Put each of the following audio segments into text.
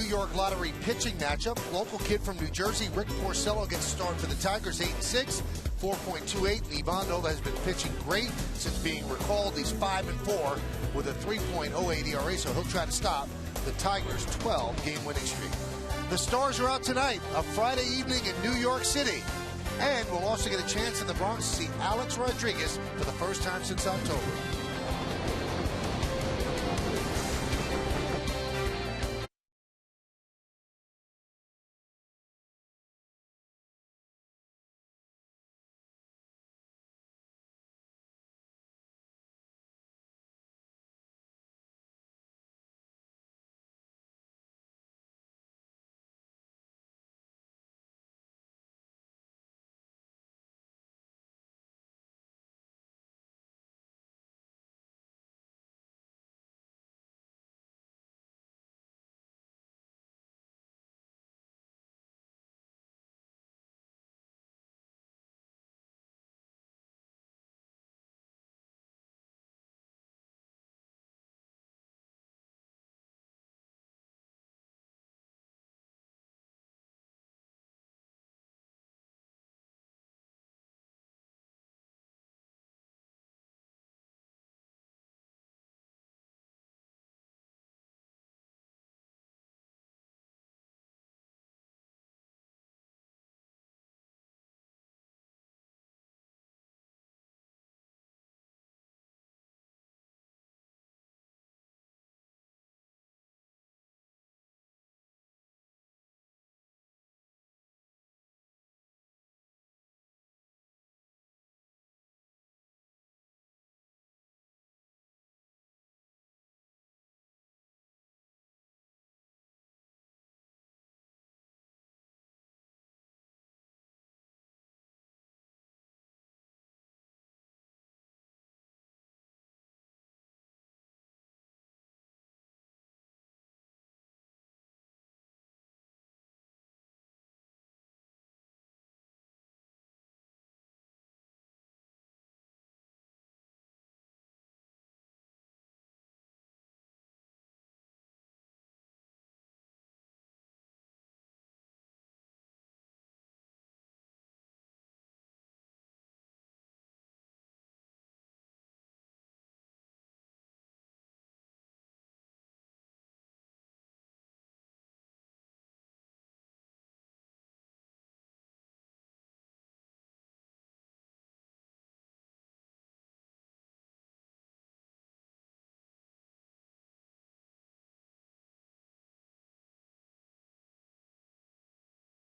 York Lottery pitching matchup. Local kid from New Jersey, Rick Porcello, gets started for the Tigers, 8-6, 4.28. Ivan Nova has been pitching great since being recalled. He's 5-4 with a 3.08 ERA, so he'll try to stop the Tigers' 12-game winning streak. The Stars are out tonight, a Friday evening in New York City. And we'll also get a chance in the Bronx to see Alex Rodriguez for the first time since October.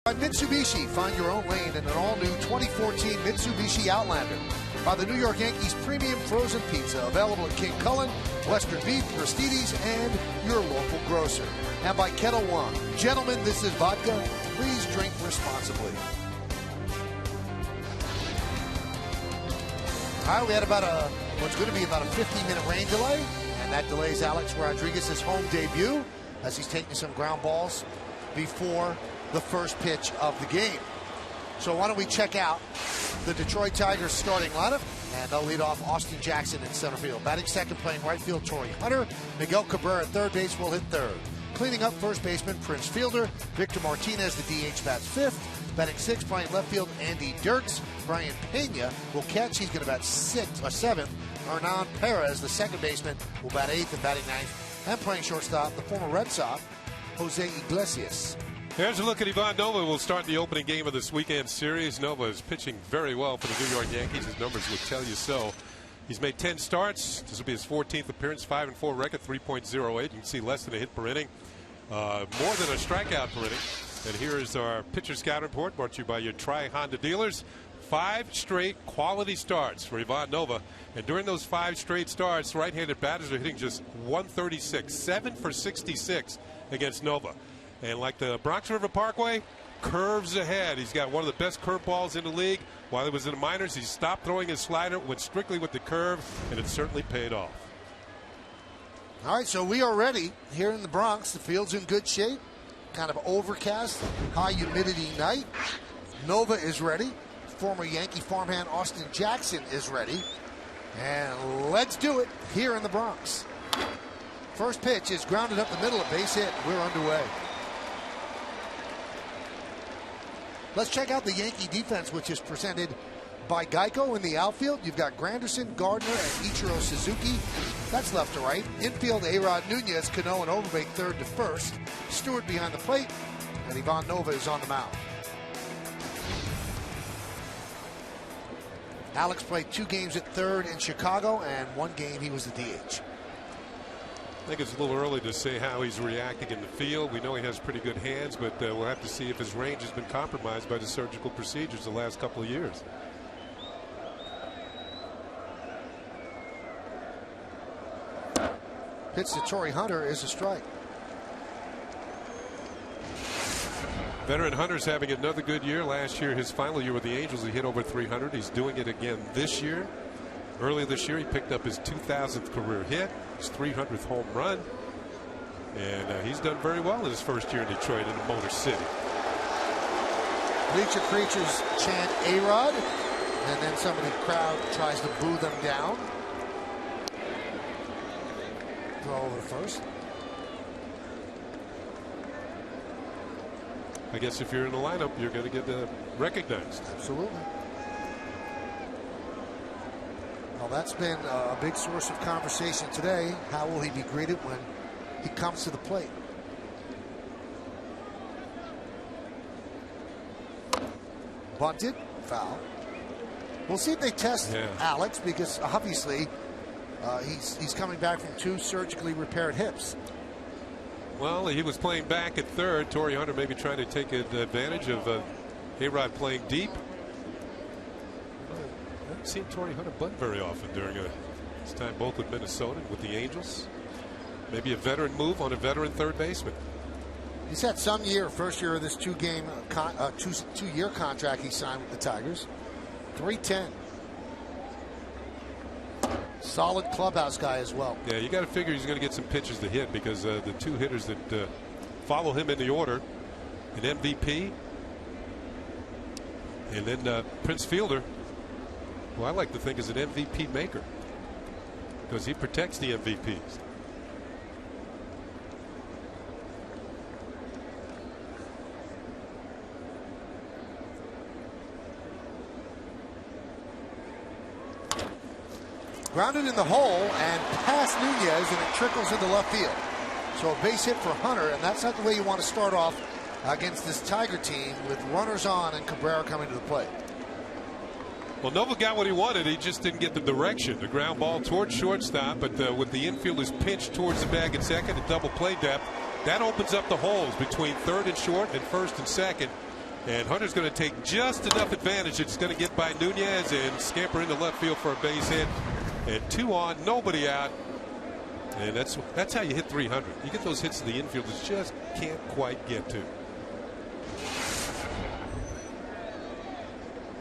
By Mitsubishi, find your own lane in an all-new 2014 Mitsubishi Outlander. By the New York Yankees Premium Frozen Pizza, available at King Cullen, Western Beef, Aristides, and your local grocer. And by Kettle One. Gentlemen, this is vodka. Please drink responsibly. All right, we had about what's going to be about a 15-minute rain delay, and that delays Alex Rodriguez's home debut as he's taking some ground balls before the first pitch of the game. So why don't we check out the Detroit Tigers starting lineup, and they'll lead off Austin Jackson in center field. Batting second, playing right field, Torrey Hunter. Miguel Cabrera at third base will hit third. Cleaning up first baseman, Prince Fielder. Victor Martinez, the DH, bats fifth. Batting sixth, playing left field, Andy Dirks. Brian Pena will catch. He's going to bat seventh. Hernan Perez, the second baseman, will bat eighth, and batting ninth. And playing shortstop, the former Red Sox, Jose Iglesias. Here's a look at Ivan Nova. We'll start the opening game of this weekend series. Nova is pitching very well for the New York Yankees. His numbers would tell you so. He's made 10 starts. This will be his 14th appearance, 5-4 record, 3.08. You can see less than a hit per inning, more than a strikeout per inning. And here is our pitcher scout report brought to you by your Tri-Honda dealers. 5 straight quality starts for Ivan Nova. And during those 5 straight starts, right-handed batters are hitting just 136, 7 for 66 against Nova. And like the Bronx River Parkway, curves ahead. He's got one of the best curveballs in the league. While he was in the minors, he stopped throwing his slider, went strictly with the curve, and it certainly paid off. All right, so we are ready here in the Bronx. The field's in good shape. Kind of overcast, high humidity night. Nova is ready. Former Yankee farmhand Austin Jackson is ready. And let's do it here in the Bronx. First pitch is grounded up the middle, a base hit. We're underway. Let's check out the Yankee defense, which is presented by Geico. In the outfield, you've got Granderson, Gardner, and Ichiro Suzuki. That's left to right. Infield, A-Rod, Nunez, Cano, and Overbeek third to first. Stewart behind the plate, and Ivan Nova is on the mound. Alex played 2 games at third in Chicago, and 1 game he was the DH. I think it's a little early to say how he's reacting in the field. We know he has pretty good hands, but we'll have to see if his range has been compromised by the surgical procedures the last couple of years. Pitch to Torrey Hunter is a strike. Veteran Hunter's having another good year. Last year, his final year with the Angels, he hit over 300. He's doing it again this year. Early this year, he picked up his 2,000th career hit, his 300th home run, and he's done very well in his first year in Detroit in Motor City. Bleacher creatures chant A-Rod, and then some of the crowd tries to boo them down. Throw over first. I guess if you're in the lineup, you're going to get recognized. Absolutely. Well, that's been a big source of conversation today. How will he be greeted when he comes to the plate? Bunted, foul. We'll see if they test Alex, because obviously he's coming back from 2 surgically repaired hips. Well, he was playing back at third. Torrey Hunter maybe trying to take advantage of A-Rod playing deep. I haven't seen Torrey Hunter bunt very often during his time both with Minnesota and with the Angels. Maybe a veteran move on a veteran third baseman. He's had some year, first year of this 2-year contract he signed with the Tigers. 310. Solid clubhouse guy as well. Yeah, you got to figure he's going to get some pitches to hit, because the 2 hitters that follow him in the order, an MVP, and then Prince Fielder, who I like to think is an MVP maker, because he protects the MVPs. Grounded in the hole and past Nunez, and it trickles into left field. So a base hit for Hunter, and that's not the way you want to start off against this Tiger team, with runners on and Cabrera coming to the plate. Well, Nova got what he wanted. He just didn't get the direction. The ground ball towards shortstop, but with the infielders pinched towards the bag at second and double play depth, that opens up the holes between third and short and first and second. And Hunter's going to take just enough advantage. It's going to get by Nunez and scamper into left field for a base hit. And 2 on, nobody out. And that's how you hit 300. You get those hits to the infielders just can't quite get to.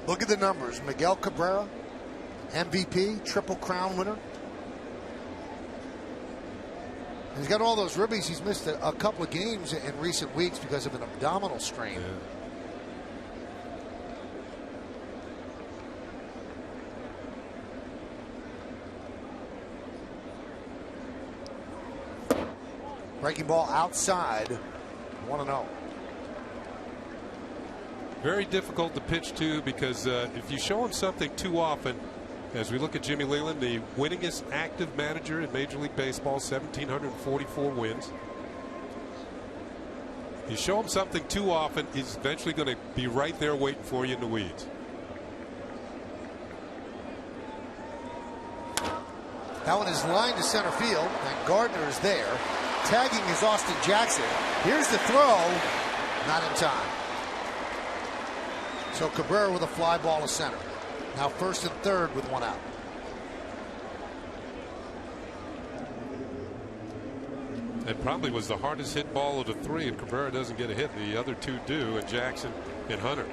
Look at the numbers. Miguel Cabrera, MVP, Triple Crown winner. He's got all those ribbies. He's missed a couple of games in recent weeks because of an abdominal strain. Yeah. Breaking ball outside, 1-0. Very difficult to pitch to, because if you show him something too often, as we look at Jimmy Leyland, the winningest active manager in Major League Baseball, 1,744 wins. You show him something too often, he's eventually going to be right there waiting for you in the weeds. That one is lined to center field, and Gardner is there. Tagging is Austin Jackson. Here's the throw. Not in time. So Cabrera with a fly ball to center. Now first and third with 1 out. That probably was the hardest hit ball of the 3, and Cabrera doesn't get a hit. The other 2 do, and Jackson and Hunter.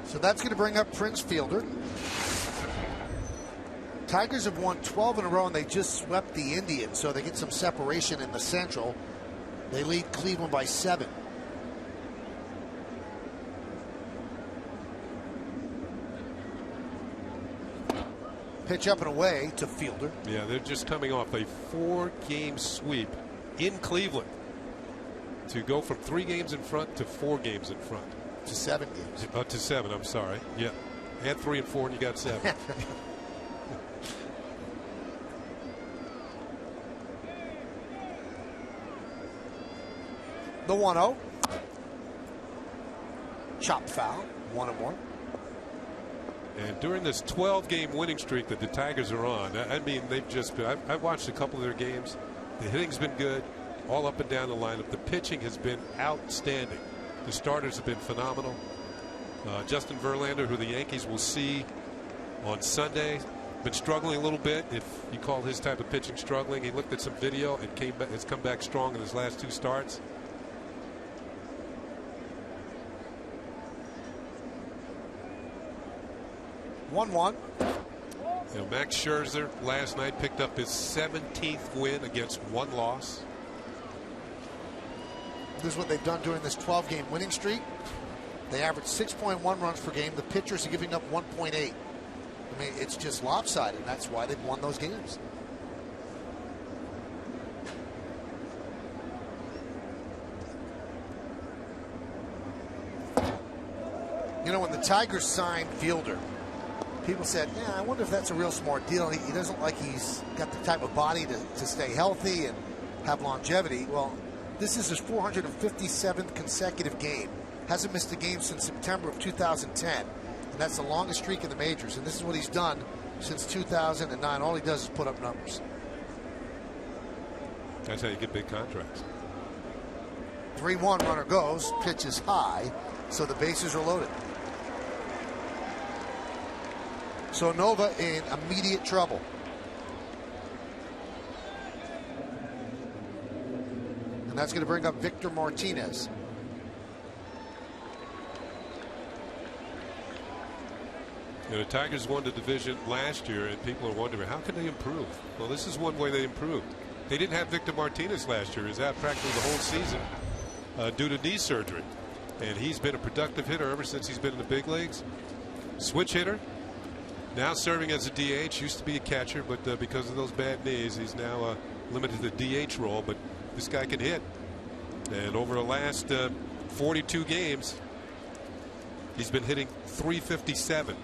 So that's going to bring up Prince Fielder. Tigers have won 12 in a row, and they just swept the Indians, so they get some separation in the Central. They lead Cleveland by 7. Pitch up and away to Fielder. Yeah, they're just coming off a 4-game sweep in Cleveland to go from 3 games in front to 4 games in front. To 7 games. To 7, I'm sorry. Yeah. Add 3 and 4 and you got 7. The 1-0. Chop foul. 1-1. And during this 12-game winning streak that the Tigers are on, I mean, they've just been. I've watched a couple of their games. The hitting's been good, all up and down the lineup. The pitching has been outstanding. The starters have been phenomenal. Justin Verlander, who the Yankees will see on Sunday, been struggling a little bit. If you call his type of pitching struggling, he looked at some video and has come back strong in his last 2 starts. One. You know, Max Scherzer last night picked up his 17th win against 1 loss. This is what they've done during this 12-game winning streak. They average 6.1 runs per game. The pitchers are giving up 1.8. I mean, it's just lopsided. That's why they've won those games. You know, when the Tigers signed Fielder, people said, yeah, I wonder if that's a real smart deal. He doesn't look like he's got the type of body to stay healthy and have longevity. Well, this is his 457th consecutive game. Hasn't missed a game since September of 2010. And that's the longest streak in the majors. And this is what he's done since 2009. All he does is put up numbers. That's how you get big contracts. 3-1 runner goes. Pitch is high, so the bases are loaded. So Nova in immediate trouble. And that's going to bring up Victor Martinez. You know, the Tigers won the division last year, and people are wondering, how can they improve? Well, this is one way they improved. They didn't have Victor Martinez last year. He was out practically the whole season due to knee surgery. And he's been a productive hitter ever since he's been in the big leagues. Switch hitter. Now serving as a DH, used to be a catcher, but because of those bad knees, he's now limited to the DH role. But this guy can hit. And over the last 42 games, he's been hitting .357.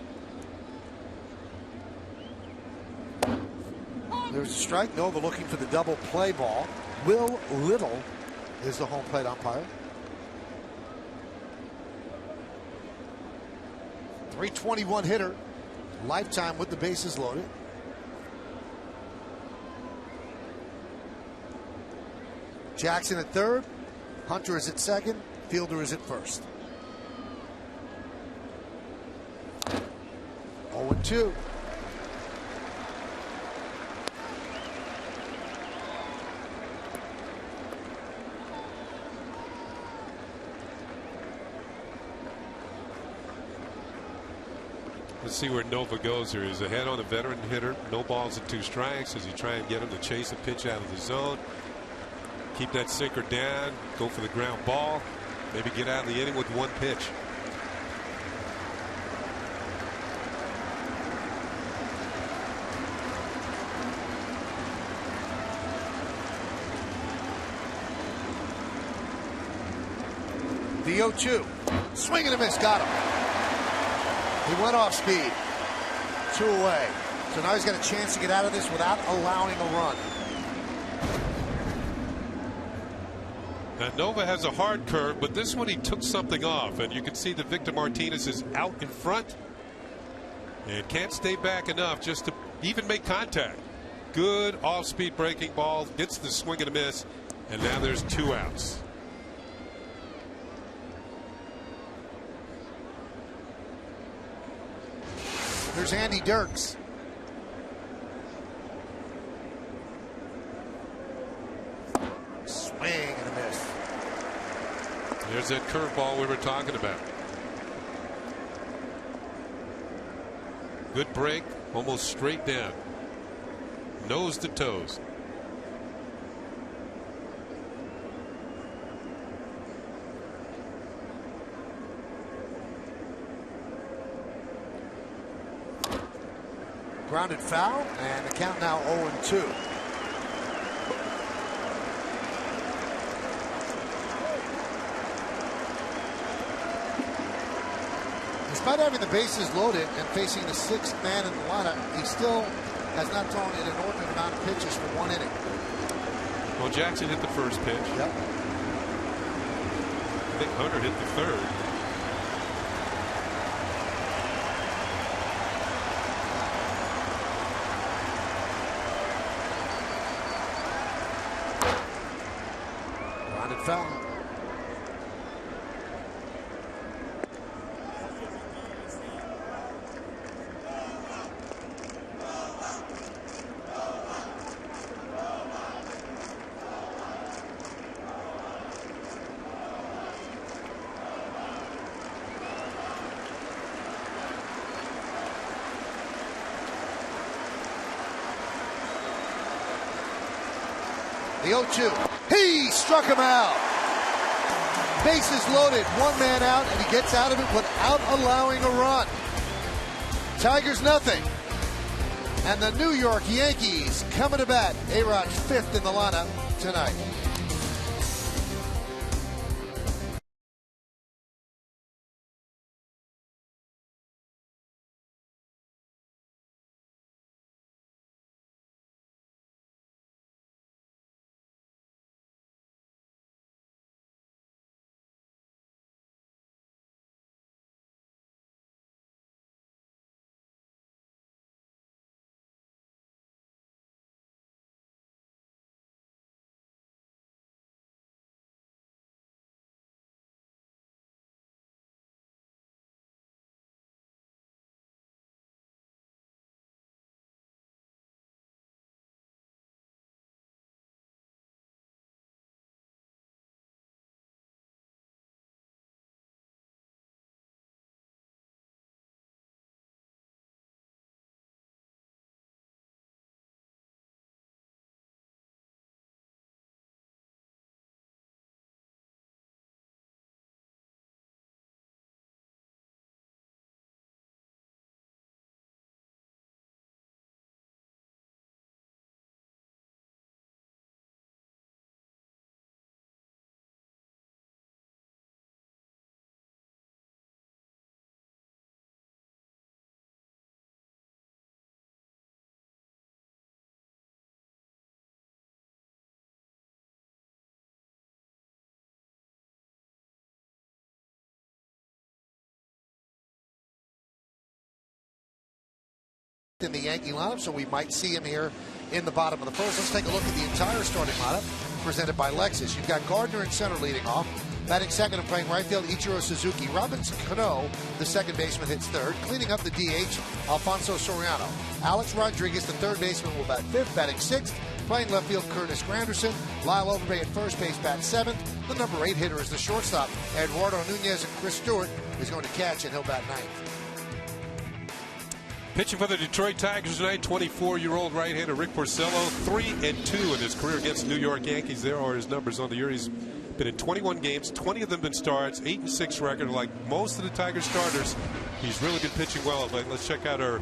There's a strike. Nova looking for the double play ball. Will Little is the home plate umpire. .321 hitter. Lifetime with the bases loaded. Jackson at third. Hunter is at second. Fielder is at first. 0-2. Let's see where Nova goes here. He's ahead on the veteran hitter. No balls and 2 strikes as he try and get him to chase a pitch out of the zone. Keep that sinker down. Go for the ground ball. Maybe get out of the inning with 1 pitch. The 0-2. Swing and a miss. Got him. He went off speed. 2 away. So now he's got a chance to get out of this without allowing a run. Now Nova has a hard curve, but this one he took something off, and you can see that Victor Martinez is out in front and can't stay back enough just to even make contact. Good off-speed breaking ball, gets the swing and a miss, and now there's 2 outs. There's Andy Dirks. Swing and a miss. There's that curveball we were talking about. Good break, almost straight down. Nose to toes. Grounded foul, and the count now 0-2. Despite having the bases loaded and facing the sixth man in the lineup, he still has not thrown an inordinate amount of pitches for one inning. Well, Jackson hit the first pitch. Yep. I think Hunter hit the third. Grounded foul. The 0-2. He struck him out. Bases loaded, one man out, and he gets out of it without allowing a run. Tigers nothing. And the New York Yankees coming to bat. A-Rod's fifth in the lineup tonight. In the Yankee lineup, so we might see him here in the bottom of the first. Let's take a look at the entire starting lineup presented by Lexus. You've got Gardner in center leading off. Batting second and playing right field, Ichiro Suzuki. Robinson Cano, the second baseman, hits third. Cleaning up the DH, Alfonso Soriano. Alex Rodriguez, the third baseman, will bat fifth. Batting sixth, playing left field, Curtis Granderson. Lyle Overbay at first base, bats seventh. The number 8 hitter is the shortstop, Eduardo Nunez, and Chris Stewart is going to catch, and he'll bat ninth. Pitching for the Detroit Tigers tonight, 24-year-old right-hander Rick Porcello, 3-2 in his career against the New York Yankees. There are his numbers on the year. He's been in 21 games, 20 of them been starts, 8-6 record. Like most of the Tigers starters, he's really been pitching well. But let's check out our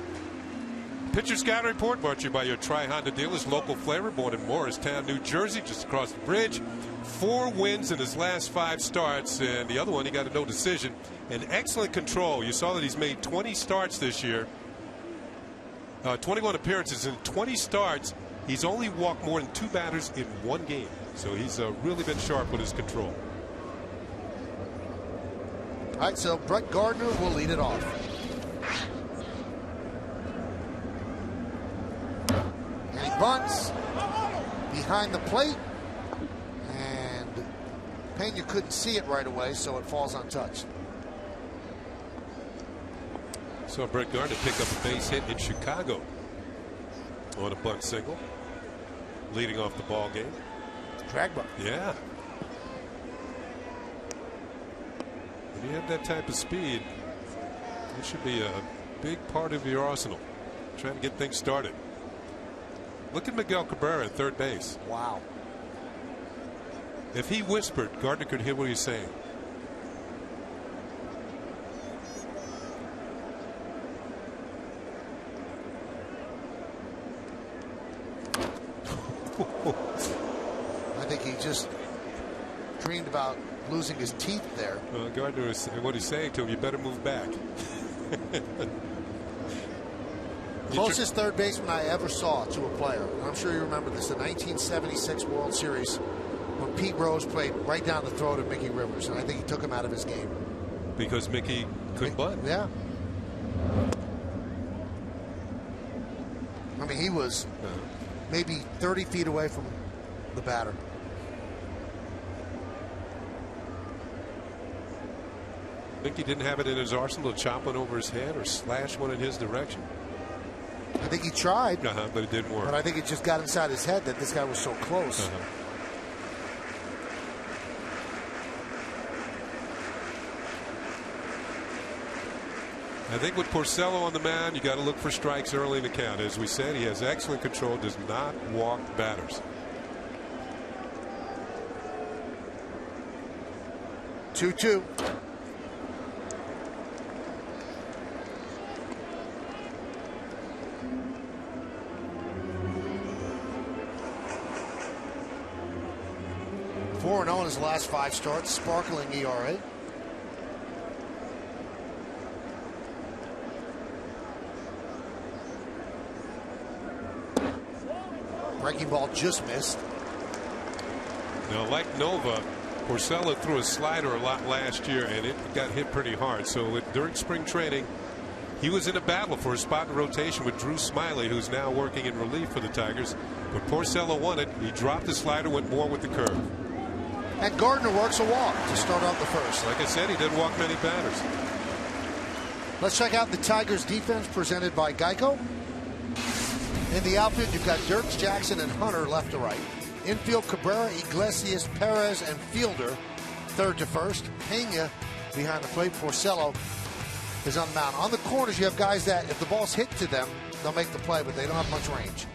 pitcher scouting report, brought to you by your Tri-Honda dealers, local flavor, born in Morristown, New Jersey, just across the bridge. 4 wins in his last 5 starts, and the other one he got a no decision. And excellent control. You saw that he's made 20 starts this year. 21 appearances in 20 starts. He's only walked more than 2 batters in 1 game. So he's really been sharp with his control. All right, so Brett Gardner will lead it off. And he bunts behind the plate. And Pena couldn't see it right away, so it falls untouched. Saw Brett Gardner pick up a base hit in Chicago on a bunt single, leading off the ball game. Drag bunt. Yeah. When you have that type of speed, it should be a big part of your arsenal, trying to get things started. Look at Miguel Cabrera at third base. Wow. If he whispered, Gardner could hear what he's saying. I think he just dreamed about losing his teeth there. Well, Gardner is what he's saying to him. You better move back. Closest third baseman I ever saw to a player, and I'm sure you remember this, the 1976 World Series when Pete Rose played right down the throat of Miggy Rivers, and I think he took him out of his game. Because Mickey couldn't bunt? Yeah. I mean, he was maybe 30 feet away from the batter. Mickey didn't have it in his arsenal to chop one over his head or slash one in his direction. I think he tried, but it didn't work. But I think it just got inside his head that this guy was so close. I think with Porcello on the mound, you got to look for strikes early in the count. As we said, he has excellent control, does not walk batters. 2-2. Four 4-0 in his last 5 starts, sparkling ERA. Breaking ball just missed. Now, like Nova, Porcello threw a slider a lot last year, and it got hit pretty hard. So during spring training, he was in a battle for a spot in rotation with Drew Smiley, who's now working in relief for the Tigers. But Porcello won it. He dropped the slider, went more with the curve. And Gardner works a walk to start out the first. Like I said, he didn't walk many batters. Let's check out the Tigers defense presented by Geico. In the outfield, you've got Dirks, Jackson, and Hunter left to right. Infield, Cabrera, Iglesias, Perez, and Fielder third to first. Pena behind the plate. Porcello is on the mound. On the corners, you have guys that if the ball's hit to them, they'll make the play, but they don't have much range.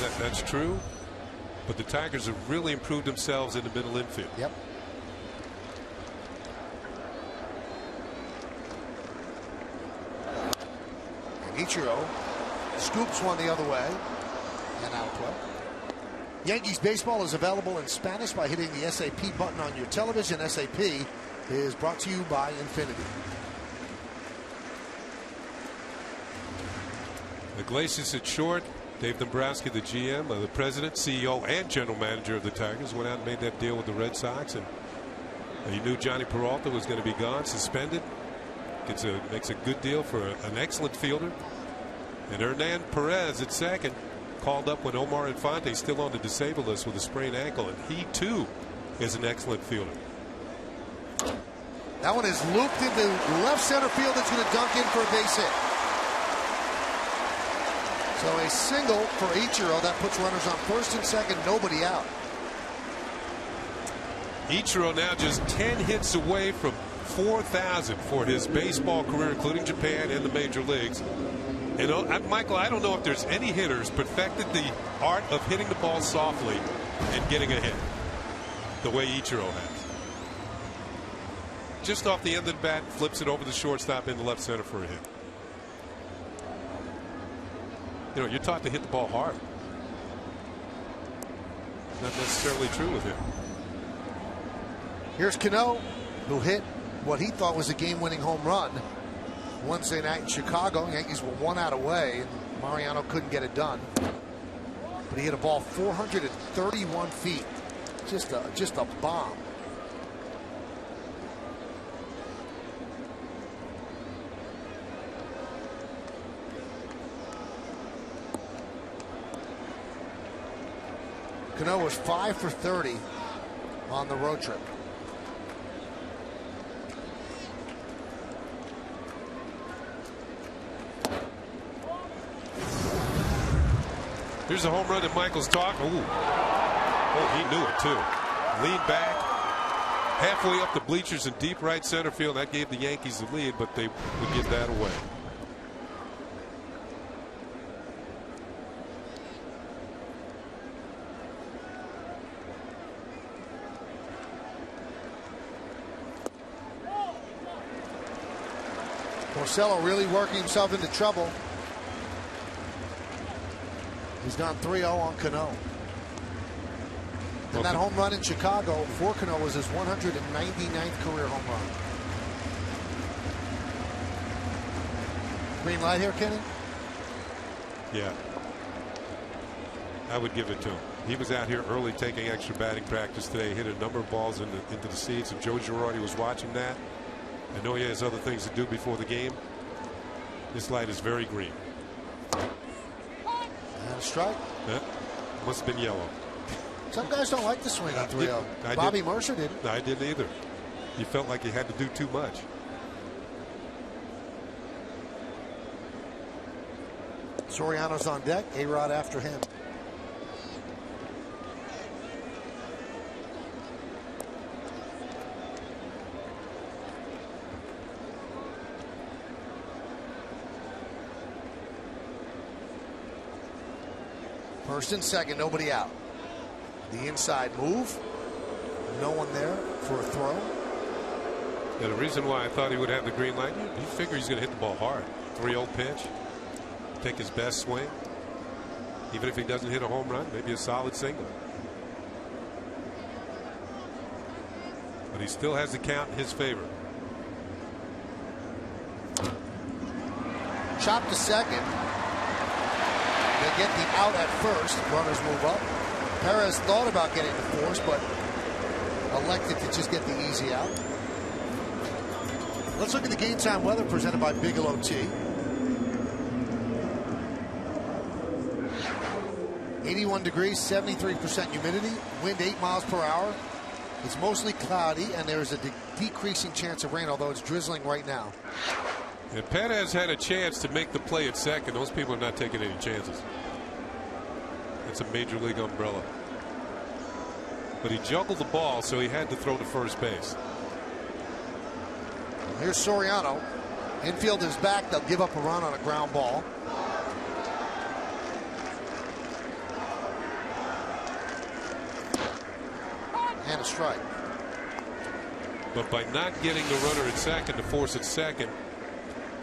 Yeah, that's true. But the Tigers have really improved themselves in the middle infield. Yep. Ichiro scoops one the other way and out of play. Yankees baseball is available in Spanish by hitting the SAP button on your television. SAP is brought to you by Infinity. Iglesias at short. Dave Dombrowski, the GM, the president, CEO, and general manager of the Tigers, went out and made that deal with the Red Sox, and he knew Johnny Peralta was going to be gone, suspended. Makes a good deal for an excellent fielder. And Hernan Perez at second, called up when Omar Infante's still on the disabled list with a sprained ankle, and he too is an excellent fielder. That one is looped into left center field. It's going to dunk in for a base hit. So a single for Ichiro that puts runners on first and second, nobody out. Ichiro now just 10 hits away from 4,000 for his baseball career, including Japan and the major leagues. And Michael, I don't know if there's any hitters perfected the art of hitting the ball softly and getting a hit the way Ichiro has. Just off the end of the bat, flips it over the shortstop into left center for a hit. You know, you're taught to hit the ball hard. Not necessarily true with him. Here's Cano, who hit what he thought was a game-winning home run Wednesday night in Chicago. Yankees were 1 out away, and Mariano couldn't get it done. But he hit a ball 431 feet. Just a bomb. Cano was 5 for 30 on the road trip. Here's a home run that Michael's talking. Oh, he knew it too. Leaned back halfway up the bleachers in deep right center field. That gave the Yankees the lead, but they would give that away. Porcello really working himself into trouble. He's gone 3-0 on Cano. And that home run in Chicago for Cano was his 199th career home run. Green light here, Kenny? Yeah. I would give it to him. He was out here early taking extra batting practice today. Hit a number of balls into the seats. If Joe Girardi was watching that, I know he has other things to do before the game. This light is very green. And a strike. Yeah. Must have been yellow. Some guys don't like the swing on 3-0. Bobby Mercer didn't. I didn't either. He felt like he had to do too much. Soriano's on deck. A-Rod after him. First and second, nobody out. The inside move. No one there for a throw. Yeah, the reason why I thought he would have the green light, you figure he's going to hit the ball hard. 3-0 pitch. Take his best swing. Even if he doesn't hit a home run, maybe a solid single. But he still has the count in his favor. Chop to second. They get the out at first. Runners move up. Perez thought about getting the force, but elected to just get the easy out. Let's look at the game time weather presented by Bigelow Tea. 81 degrees, 73% humidity, wind 8 miles per hour. It's mostly cloudy, and there is a decreasing chance of rain, although it's drizzling right now. And Perez had a chance to make the play at second. Those people are not taking any chances. It's a major league umbrella. But he juggled the ball, so he had to throw to first base. Here's Soriano. Infield is back. They'll give up a run on a ground ball. And a strike. But by not getting the runner at second to force it second,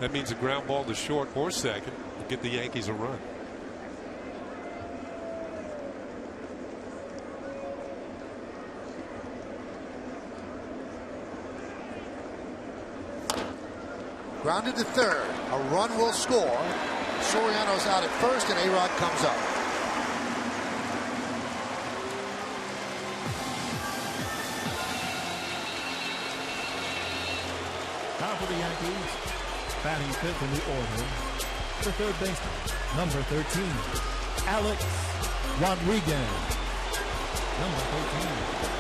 that means a ground ball to short or second will get the Yankees a run. Grounded to third. A run will score. Soriano's out at first, and A-Rod comes up. Now for the Yankees, batting fifth in the order, the third baseman, number 13, Alex Rodriguez. Number 13.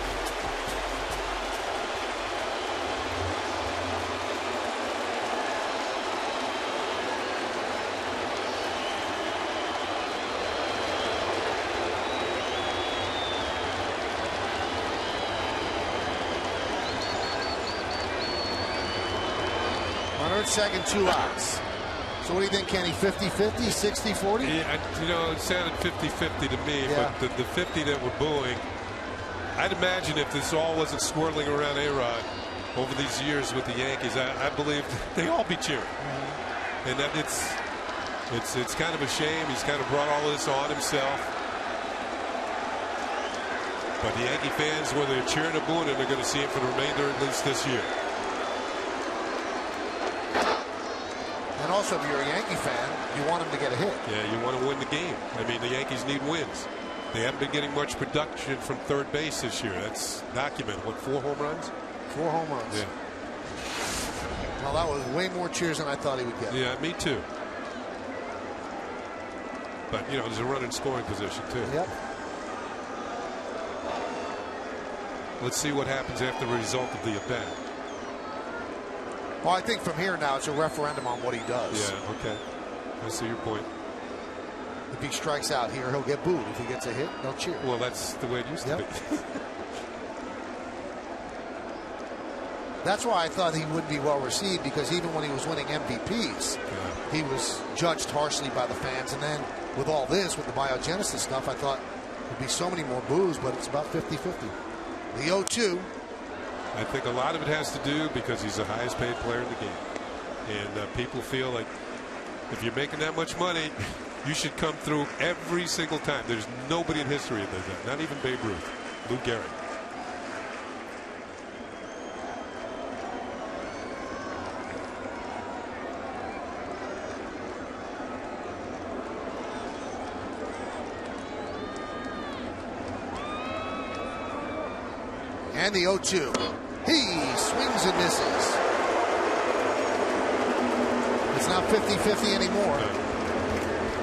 Second, 2 outs. So what do you think, Kenny? 50-50, 60-40? Yeah, you know, it sounded 50-50 to me, yeah. But the 50 that were booing, I'd imagine if this all wasn't swirling around A-Rod over these years with the Yankees, I believe they all be cheering. And that it's kind of a shame. He's kind of brought all this on himself. But the Yankee fans, whether they're cheering or booing, and they're going to see it for the remainder at least this year. And also, if you're a Yankee fan, you want him to get a hit. Yeah, you want to win the game. I mean, the Yankees need wins. They haven't been getting much production from third base this year. That's documented. What, 4 home runs? 4 home runs. Yeah. Well, that was way more cheers than I thought he would get. Yeah, me too. But, you know, there's a run in scoring position, too. Yep. Let's see what happens after the result of the at-bat. Well, I think from here now it's a referendum on what he does. Yeah, okay. I see your point. If he strikes out here, he'll get booed. If he gets a hit, they'll cheer. Well, that's the way it used to be. That's why I thought he would be well received, because even when he was winning MVPs, he was judged harshly by the fans. And then with all this, with the biogenesis stuff, I thought there'd be so many more boos, but it's about 50-50. The 0-2. I think a lot of it has to do because he's the highest paid player in the game. And people feel like if you're making that much money, you should come through every single time. There's nobody in history that does that, not even Babe Ruth. Lou Gehrig. And the 0-2. He swings and misses. It's not 50-50 anymore.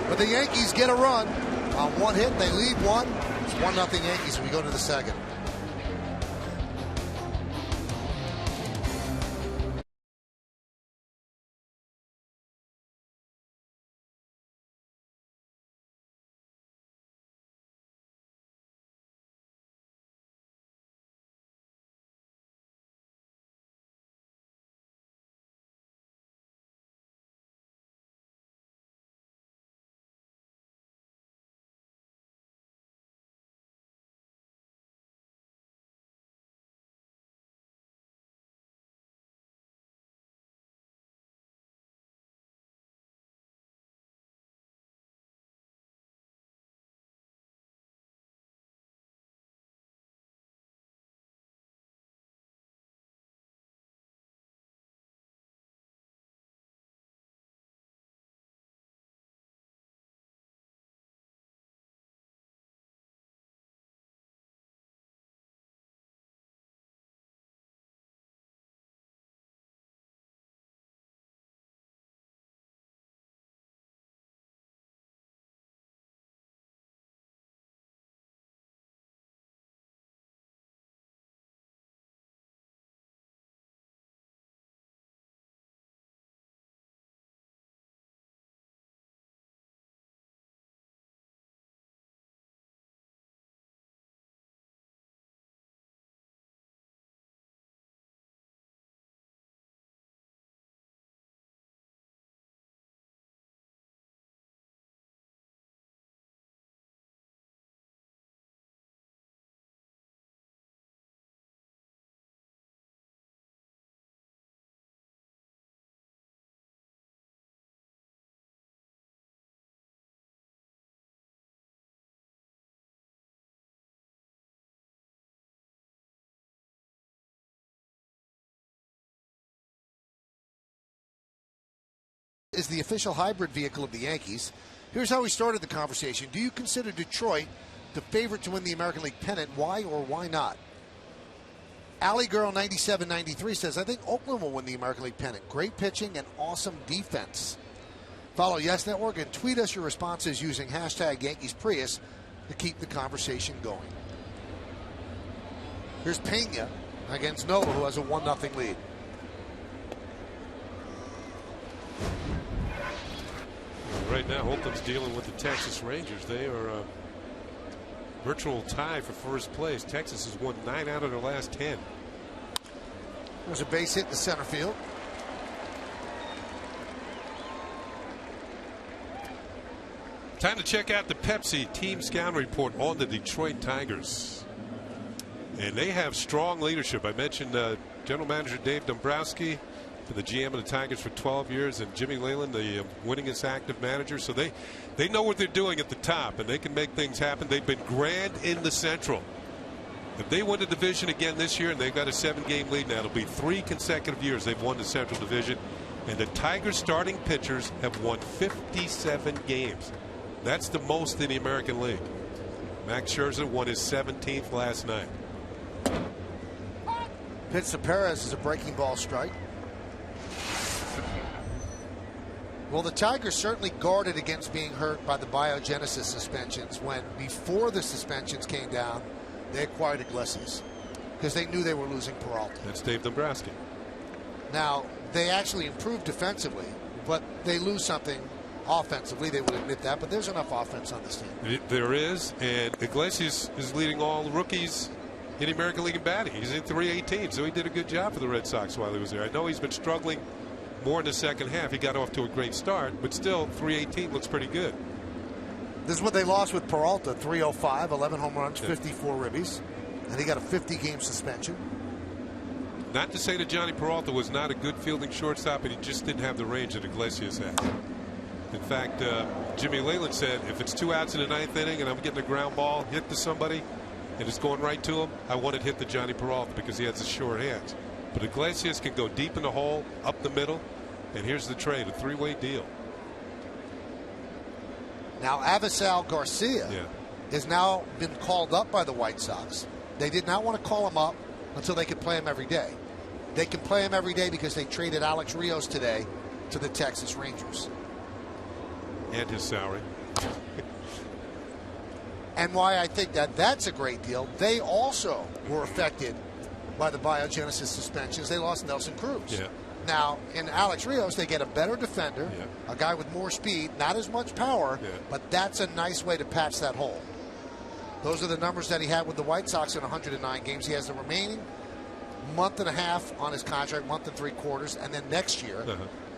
But the Yankees get a run on one hit. They lead one. It's 1-0 Yankees. We go to the second. Is the official hybrid vehicle of the Yankees. Here's how we started the conversation. Do you consider Detroit the favorite to win the American League pennant? Why or why not? Alley Girl 9793 says, I think Oakland will win the American League pennant. Great pitching and awesome defense. Follow Yes Network and tweet us your responses using hashtag Yankees Prius to keep the conversation going. Here's Pena against Nova, who has a 1-0 lead. Right now, Oakland's dealing with the Texas Rangers. They are a virtual tie for first place. Texas has won 9 out of their last 10. There's a base hit in the center field. Time to check out the Pepsi Team Scout Report on the Detroit Tigers. And they have strong leadership. I mentioned General Manager Dave Dombrowski, for the GM of the Tigers for 12 years, and Jimmy Leyland, the winningest active manager. So they know what they're doing at the top, and they can make things happen. They've been grand in the Central. If they win the division again this year, and they've got a 7-game lead now, it'll be 3 consecutive years they've won the Central Division. And the Tigers starting pitchers have won 57 games. That's the most in the American League. Max Scherzer won his 17th last night. Pitch to Perez is a breaking ball strike. Well, the Tigers certainly guarded against being hurt by the biogenesis suspensions when, before the suspensions came down, they acquired Iglesias because they knew they were losing Peralta. That's Dave Dombrowski. Now, they actually improved defensively, but they lose something offensively. They would admit that, but there's enough offense on this team. There is, and Iglesias is leading all the rookies in the American League in batting. He's in 318, so he did a good job for the Red Sox while he was there. I know he's been struggling more in the second half. He got off to a great start, but still 318 looks pretty good. This is what they lost with Peralta: 305, 11 home runs, 54 ribbies, and he got a 50-game suspension. Not to say that Johnny Peralta was not a good fielding shortstop, but he just didn't have the range that Iglesias had. In fact, Jimmy Leyland said, if it's 2 outs in the 9th inning and I'm getting a ground ball hit to somebody and it's going right to him, I want it hit to Johnny Peralta because he has the short hands. But Iglesias can go deep in the hole, up the middle, and here's the trade, a 3-way deal. Now Avisal Garcia has now been called up by the White Sox. They did not want to call him up until they could play him every day. They can play him every day because they traded Alex Rios today to the Texas Rangers. And his salary. And why I think that that's a great deal, they also were affected by the biogenesis suspensions. They lost Nelson Cruz. Yeah. Now, in Alex Rios, they get a better defender, a guy with more speed, not as much power, but that's a nice way to patch that hole. Those are the numbers that he had with the White Sox in 109 games. He has the remaining month and a half on his contract, month and 3/4, and then next year.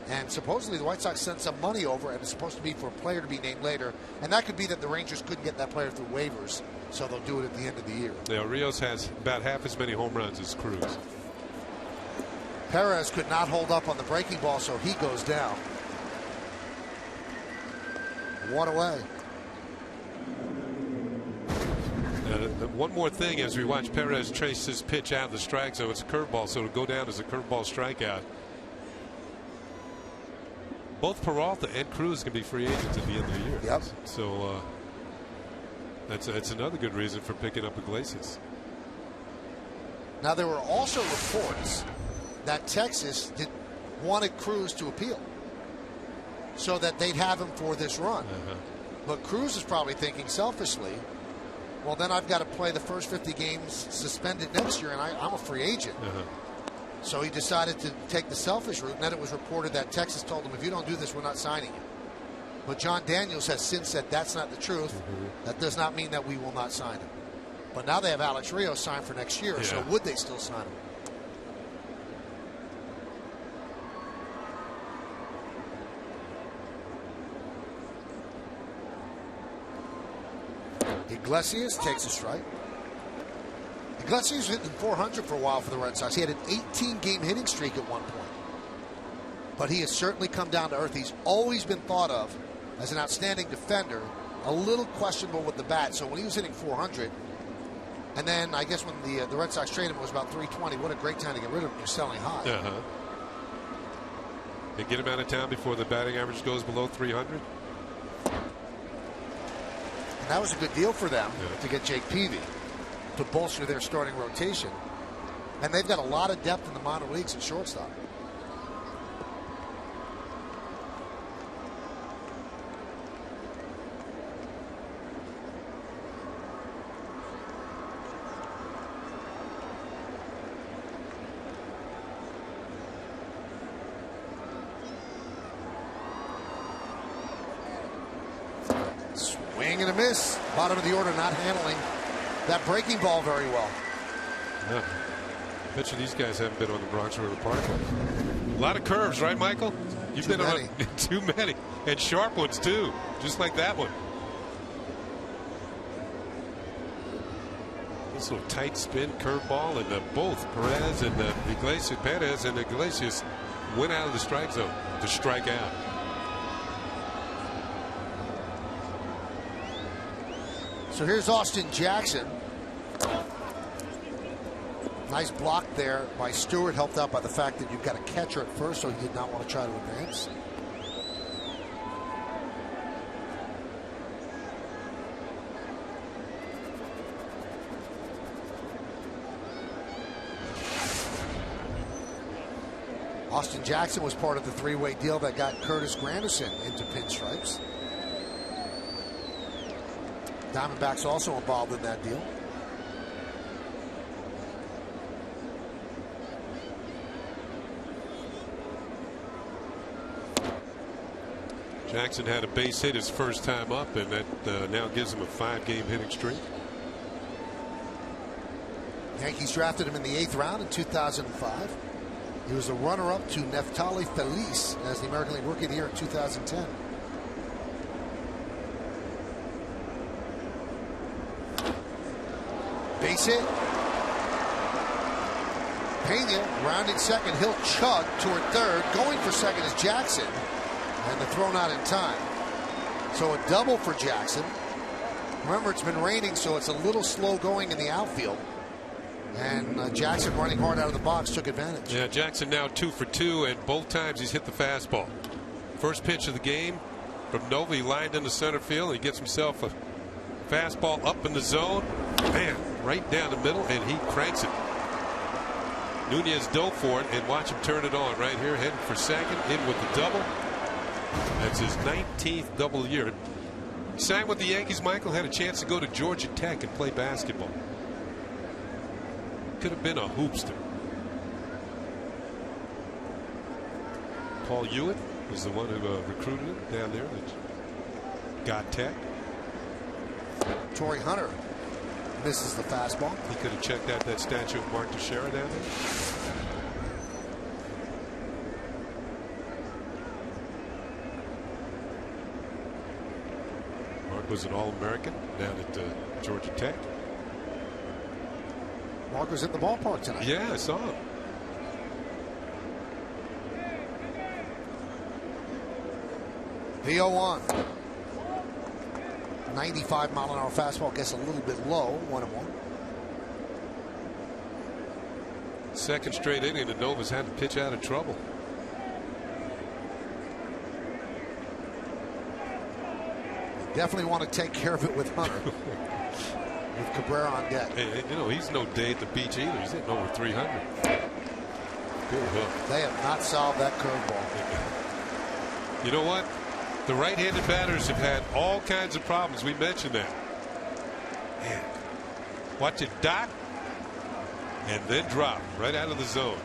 And supposedly the White Sox sent some money over, and it's supposed to be for a player to be named later. And that could be that the Rangers couldn't get that player through waivers, so they'll do it at the end of the year. Yeah, Rios has about half as many home runs as Cruz. Perez could not hold up on the breaking ball, so he goes down. 1 away. One more thing as we watch Perez trace this pitch out of the strike zone. It's a curveball, so it'll go down as a curveball strikeout. Both Peralta and Cruz can be free agents at the end of the year. Yep. So that's another good reason for picking up Iglesias. Now there were also reports that Texas wanted Cruz to appeal so that they'd have him for this run. But Cruz is probably thinking selfishly, well, then I've got to play the first 50 games suspended next year, and I'm a free agent. So he decided to take the selfish route, and then it was reported that Texas told him, if you don't do this, we're not signing you. But John Daniels has since said that's not the truth. That does not mean that we will not sign him. But now they have Alex Rios signed for next year, so would they still sign him? Iglesias takes a strike. Iglesias was hitting 400 for a while for the Red Sox. He had an 18-game hitting streak at one point. But he has certainly come down to earth. He's always been thought of as an outstanding defender, a little questionable with the bat. So when he was hitting 400, and then I guess when the Red Sox traded him, it was about 320. What a great time to get rid of him. You're selling high. They get him out of town before the batting average goes below 300. And that was a good deal for them to get Jake Peavy to bolster their starting rotation. And they've got a lot of depth in the minor leagues at shortstop. Swing and a miss. Bottom of the order, not handling that breaking ball very well. I bet you these guys haven't been on the Bronx River Parkway. A lot of curves, right, Michael? You've been on too many. And sharp ones, too. Just like that one. This little tight spin curveball, and both Perez and Iglesias went out of the strike zone to strike out. So here's Austin Jackson. Nice block there by Stewart, helped out by the fact that you've got a catcher at first, so he did not want to try to advance. Austin Jackson was part of the three-way deal that got Curtis Granderson into pinstripes. Diamondbacks also involved in that deal. Jackson had a base hit his first time up, and that now gives him a 5-game hitting streak. Yankees drafted him in the 8th round in 2005. He was a runner-up to Neftali Feliz as the American League Rookie of the Year in 2010. Base hit. Pena rounding second. He'll chug toward third. Going for second is Jackson. And the throw not in time. So a double for Jackson. Remember, it's been raining, so it's a little slow going in the outfield. And Jackson, running hard out of the box, took advantage. Yeah, Jackson now 2 for 2, and both times he's hit the fastball. First pitch of the game from Nova, he lined into center field. He gets himself a fastball up in the zone. Man, right down the middle, and he cranks it. Nunez dove for it, and watch him turn it on right here, heading for second, in with the double. That's his 19th double year. He signed with the Yankees. Michael had a chance to go to Georgia Tech and play basketball. Could have been a hoopster. Paul Hewitt was the one who recruited him down there that got Tech. Torrey Hunter misses the fastball. He could have checked out that statue of Mark Teixeira down there. Mark was an All-American down at Georgia Tech. Mark was at the ballpark tonight. Yeah, I saw him. The 0-1. 95-mile-an-hour fastball, gets a little bit low. 1-1. Second straight inning, the Novas had to pitch out of trouble. Definitely want to take care of it with Hunter. With Cabrera on deck. Hey, you know, he's no day at the beach either. He's hitting over 300. Good hook. They have not solved that curveball. You know what? The right-handed batters have had all kinds of problems. We mentioned that. Man, watch it dot and then drop right out of the zone.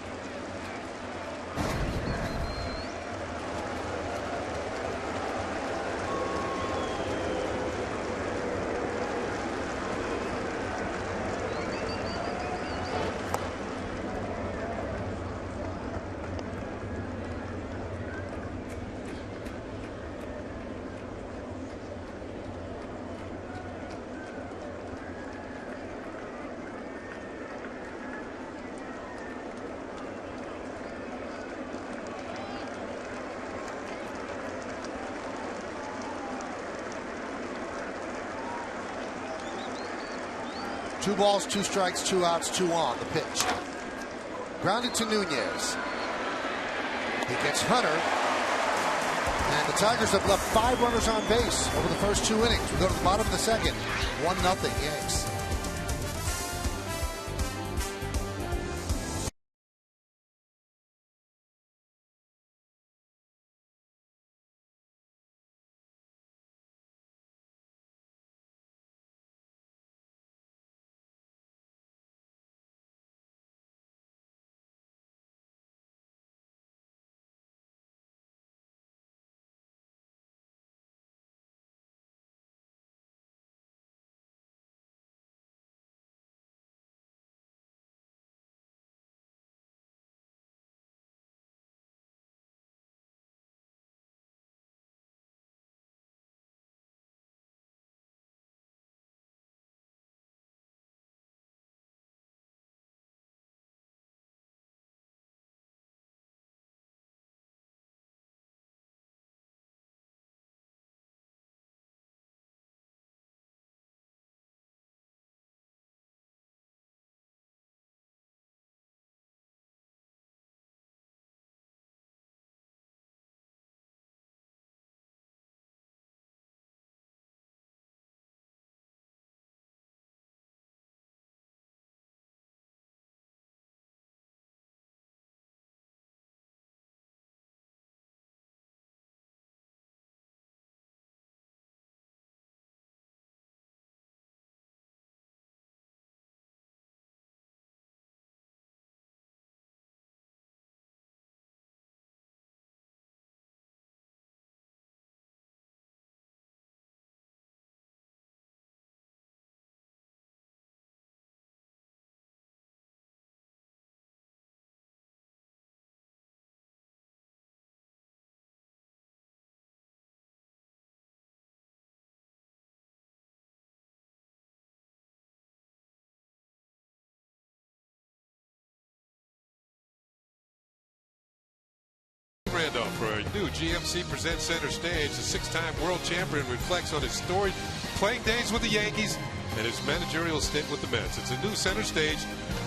Two balls, 2 strikes, 2 outs, 2 on. The pitch. Grounded to Nunez. He gets Hunter. And the Tigers have left 5 runners on base over the first 2 innings. We go to the bottom of the second. 1-0 Yanks. Randolph for a new GMC presents Center Stage. The six-time world champion reflects on his storied playing days with the Yankees and his managerial stint with the Mets. It's a new Center Stage,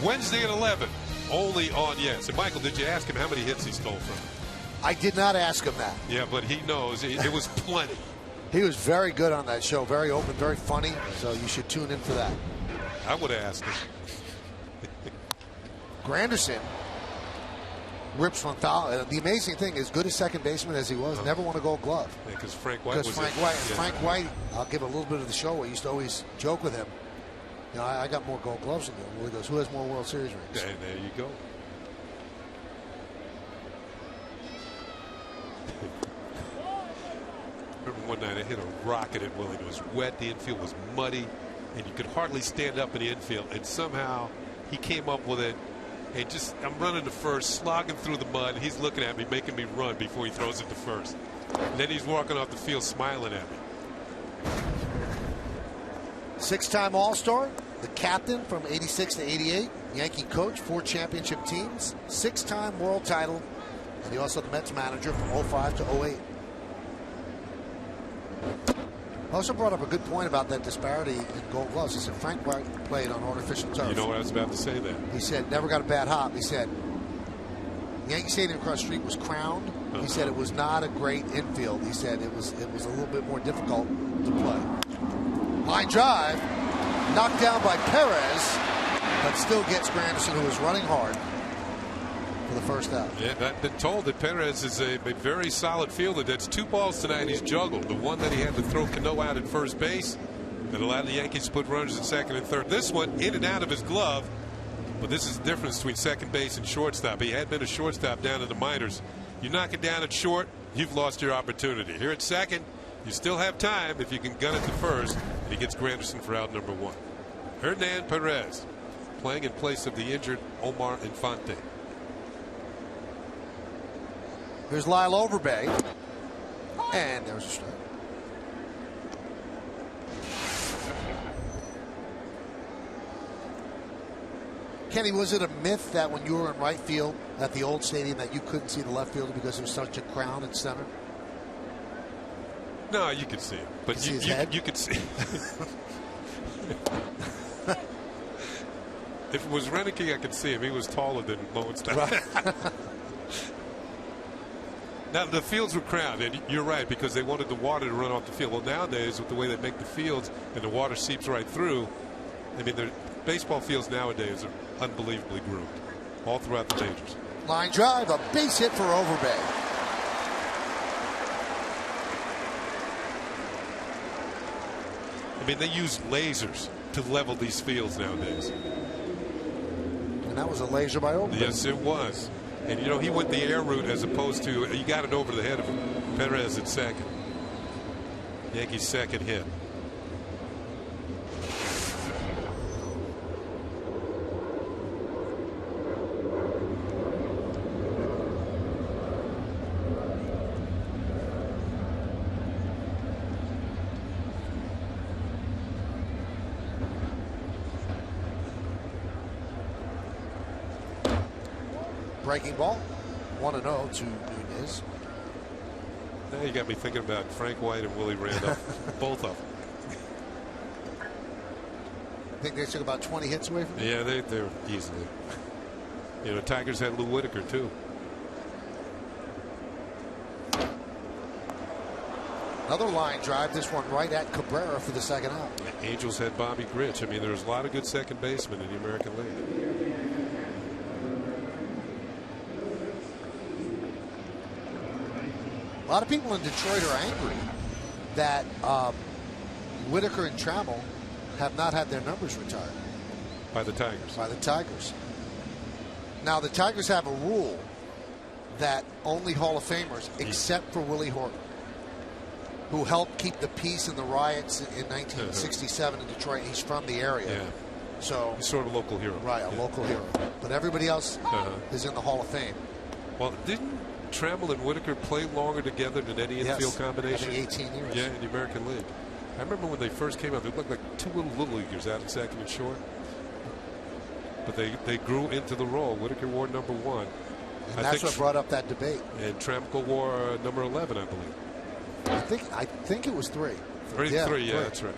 Wednesday at 11, only on Yes. And Michael, did you ask him how many hits he stole from him? I did not ask him that. Yeah, but he knows. It was plenty. He was very good on that show, very open, very funny, so you should tune in for that. I would have asked him. Granderson rips one foul. The amazing thing is, good as second baseman as he was, never won a Gold Glove. Yeah, because Frank White was Frank White, I'll give a little bit of the show. I used to always joke with him. You know, I got more Gold Gloves than you. Well, he goes, who has more World Series rings? And there you go. Remember one night I hit a rocket at Willie. It was wet, the infield was muddy, and you could hardly stand up in the infield. And somehow he came up with it. And just, I'm running to first, slogging through the mud. And he's looking at me, making me run before he throws it to first. And then he's walking off the field smiling at me. Six-time All-Star, the captain from 86 to 88, Yankee coach, 4 championship teams, 6-time world title, and he also the Mets manager from 05 to 08. Also brought up a good point about that disparity in Gold Gloves. He said Frank White played on artificial turf. You know what I was about to say there. He said never got a bad hop. He said Yankee Stadium across the street was crowned. He said it was not a great infield. He said it was a little bit more difficult to play. Line drive, knocked down by Perez, but still gets Granderson, who was running hard, for the first out. Yeah, I've been told that Perez is a very solid fielder. That's 2 balls tonight he's juggled. The one that he had to throw Cano out at first base that allowed the Yankees to put runners in second and third. This one in and out of his glove. But this is the difference between second base and shortstop. He had been a shortstop down in the minors. You knock it down at short, you've lost your opportunity. Here at second, you still have time if you can gun it to first. And he gets Granderson for out number 1. Hernan Perez playing in place of the injured Omar Infante. Here's Lyle Overbay, and there's a strike. Kenny, was it a myth that when you were in right field at the old stadium that you couldn't see the left fielder because there was such a crown in center? No, you could see it, but you could see. If it was Renicky, I could see him. He was taller than Lowenstein. Right. Now, the fields were crowned, and you're right, because they wanted the water to run off the field. Well, nowadays, with the way they make the fields and the water seeps right through, I mean, the baseball fields nowadays are unbelievably groomed all throughout the majors. Line drive, a base hit for Overbay. I mean, they use lasers to level these fields nowadays. And that was a laser by Overbay. Yes, it was. And, you know, he went the air route as opposed to, he got it over the head of Perez at second. Yankees' second hit. Breaking ball, 1-0 to Nunez. Now you got me thinking about Frank White and Willie Randolph, both of them. I think they took about 20 hits away from him. Yeah, they're easily. You know, Tigers had Lou Whitaker too. Another line drive, this one right at Cabrera for the second out. Angels had Bobby Grich. I mean, there's a lot of good second basemen in the American League. A lot of people in Detroit are angry that Whitaker and Trammell have not had their numbers retired. By the Tigers. By the Tigers. Now, the Tigers have a rule that only Hall of Famers, except for Willie Horton, who helped keep the peace in the riots in 1967 in Detroit. He's from the area. Yeah. So he's sort of a local hero. Right, a local hero. But everybody else is in the Hall of Fame. Well, didn't Trammell and Whitaker play longer together than any infield combination? I think 18 years. Yeah, in the American League. I remember when they first came out, they looked like two little leaguers out in second and short. But they grew into the role. Whitaker wore number 1. And that's what brought up that debate. And Tramko wore number 11, I believe. I think it was 3. Three, yeah, that's right.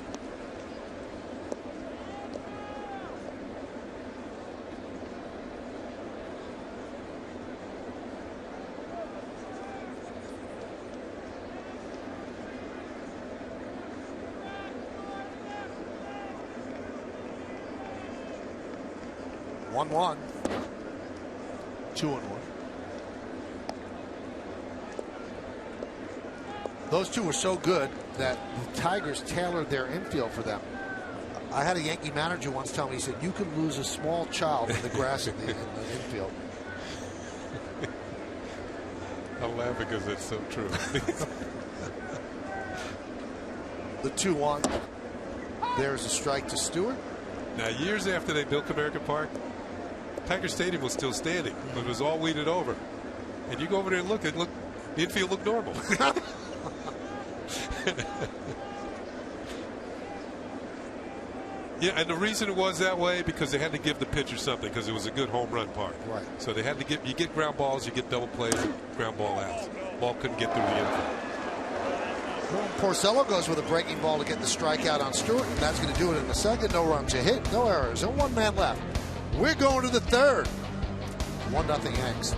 One. 2-1. Those two were so good that the Tigers tailored their infield for them. I had a Yankee manager once tell me, he said, you can lose a small child in the grass in the infield. I laugh because it's so true. The 2-1. There's a strike to Stewart. Now, years after they built Comerica Park, Tiger Stadium was still standing, but it was all weeded over. And you go over there and look, the infield looked normal. Yeah, and the reason it was that way because they had to give the pitcher something because it was a good home run park. Right. So they had to you get ground balls, you get double plays, ground ball outs. Ball couldn't get through the infield. Well, Porcello goes with a breaking ball to get the strikeout on Stewart, and that's going to do it in the second. No runs, a hit, no errors, and 1 man left. We're going to the third. 1-0 Yanks.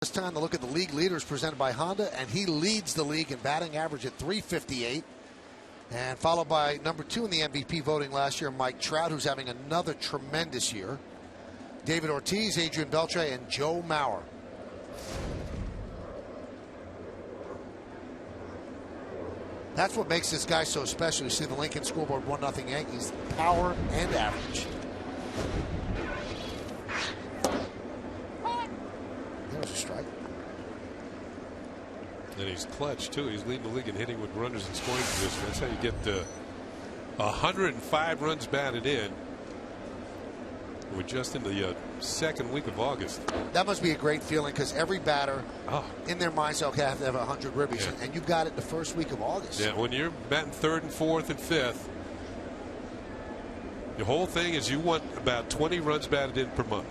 This time to look at the league leaders presented by Honda, and he leads the league in batting average at .358, and followed by number 2 in the MVP voting last year, Mike Trout, who's having another tremendous year. David Ortiz, Adrian Beltre, and Joe Mauer. That's what makes this guy so special. You see the Lincoln scoreboard, 1-0 Yankees, power and average. There's a strike. And he's clutch, too. He's leading the league in hitting with runners in scoring position. That's how you get 105 runs batted in. We're just in the second week of August. That must be a great feeling because every batter in their mind says, okay, I have to have 100 ribbies. Yeah. And you got it the first week of August. Yeah, when you're batting 3rd and 4th and 5th, the whole thing is you want about 20 runs batted in per month.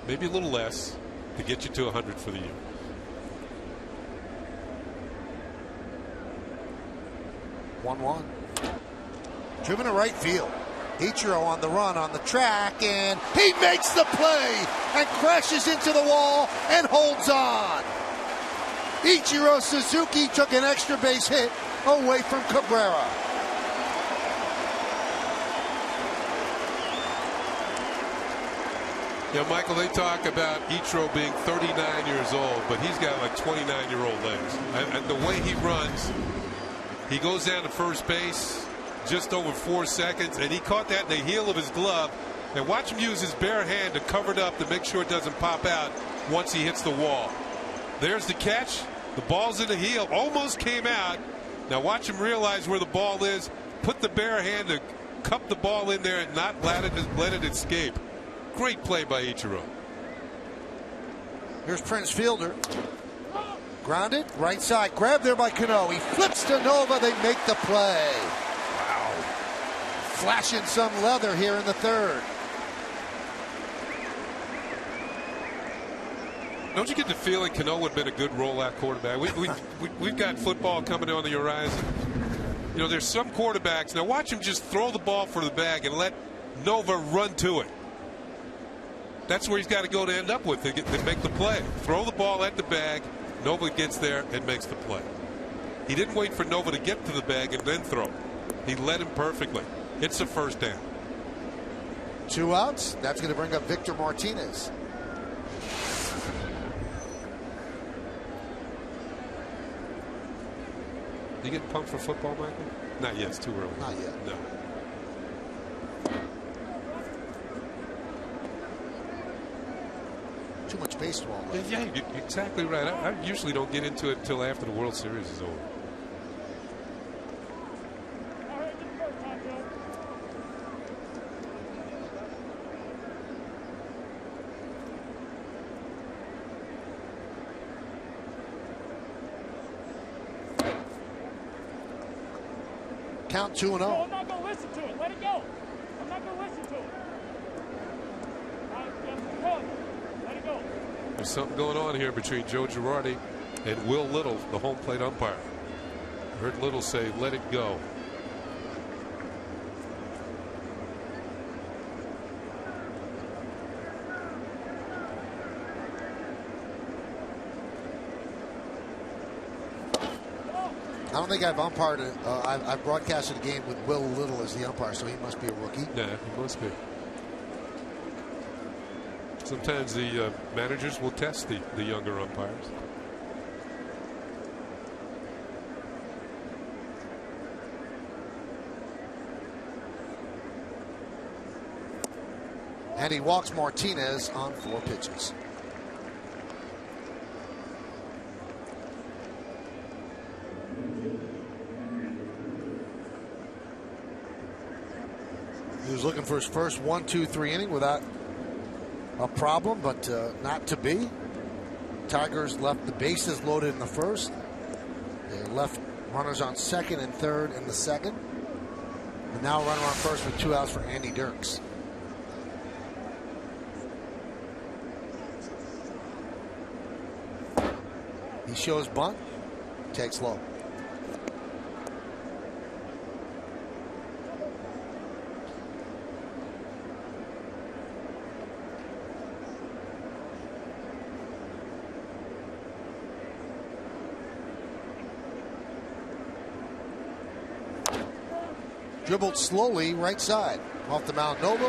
Maybe a little less to get you to 100 for the year. One. Driven to right field. Ichiro on the run on the track, and he makes the play and crashes into the wall and holds on. Ichiro Suzuki took an extra base hit away from Cabrera. Yeah, Michael, they talk about Ichiro being 39 years old, but he's got like 29-year-old legs. And the way he runs, he goes down to first base just over 4 seconds, and he caught that in the heel of his glove. And watch him use his bare hand to cover it up to make sure it doesn't pop out once he hits the wall. There's the catch. The ball's in the heel. Almost came out. Now watch him realize where the ball is. Put the bare hand to cup the ball in there and not let it escape. Great play by Ichiro. Here's Prince Fielder. Grounded. Right side. Grabbed there by Cano. He flips to Nova. They make the play. Wow. Flashing some leather here in the third. Don't you get the feeling Cano would have been a good rollout quarterback? We've got football coming on the horizon. You know, there's some quarterbacks. Now watch him just throw the ball for the bag and let Nova run to it. That's where he's got to go to end up with to make the play. Throw the ball at the bag. Nova gets there and makes the play. He didn't wait for Nova to get to the bag and then throw. He led him perfectly. It's a first down. 2 outs. That's going to bring up Victor Martinez. You getting pumped for football, Michael? Not yet. It's too early. Not yet. No. Too much baseball left. Yeah, you're exactly right. I usually don't get into it until after the World Series is over. Count 2-0. No, I'm not going to listen to it. Let it go. I'm not going to listen to it. Let it go. There's something going on here between Joe Girardi and Will Little, the home plate umpire. I heard Little say, "Let it go." I don't think I've umpired it. I've broadcasted a game with Will Little as the umpire, so he must be a rookie. Yeah, he must be. Sometimes the managers will test the younger umpires. And he walks Martinez on 4 pitches. He was looking for his first 1-2-3 inning without a problem, but not to be. Tigers left the bases loaded in the first. They left runners on second and third in the second. And now a runner on first with 2 outs for Andy Dirks. He shows bunt, takes low. Dribbled slowly right side. Off the mound, Nova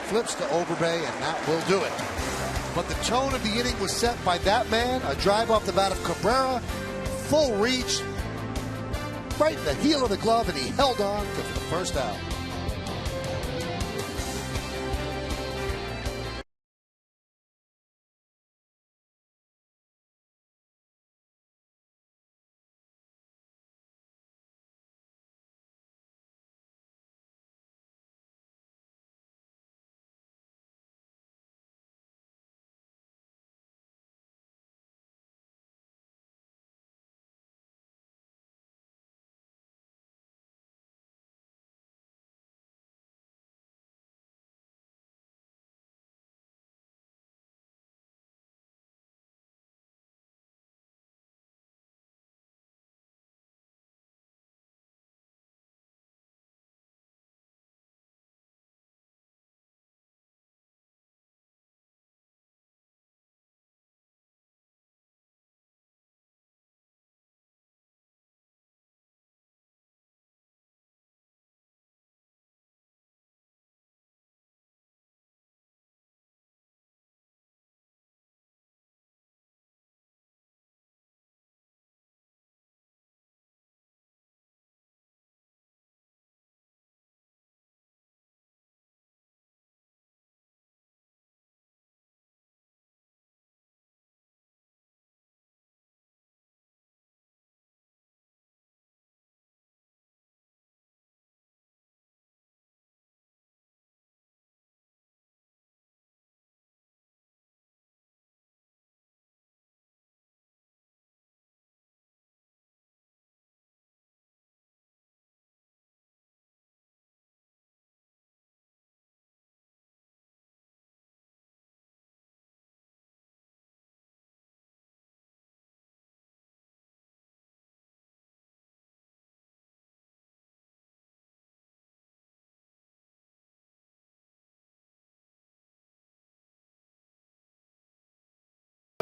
flips to Overbay, and that will do it. But the tone of the inning was set by that man. A drive off the bat of Cabrera. Full reach. Right in the heel of the glove, and he held on for the first out.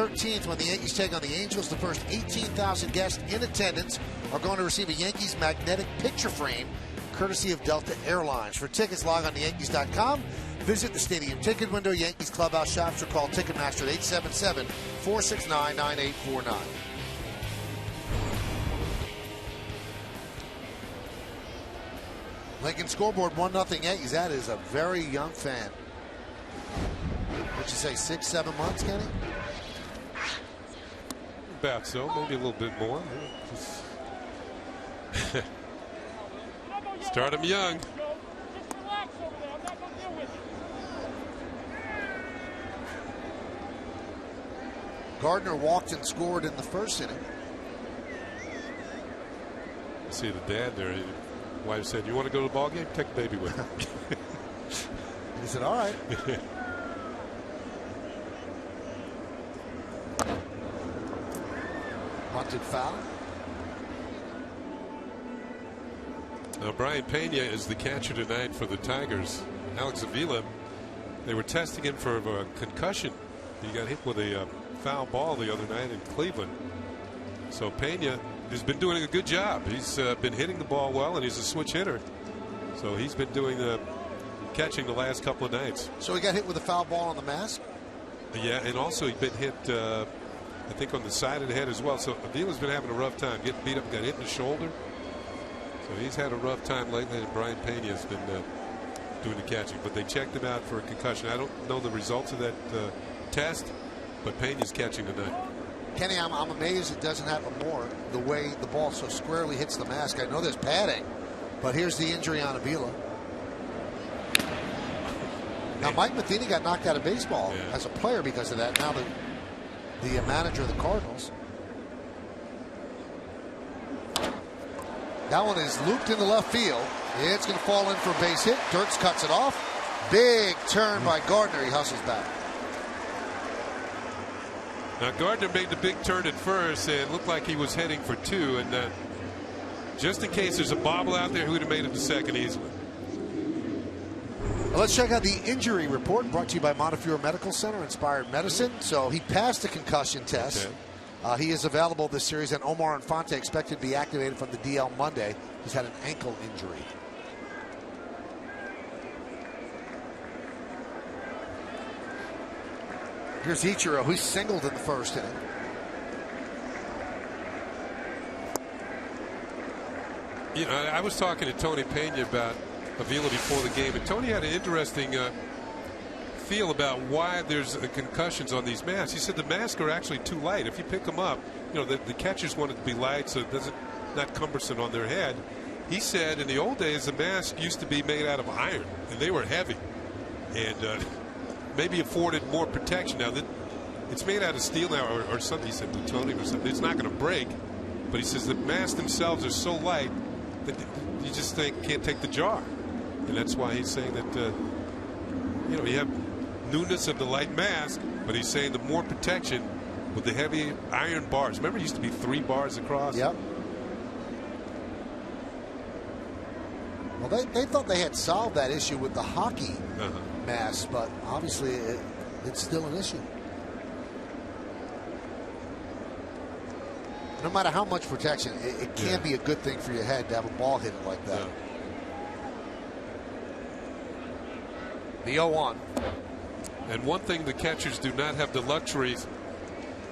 13th, when the Yankees take on the Angels, the first 18,000 guests in attendance are going to receive a Yankees magnetic picture frame courtesy of Delta Airlines. For tickets, log on to Yankees.com. Visit the stadium ticket window, Yankees clubhouse shops, or call Ticketmaster at 877-469-9849. Lincoln scoreboard 1-0 Yankees. That is a very young fan. What'd you say, 6-7 months, Kenny? About so, maybe a little bit more. Start him young. Just relax over there. I'm not going to deal with it. Gardner walked and scored in the first inning. See the dad there. His wife said, "You want to go to the ball game? Take the baby with you." He said, "All right." Bunted foul. Now Brian Pena is the catcher tonight for the Tigers. Alex Avila, they were testing him for a concussion. He got hit with a foul ball the other night in Cleveland. So Pena has been doing a good job. He's been hitting the ball well, and he's a switch hitter. So he's been doing catching the last couple of nights. So he got hit with a foul ball on the mask? Yeah, and also he's been hit, I think, on the side of the head as well. So Avila's been having a rough time, getting beat up, got hit in the shoulder. So he's had a rough time lately, and Brian Pena has been doing the catching. But they checked him out for a concussion. I don't know the results of that test, but Pena's catching tonight. Kenny, I'm amazed it doesn't happen more, the way the ball so squarely hits the mask. I know there's padding, but here's the injury on Avila. Now, Mike Matheny got knocked out of baseball as a player because of that. Now the manager of the Cardinals. That one is looped into left field. It's going to fall in for a base hit. Dirks cuts it off. Big turn by Gardner. He hustles back. Now Gardner made the big turn at first and looked like he was heading for two. And just in case there's a bobble out there, he would have made it to second easily. Well, let's check out the injury report brought to you by Montefiore Medical Center, Inspired Medicine. So he passed the concussion test. Okay. He is available this series, and Omar Infante expected to be activated from the DL Monday. He's had an ankle injury. Here's Ichiro, who singled in the first inning. You know, I was talking to Tony Pena about Avila before the game, and Tony had an interesting feel about why there's concussions on these masks. He said the masks are actually too light. If you pick them up, you know, the catchers want it to be light so it doesn't not cumbersome on their head. He said in the old days the mask used to be made out of iron and they were heavy and maybe afforded more protection. Now that it's made out of steel now or something, he said plutonium or something, it's not going to break. But he says the masks themselves are so light that you just can't take the jar, and that's why he's saying that you know, you have newness of the light mask, but he's saying the more protection with the heavy iron bars. Remember, it used to be 3 bars across. Yep. Well, they thought they had solved that issue with the hockey mask, but obviously it's still an issue. No matter how much protection, it can be a good thing for your head to have a ball hit it like that. The 0-1. And one thing the catchers do not have the luxury.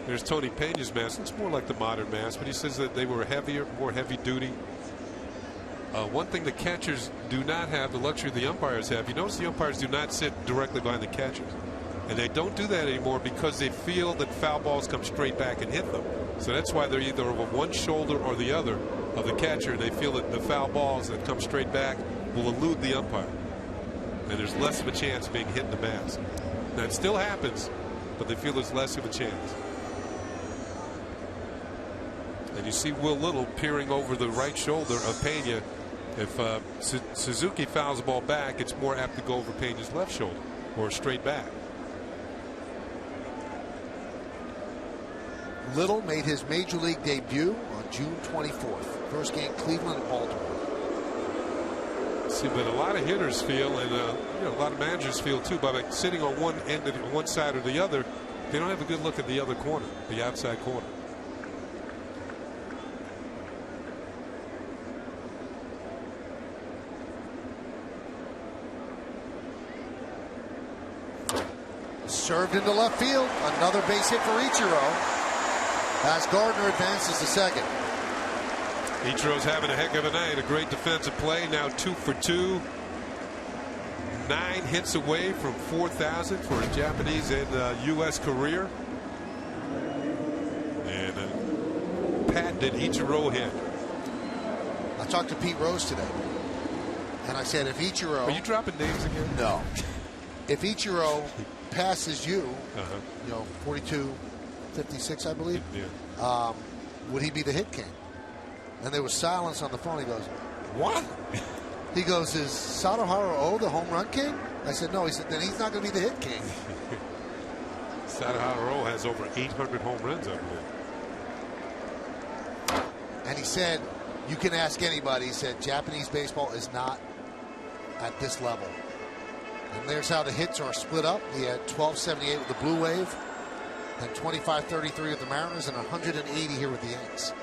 There's Tony Pena's mask. It's more like the modern mask, but he says that they were heavier, more heavy duty. One thing the catchers do not have the luxury the umpires have. You notice the umpires do not sit directly behind the catchers. And they don't do that anymore because they feel that foul balls come straight back and hit them. So that's why they're either over one shoulder or the other of the catcher. They feel that the foul balls that come straight back will elude the umpire. And there's less of a chance of being hit in the mask. Now, it still happens, but they feel there's less of a chance. And you see Will Little peering over the right shoulder of Pena. If Suzuki fouls the ball back, it's more apt to go over Pena's left shoulder or straight back. Little made his major league debut on June 24th. First game, Cleveland and Baltimore. See, but a lot of hitters feel, and you know, a lot of managers feel too, by like sitting on one end of one side or the other, They don't have a good look at the other corner, the outside corner. Served into left field. Another base hit for Ichiro as Gardner advances to second. Ichiro's having a heck of a night. A great defensive play. Now 2 for 2. 9 hits away from 4,000 for a Japanese and U.S. career. And a patented Ichiro hit. I talked to Pete Rose today, and I said, if Ichiro... Are you dropping names again? No. If Ichiro passes you, you know, 42, 56, I believe, would he be the hit king? And there was silence on the phone. He goes, what? He goes, is Sadaharu O the home run king? I said, no. He said, then he's not going to be the hit king. Sadaharu O has over 800 home runs, I believe. And he said, you can ask anybody. He said, Japanese baseball is not at this level. And there's how the hits are split up. He had 1278 with the Blue Wave, then 2533 with the Mariners, and 180 here with the Yanks.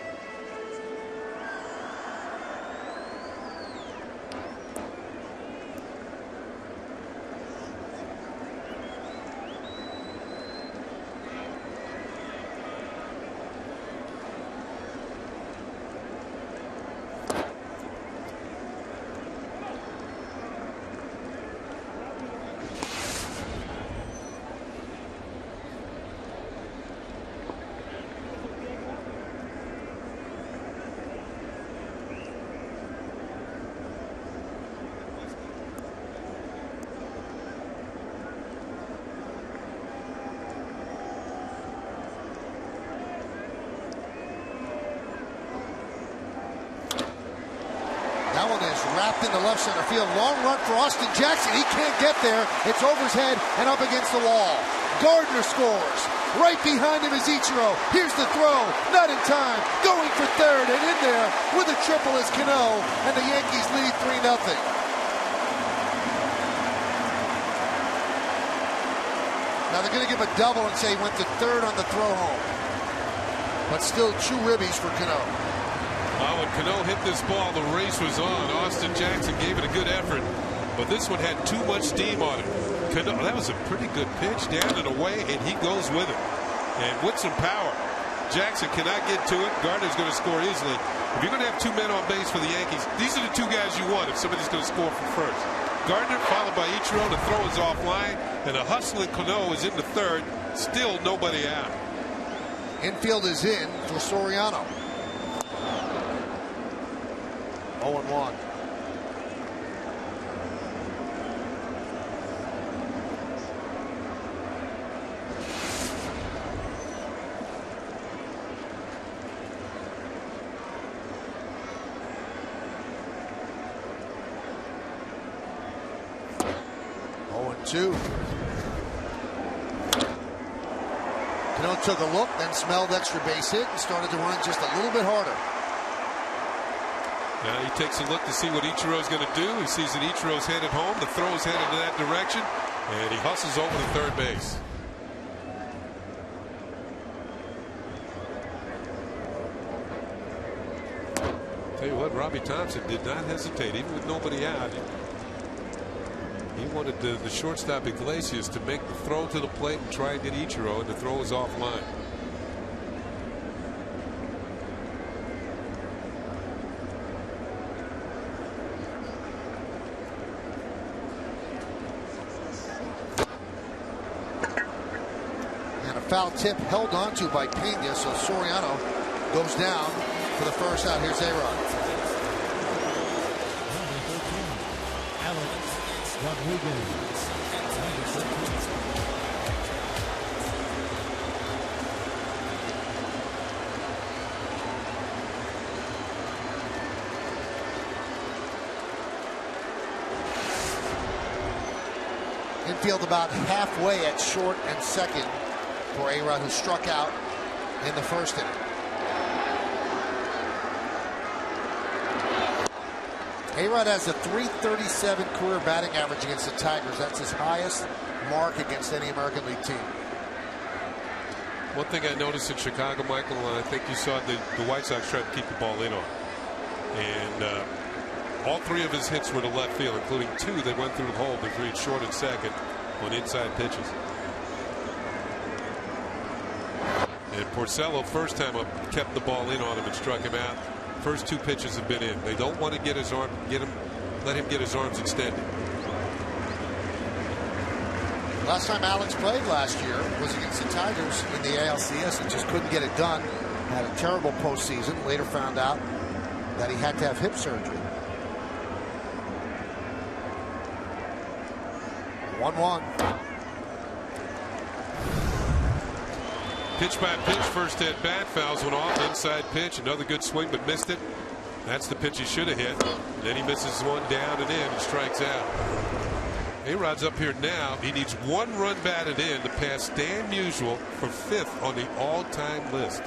That one is wrapped into left center field. Long run for Austin Jackson. He can't get there. It's over his head and up against the wall. Gardner scores. Right behind him is Ichiro. Here's the throw. Not in time. Going for third and in there with a triple is Cano. And the Yankees lead 3-0. Now they're going to give a double and say he went to third on the throw home. But still 2 ribbies for Cano. When Cano hit this ball, the race was on. Austin Jackson gave it a good effort, but this one had too much steam on it. Cano, that was a pretty good pitch down and away, and he goes with it. And with some power, Jackson cannot get to it. Gardner's going to score easily. If you're going to have 2 men on base for the Yankees, these are the 2 guys you want if somebody's going to score from first. Gardner followed by Ichiro. The throw is offline, and a hustling Cano is into third. Still nobody out. Infield is in for Soriano. 0-1. Cano took a look, then smelled extra base hit and started to run just a little bit harder. Now he takes a look to see what Ichiro's going to do. He sees that Ichiro's headed home. The throw is headed in that direction, and he hustles over to third base. Tell you what, Robbie Thompson did not hesitate, even with nobody out. He wanted the shortstop Iglesias to make the throw to the plate and try and get Ichiro, and the throw is offline. Foul tip held onto by Pena, so Soriano goes down for the first out. Here's A-Rod. Alex Rodriguez. Infield about halfway at short and second for A-Rod, who struck out in the first inning. A-Rod has a .337 career batting average against the Tigers. That's his highest mark against any American League team. One thing I noticed in Chicago, Michael, and I think you saw the White Sox try to keep the ball in on. And all three of his hits were to left field, including two that went through the hole but reached short and second on inside pitches. And Porcello, first time up, kept the ball in on him and struck him out. First two pitches have been in. They don't want to get his arm, let him get his arms extended. Last time Alex played last year was against the Tigers in the ALCS and just couldn't get it done. Had a terrible postseason. Later found out that he had to have hip surgery. 1-1. Pitch by pitch, first at bat, fouls one off, inside pitch, another good swing but missed it. That's the pitch he should have hit. Then he misses one down and in and strikes out. A-Rod's up here now. He needs one run batted in to pass Dan Musial for 5th on the all-time list.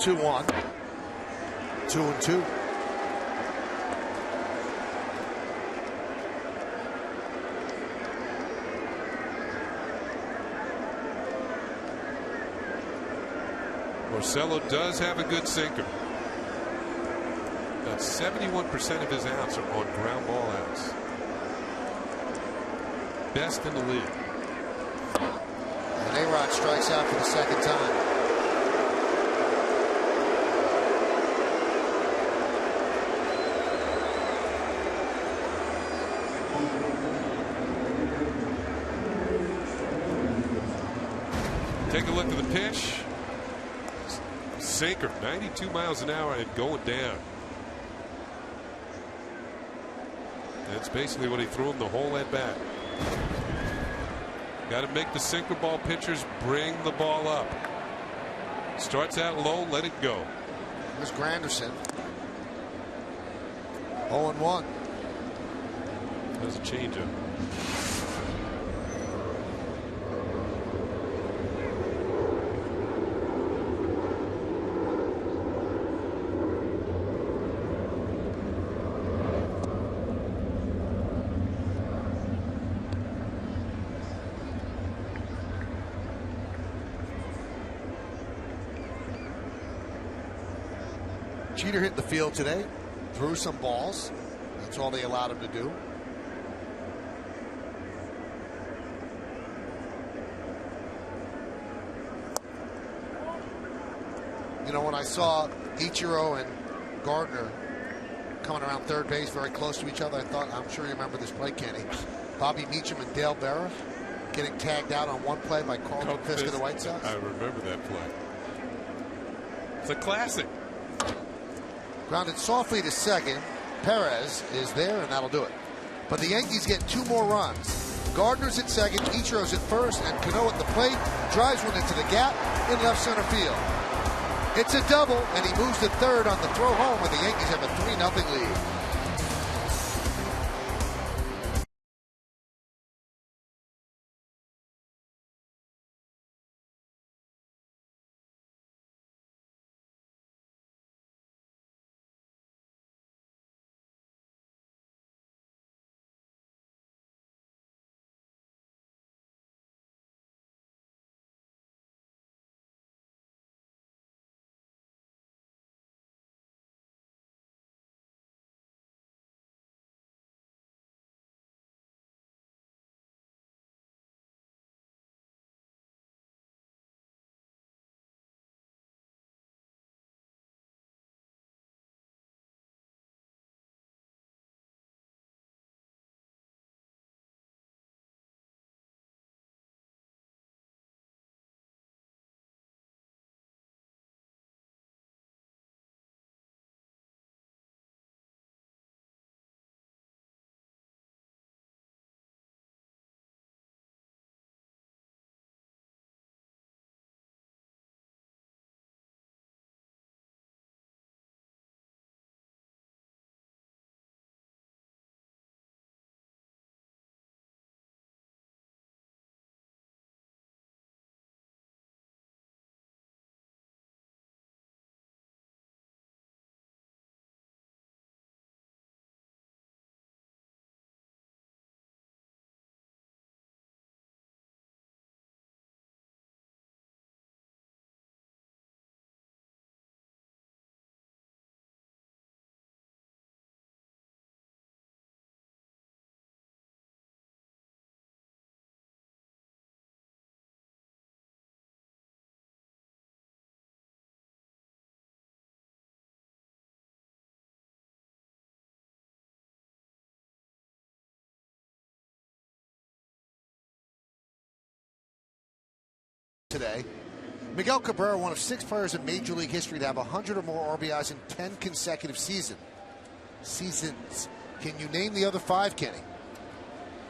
Two 1. 2-2. Porcello does have a good sinker. About 71% of his outs are on ground ball outs. Best in the league. And A-Rod strikes out for the second time. Take a look at the pitch. Sinker, 92 miles an hour and going down. That's basically what he threw him the whole at bat. Got to make the sinker ball pitchers bring the ball up. Starts out low, let it go. Here's Granderson. 0-1. There's a changeup. Jeter hit the field today, threw some balls. That's all they allowed him to do. You know, when I saw Ichiro and Gardner coming around third base very close to each other, I thought, I'm sure you remember this play, Kenny. Bobby Meacham and Dale Berra getting tagged out on one play by Carlton Fisk of the White Sox. I remember that play. It's a classic. Grounded softly to second. Perez is there, and that'll do it. But the Yankees get 2 more runs. Gardner's at second, Ichiro's at first, and Cano at the plate drives one into the gap in left center field. It's a double, and he moves to third on the throw home, and the Yankees have a 3-0 lead. today. Miguel Cabrera, one of 6 players in Major League history to have 100 or more RBIs in 10 consecutive seasons. Can you name the other 5, Kenny?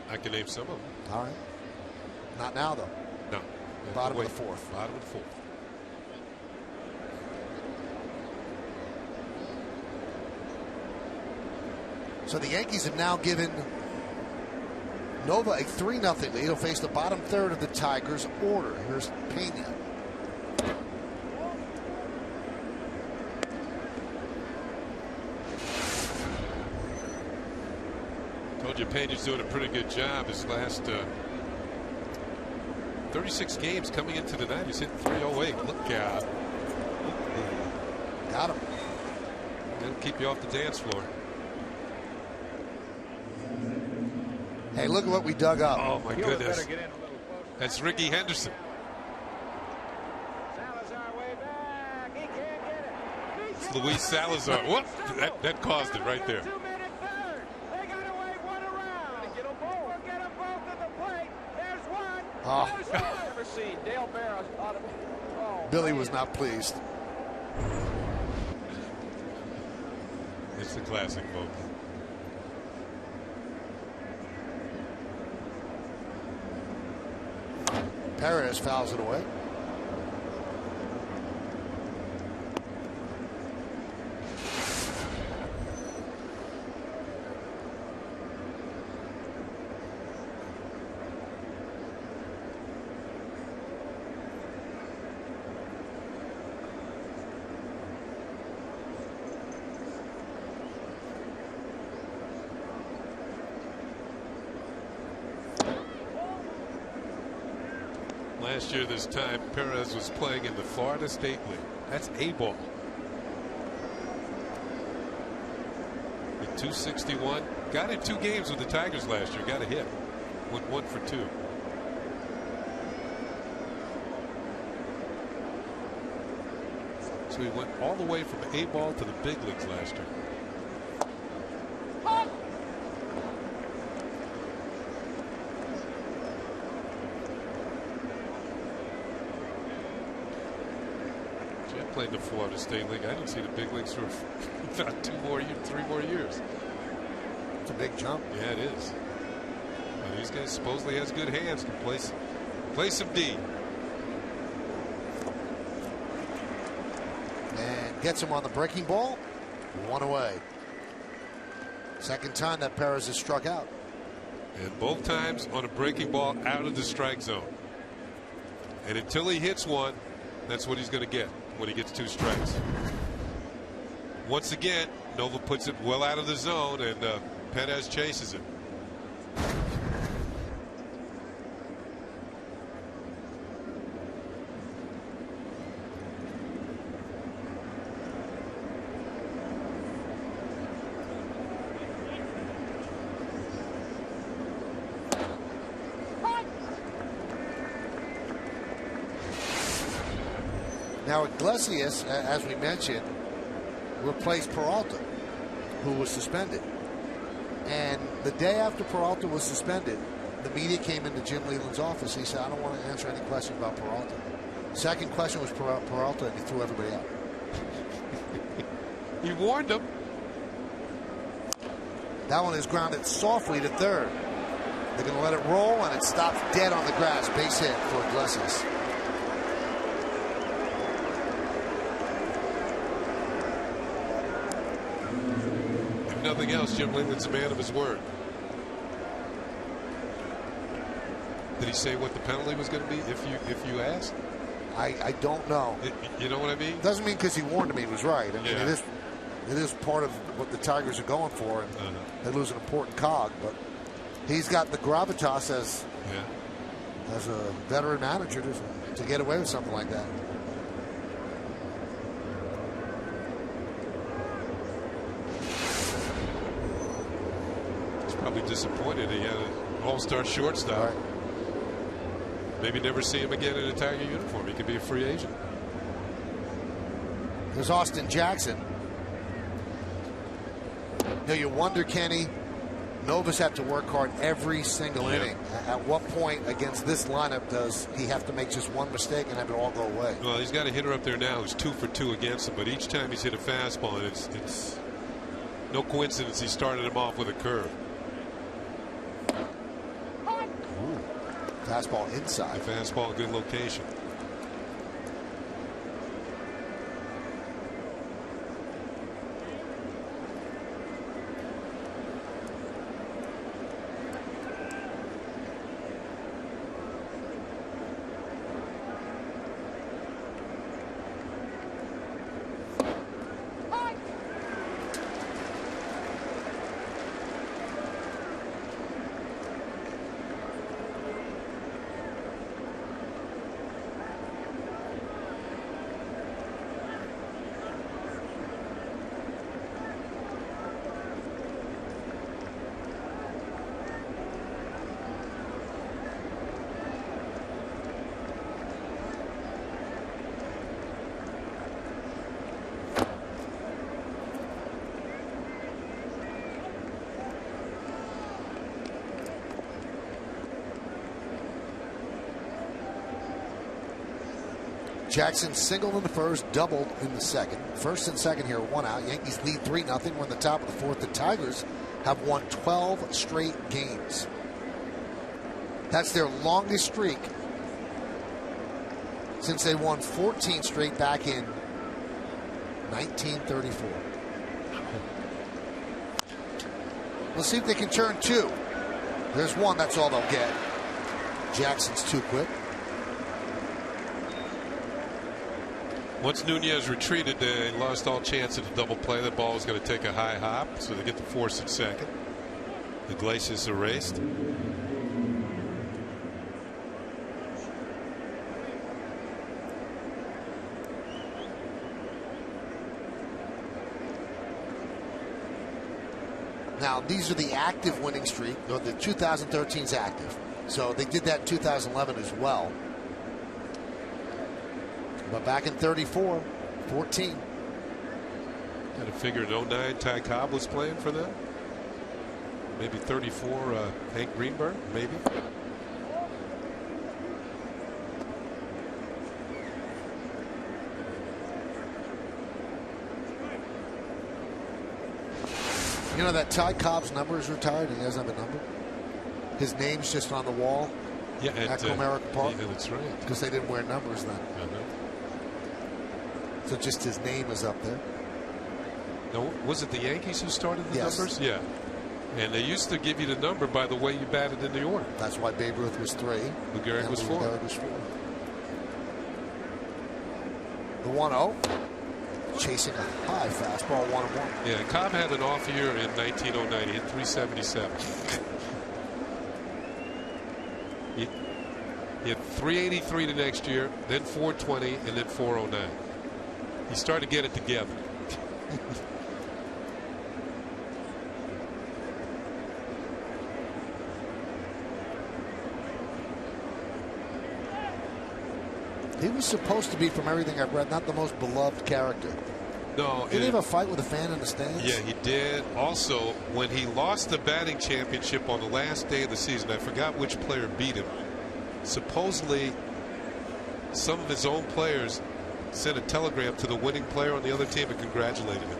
I can name some of them. All right. Not now, though. No. Bottom of the 4th. Bottom of the 4th. So the Yankees have now given Nova a 3-0 lead. He'll face the bottom third of the Tigers' order. Here's Pena. Told you Pena's doing a pretty good job. His last 36 games coming into the night, he's hitting .308. Look out. Got him. That'll keep you off the dance floor. Hey, look at what we dug up. Oh, my goodness. That's Ricky Henderson. It's Luis Salazar. Whoop! That caused it right there. Oh. Billy was not pleased. It's the classic vote. Perez fouls it away. Last year this time, Perez was playing in the Florida State League. That's A ball. At 261. Got in 2 games with the Tigers last year. Got a hit. Went 1 for 2. So he went all the way from A ball to the big leagues last year. Played in the Florida State League. I didn't see the big leagues for about 3 more years. It's a big jump. Yeah, it is. Well, these guys supposedly has good hands. Can play some D. And gets him on the breaking ball. 1 away. Second time that Perez has struck out. And both times on a breaking ball out of the strike zone. And until he hits one, that's what he's going to get when he gets 2 strikes. Once again, Nova puts it well out of the zone, and Perez chases it. Now Iglesias, as we mentioned, replaced Peralta, who was suspended. And the day after Peralta was suspended, the media came into Jim Leland's office. He said, I don't want to answer any questions about Peralta. Second question was Peralta, and he threw everybody out. He warned them. That one is grounded softly to third. They're going to let it roll, and it stops dead on the grass. Base hit for Iglesias. Nothing else, Jim Leland's a man of his word. Did he say what the penalty was going to be if you asked? I don't know. You know what I mean? Doesn't mean because he warned me he was right. I mean, yeah. it is part of what the Tigers are going for, and they lose an important cog. But he's got the gravitas as a veteran manager to get away with something like that. Probably disappointed he had an all-star shortstop. Right. Maybe never see him again in a Tiger uniform. He could be a free agent. There's Austin Jackson. You wonder, Kenny, Nova's had to work hard every single inning. At what point against this lineup does he have to make just one mistake and have it all go away? Well, he's got a hitter up there now who's 2 for 2 against him, but each time he's hit a fastball, and it's no coincidence he started him off with a curve. Ooh. Fastball inside. A fastball, good location. Jackson singled in the first, doubled in the second. First and second here, 1 out. Yankees lead 3-0. We're in the top of the fourth. The Tigers have won 12 straight games. That's their longest streak since they won 14 straight back in 1934. We'll see if they can turn 2. There's 1. That's all they'll get. Jackson's too quick. Once Nunez retreated, they lost all chance at a double play. The ball was going to take a high hop, so they get the force at second. The Iglesias erased. Now, these are the active winning streak. The 2013's active. So they did that in 2011 as well. But back in 34, 14. Got to figure in 09, Ty Cobb was playing for them. Maybe 34, Hank Greenberg, maybe. You know that Ty Cobb's number is retired and he doesn't have a number? His name's just on the wall at Comerica Park. Yeah, that's right. Because they didn't wear numbers then. So just his name is up there. No, was it the Yankees who started the numbers? Yeah. And they used to give you the number by the way you batted in the order. That's why Babe Ruth was 3. Lou Gehrig was 4. The 1-0. Chasing a high fastball, 1-1. Yeah, Cobb had an off year in 1909. He hit 377. He had 383 the next year, then 420, and then 409. He started to get it together. He was supposed to be, from everything I've read, not the most beloved character. No. Did he have a fight with a fan in the stands? Yeah, he did. Also, when he lost the batting championship on the last day of the season, I forgot which player beat him. Supposedly, some of his own players sent a telegram to the winning player on the other team and congratulated him.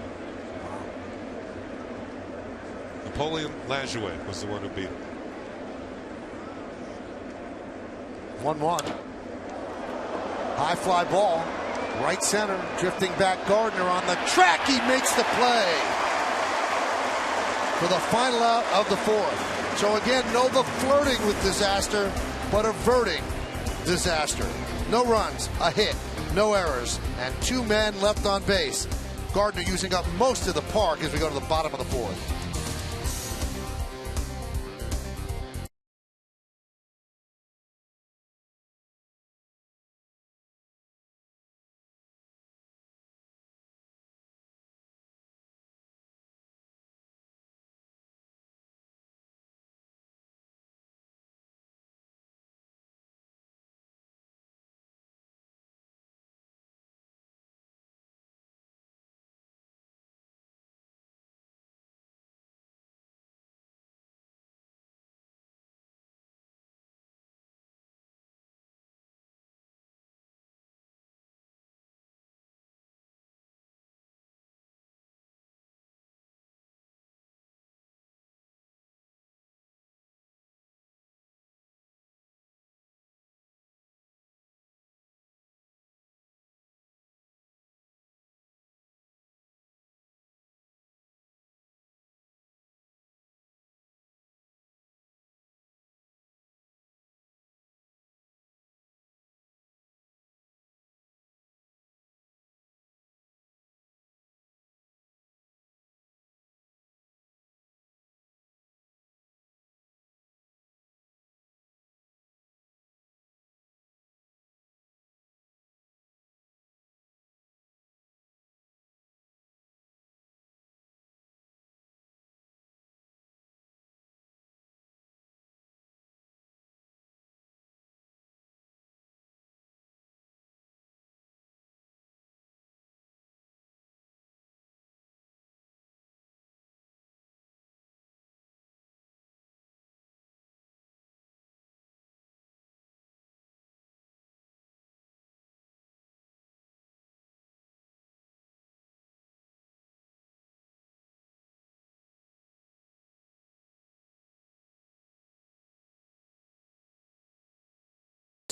Napoleon Lajoie was the one who beat him. 1-1. High fly ball, right center, drifting back. Gardner on the track. He makes the play for the final out of the fourth. So again, Nova flirting with disaster, but averting disaster. No runs, a hit, no errors, and 2 men left on base. Gardner using up most of the park as we go to the bottom of the fourth.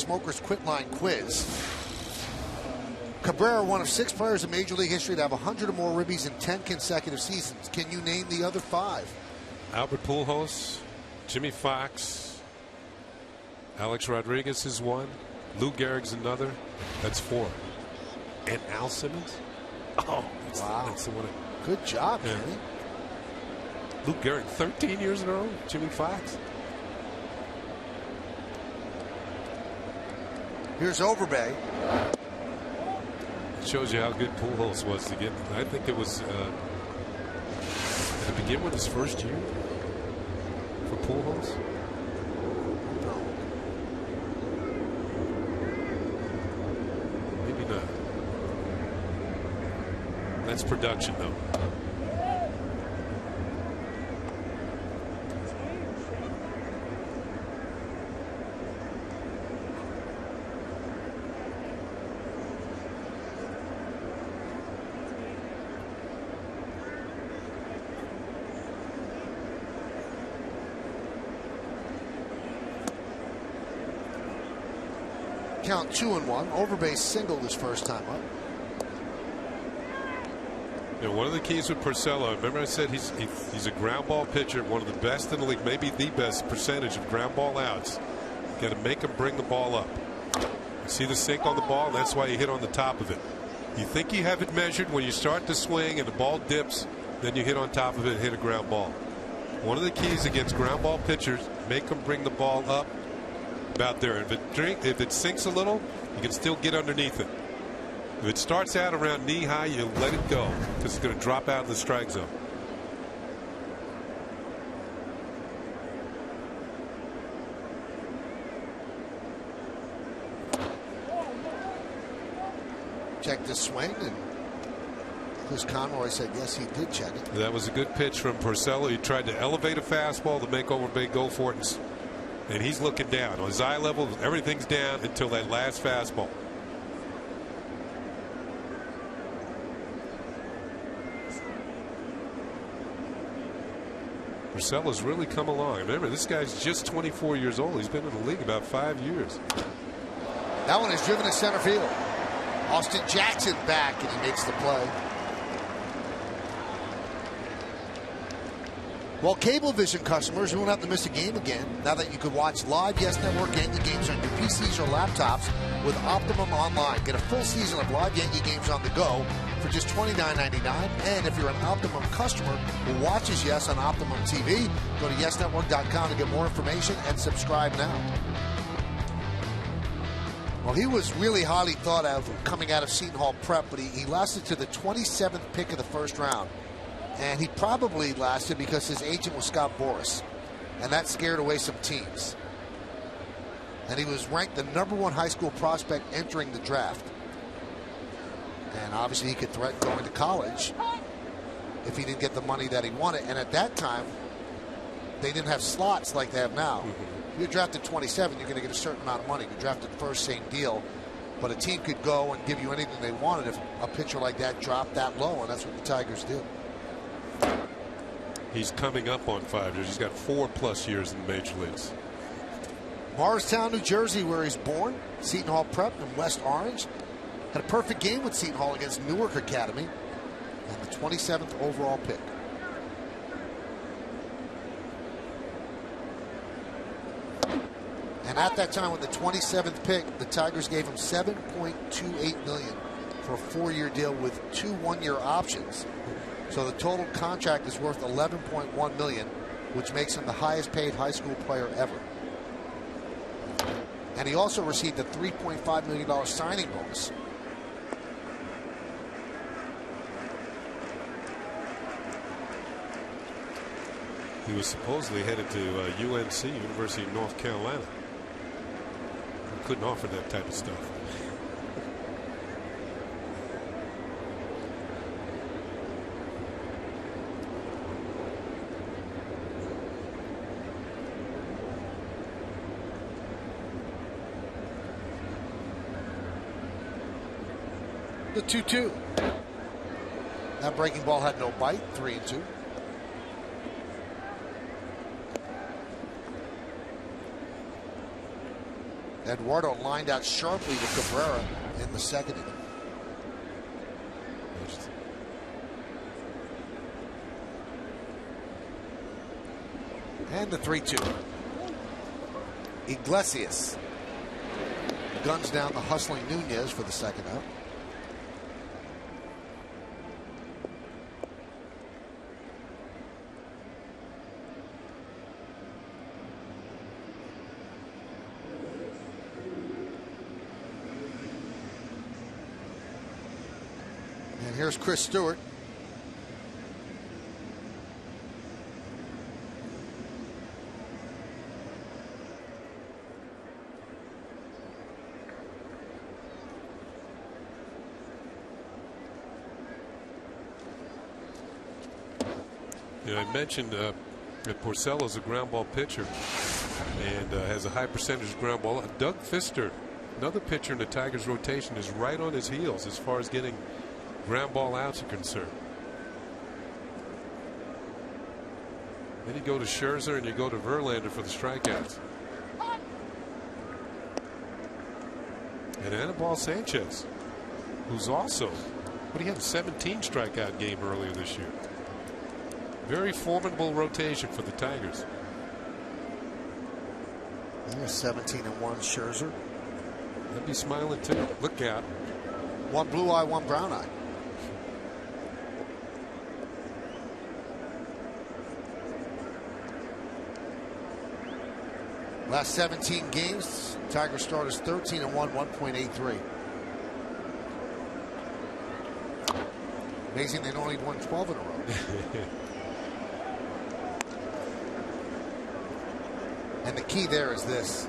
Smokers Quitline quiz. Cabrera, one of 6 players in Major League history to have 100 or more ribbies in 10 consecutive seasons. Can you name the other 5? Albert Pujols, Jimmy Fox, Alex Rodriguez is 1, Lou Gehrig's another. That's 4. And Al Simmons? Oh, wow. That's the one. Good job, yeah. Jimmy. Lou Gehrig 13 years in a row. Jimmy Fox. Here's Overbay. It shows you how good Pujols was to get. I think it was to begin with his first year for Pujols. Maybe not. That's production, though. Count 2-1. Overbay singled his first time up. You know, one of the keys with Porcello, remember I said he's a ground ball pitcher, one of the best in the league, maybe the best percentage of ground ball outs. Got to make him bring the ball up. You see the sink on the ball, and that's why you hit on the top of it. You think you have it measured when you start to swing and the ball dips, then you hit on top of it and hit a ground ball. One of the keys against ground ball pitchers, make them bring the ball up about there. If it sinks a little, you can still get underneath it. If it starts out around knee high, you let it go because it's going to drop out of the strike zone. Check this swing, and Chris Conroy said yes, he did check it. That was a good pitch from Porcello. He tried to elevate a fastball to make Overbay go for it, and he's looking down. On his eye level, everything's down until that last fastball. Porcello's really come along. Remember, this guy's just 24 years old. He's been in the league about 5 years. That one is driven to center field. Austin Jackson back, and he makes the play. Well, Cablevision customers, you won't have to miss a game again now that you can watch live Yes Network Yankee games on your PCs or laptops with Optimum Online. Get a full season of live Yankee games on the go for just $29.99. And if you're an Optimum customer who watches Yes on Optimum TV, go to YesNetwork.com to get more information and subscribe now. Well, he was really highly thought of coming out of Seton Hall Prep, but he lasted to the 27th pick of the first round. And he probably lasted because his agent was Scott Boras, and that scared away some teams. And he was ranked the #1 high school prospect entering the draft. And obviously he could threaten going to college if he didn't get the money that he wanted. And at that time, they didn't have slots like they have now. If you're drafted 27, you're going to get a certain amount of money. If you're drafted first, same deal. But a team could go and give you anything they wanted if a pitcher like that dropped that low, and that's what the Tigers did. He's coming up on 5 years. He's got 4+ years in the major leagues. Morristown, New Jersey, where he's born. Seton Hall Prep in West Orange. Had a perfect game with Seton Hall against Newark Academy. And the 27th overall pick. And at that time, with the 27th pick, the Tigers gave him $7.28 million for a 4-year deal with 2 one-year options. So the total contract is worth $11.1 million, which makes him the highest paid high school player ever. And he also received a $3.5 million signing bonus. He was supposedly headed to UNC, University of North Carolina. He couldn't offer that type of stuff. The 2-2. That breaking ball had no bite. 3-2. Eduardo lined out sharply to Cabrera in the second inning. And the 3-2. Iglesias guns down the hustling Nunez for the second out. And here's Chris Stewart. I mentioned that Porcello's a ground ball pitcher and has a high percentage of ground ball. Doug Fister, another pitcher in the Tigers rotation, is right on his heels as far as getting ground ball outs are concerned. Then you go to Scherzer and you go to Verlander for the strikeouts. And Anibal Sanchez, who's also, what do you have, a 17 strikeout game earlier this year. Very formidable rotation for the Tigers. Yeah, 17-1 Scherzer. They'd be smiling too. Look out. One blue eye, one brown eye. Last 17 games, Tigers starters 13-1, 1.83. Amazing they'd only won 12 in a row. And the key there is this.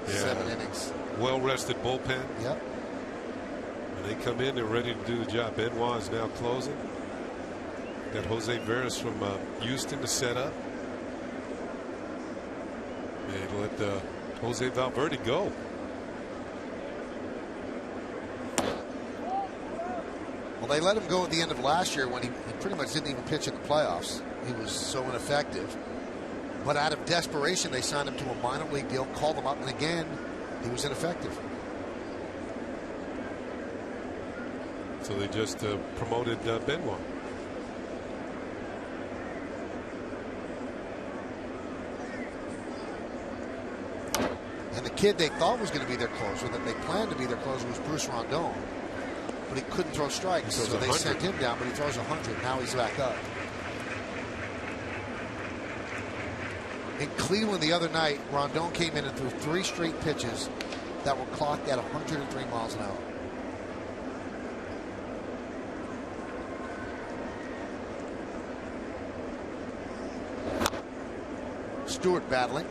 Yeah. 7 innings. Well-rested bullpen. Yep. When they come in, they're ready to do the job. Benoit is now closing. Got Jose Veras from Houston to set up. And let Jose Valverde go. Well, they let him go at the end of last year when he pretty much didn't even pitch in the playoffs. He was so ineffective. But out of desperation, they signed him to a minor league deal, called him up, and again, he was ineffective. So they just promoted Benoit. And the kid they thought was going to be their closer, that they planned to be their closer, was Bruce Rondon. But he couldn't throw strikes, so they sent him down, but he throws 100. Now he's back up. In Cleveland the other night, Rondon came in and threw 3 straight pitches that were clocked at 103 miles an hour. Stewart battling.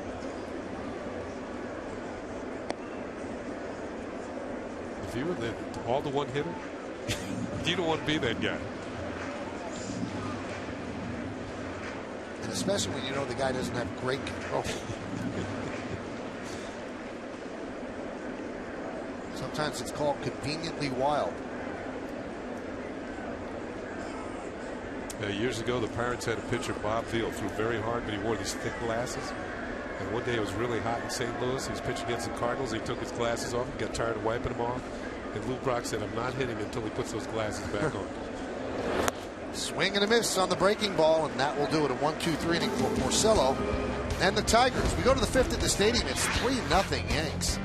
If you were the all-to-one hitter, you don't want to be that guy. And especially when you know the guy doesn't have great control. Sometimes it's called conveniently wild. Years ago, the Pirates had a pitcher, Bob Field, threw very hard, but he wore these thick glasses. And one day it was really hot in St. Louis. He was pitching against the Cardinals. He took his glasses off and got tired of wiping them off. And Lou Brock said, "I'm not hitting until he puts those glasses back on." Swing and a miss on the breaking ball, and that will do it. A 1-2-3 inning for Porcello and the Tigers. We go to the 5th at the stadium. It's 3-0 Yanks.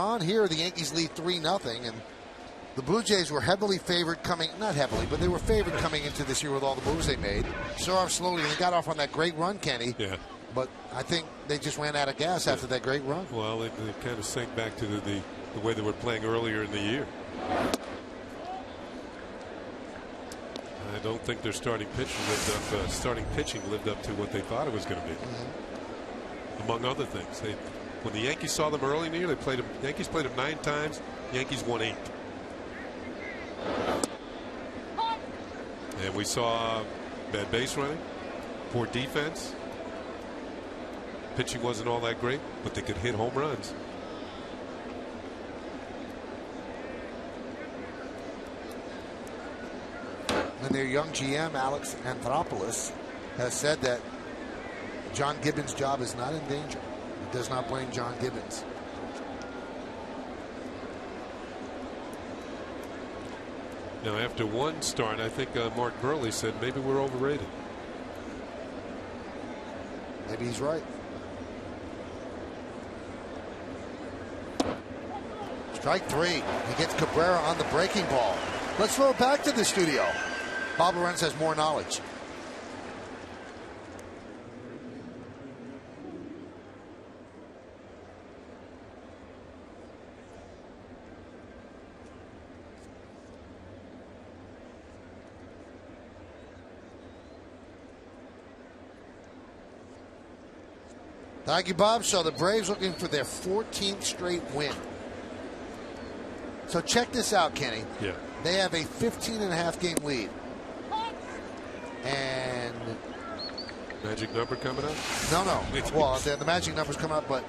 On here, the Yankees lead 3-0, and the Blue Jays were heavily favored not heavily, but they were favored coming into this year with all the moves they made. So off slowly, they got off on that great run, Kenny. Yeah. But I think they just ran out of gas after that great run. Well, they kind of sank back to the way they were playing earlier in the year. I don't think their starting pitching lived up to what they thought it was going to be. Among other things, when the Yankees saw them early in the year, Yankees played them 9 times. Yankees won 8. And we saw bad base running, poor defense. Pitching wasn't all that great, but they could hit home runs. And their young GM, Alex Anthopoulos, has said that John Gibbons' job is not in danger. He does not blame John Gibbons. Now, after one start, I think Mark Burley said maybe we're overrated. Maybe he's right. Strike 3. He gets Cabrera on the breaking ball. Let's throw it back to the studio. Bob Lorenz has more knowledge. Thank you, Bob. So the Braves looking for their 14th straight win. So check this out, Kenny. Yeah. They have a 15.5 game lead. And magic number coming up? No. Well, the magic number's coming up, but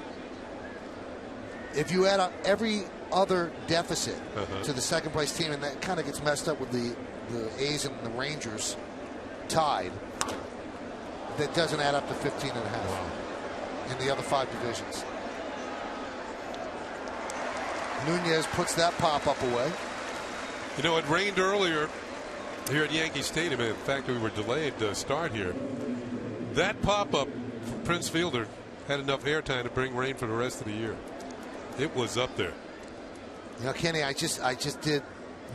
if you add up every other deficit to the second place team, and that kind of gets messed up with the A's and the Rangers tied, that doesn't add up to 15.5 in the other 5 divisions. Nunez puts that pop-up away. You know, it rained earlier here at Yankee Stadium. In fact, we were delayed to start here. That pop-up from Prince Fielder had enough airtime to bring rain for the rest of the year. It was up there. You know, Kenny, I just did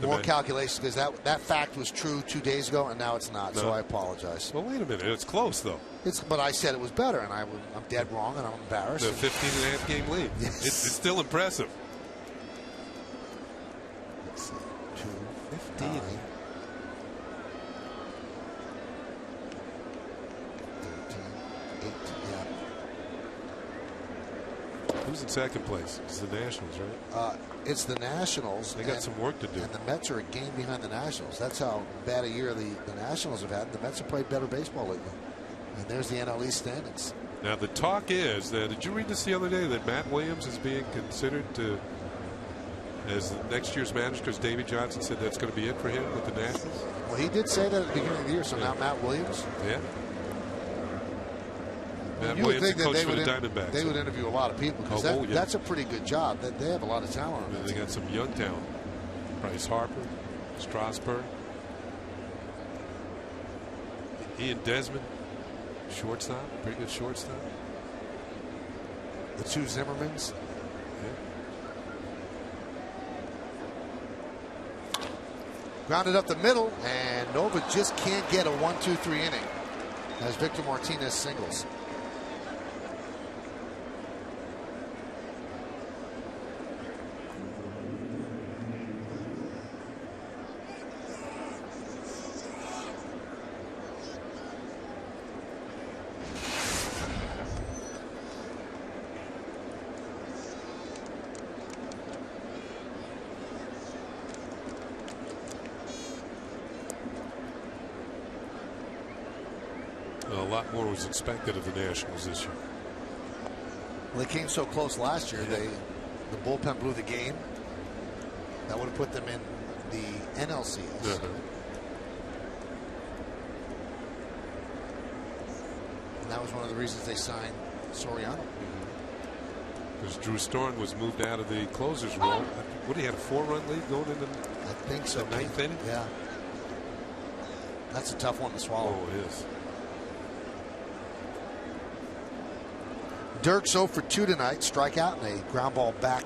more calculations because that fact was true 2 days ago, and now it's not. No. So I apologize. Well, wait a minute. It's close, though. But I said it was better, and I'm dead wrong, and I'm embarrassed. The 15.5 game lead. Yes. It's still impressive. Let's see. 2:15. 13, 8, yeah. Who's in second place? It's the Nationals, right? It's the Nationals. They got some work to do. And the Mets are a game behind the Nationals. That's how bad a year the Nationals have had. The Mets have played better baseball lately. And there's the NL East standings. Now, the talk is that, did you read this the other day, that Matt Williams is being considered as next year's manager because Davey Johnson said that's going to be it for him with the Nationals? Well, he did say that at the beginning of the year, so now Matt Williams. Yeah. Matt you would Williams, think that coach for the Diamondbacks. They would interview a lot of people because that's a pretty good job. That they have a lot of talent on that They team. got some young talent. Bryce Harper, Strasburg, Ian Desmond, shortstop, pretty good shortstop. The 2 Zimmermans. Yeah. Grounded up the middle, and Nova just can't get a 1-2-3 inning as Victor Martinez singles. A lot more was expected of the Nationals this year. Well, they came so close last year. The bullpen blew the game. That would have put them in the NLCS. And that was one of the reasons they signed Soriano. Because Drew Storm was moved out of the closer's role. What, he had a 4-run lead going into I think so. the 9th inning? Yeah. That's a tough one to swallow. Oh, it is. Dirk 0 for 2 tonight. Strikeout and a ground ball back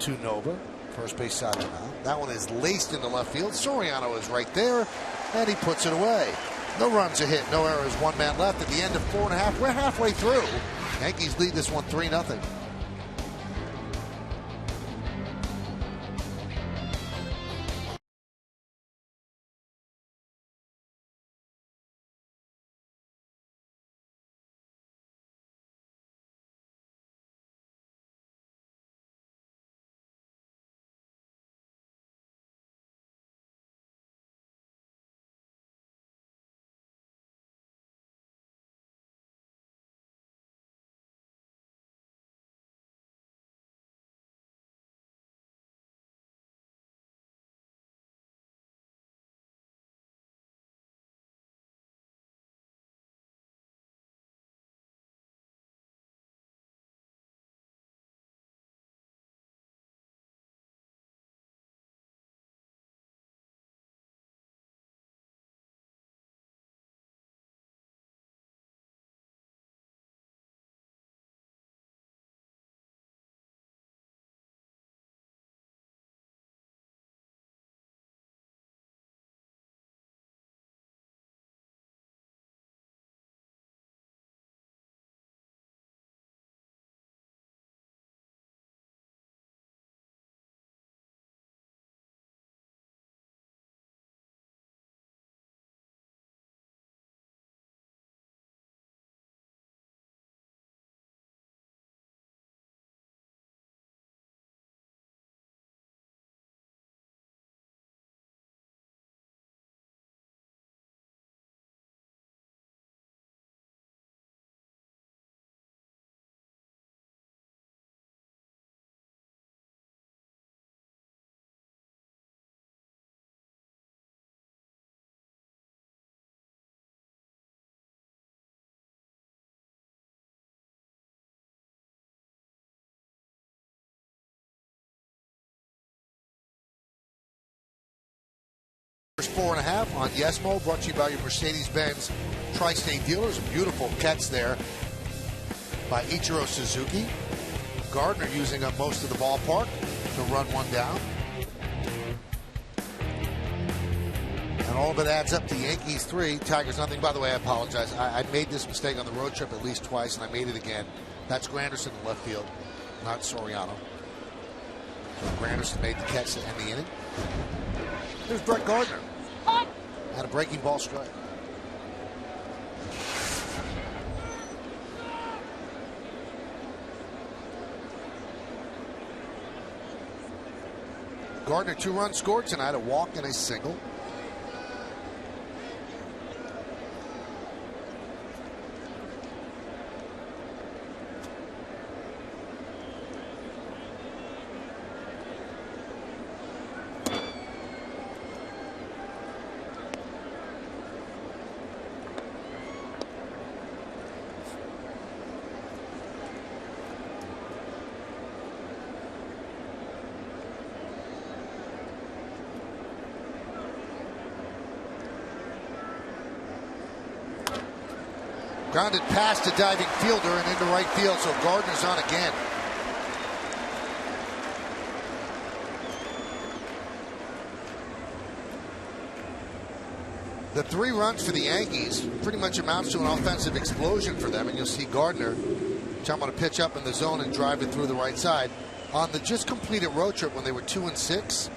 to Nova. First base side of the mound. That one is laced into left field. Soriano is right there, and he puts it away. No runs a hit, no errors, 1 man left at the end of 4.5. We're halfway through. Yankees lead this one 3-0. First 4.5 on Yesmo, brought to you by your Mercedes-Benz Tri-State dealers. A beautiful catch there by Ichiro Suzuki. Gardner using up most of the ballpark to run one down. And all of it adds up to Yankees 3, Tigers nothing. By the way, I apologize. I made this mistake on the road trip at least twice, and I made it again. That's Granderson in left field, not Soriano. So Granderson made the catch to end the inning. Here's Brett Gardner. Had a breaking ball strike. Gardner 2 runs scored tonight, a walk and a single. Grounded past a diving fielder and into right field, so Gardner's on again. The 3 runs for the Yankees pretty much amounts to an offensive explosion for them, and you'll see Gardner jump on a pitch up in the zone and drive it through the right side. On the just completed road trip when they were 2-6,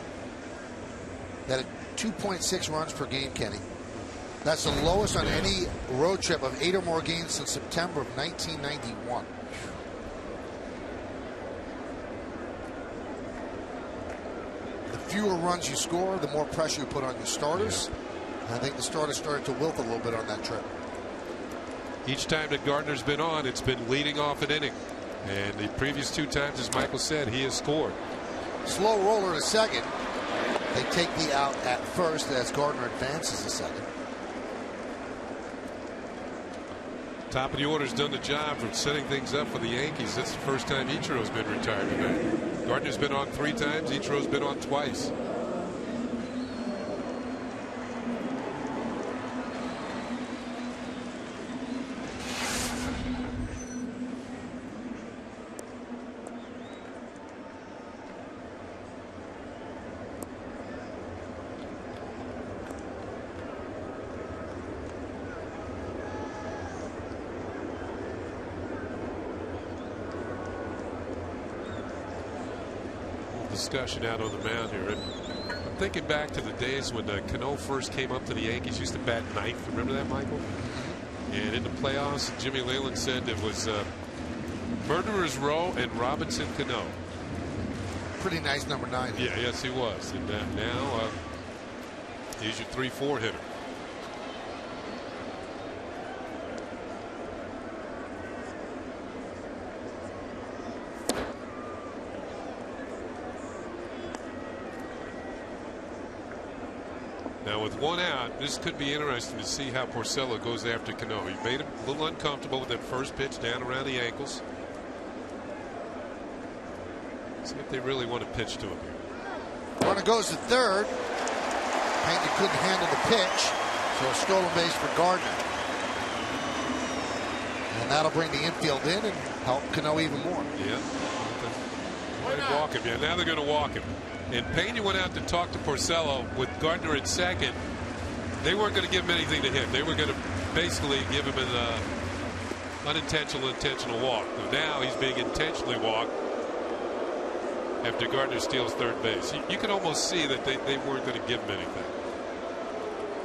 they had 2.6 runs per game, Kenny. That's the lowest on any road trip of 8 or more games since September of 1991. The fewer runs you score, the more pressure you put on your starters. I think the starters started to wilt a little bit on that trip. Each time that Gardner's been on, it's been leading off an inning. And the previous 2 times, as Michael said, he has scored. Slow roller to second. They take the out at first as Gardner advances to second. Top of the order's done the job from setting things up for the Yankees. That's the first time Ichiro's been retired tonight. Gardner's been on 3 times. Ichiro's been on twice. discussion out on the mound here. And I'm thinking back to the days when Cano first came up to the Yankees, used to bat ninth. Remember that, Michael? And in the playoffs, Jimmy Leyland said it was Murderer's Row and Robinson Cano. Pretty nice number 9. Yeah, yes, he was. And now he's your 3-4 hitter. Now with one out, this could be interesting to see how Porcello goes after Cano. He made him a little uncomfortable with that first pitch down around the ankles. See if they really want to pitch to him here. Runner goes to third. Pena couldn't handle the pitch, so a stolen base for Gardner. And that'll bring the infield in and help Cano even more. Yeah. They walk him. Yeah, now they're going to walk him. And Pena went out to talk to Porcello with Gardner at second. They weren't going to give him anything to hit. They were going to basically give him an intentional walk. But now he's being intentionally walked after Gardner steals third base. You can almost see that they weren't going to give him anything.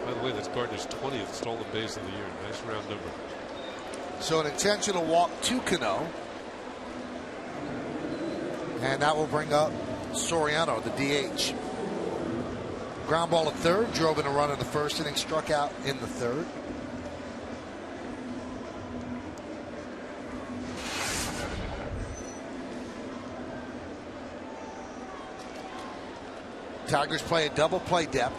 By the way, that's Gardner's 20th stolen base of the year. Nice round number. So an intentional walk to Cano. And that will bring up Soriano, the DH. Ground ball at third, drove in a run in the first inning, struck out in the third. Tigers play a double play depth.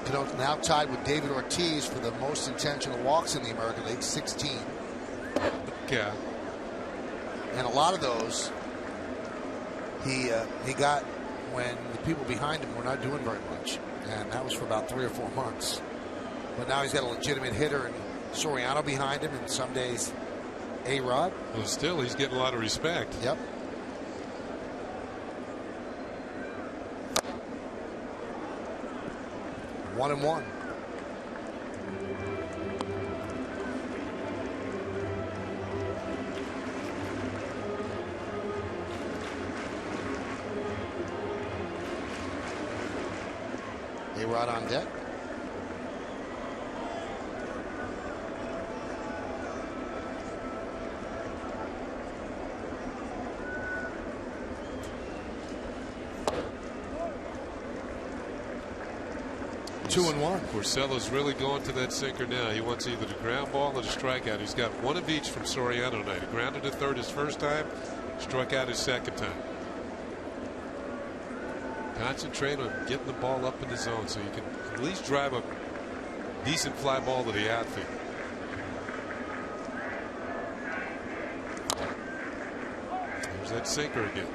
Cano's now tied with David Ortiz for the most intentional walks in the American League, 16. Yeah. And a lot of those he got when the people behind him were not doing very much, and that was for about 3 or 4 months. But now he's got a legitimate hitter and Soriano behind him, and some days A-Rod. Well, still he's getting a lot of respect. Yep. One and one. A-Rod on deck. Two and one. Porcello's really going to that sinker now. He wants either the ground ball or the strikeout. He's got one of each from Soriano tonight. He grounded to third his first time, struck out his second time. Concentrate on getting the ball up in the zone so you can at least drive a decent fly ball to the outfield. There's that sinker again.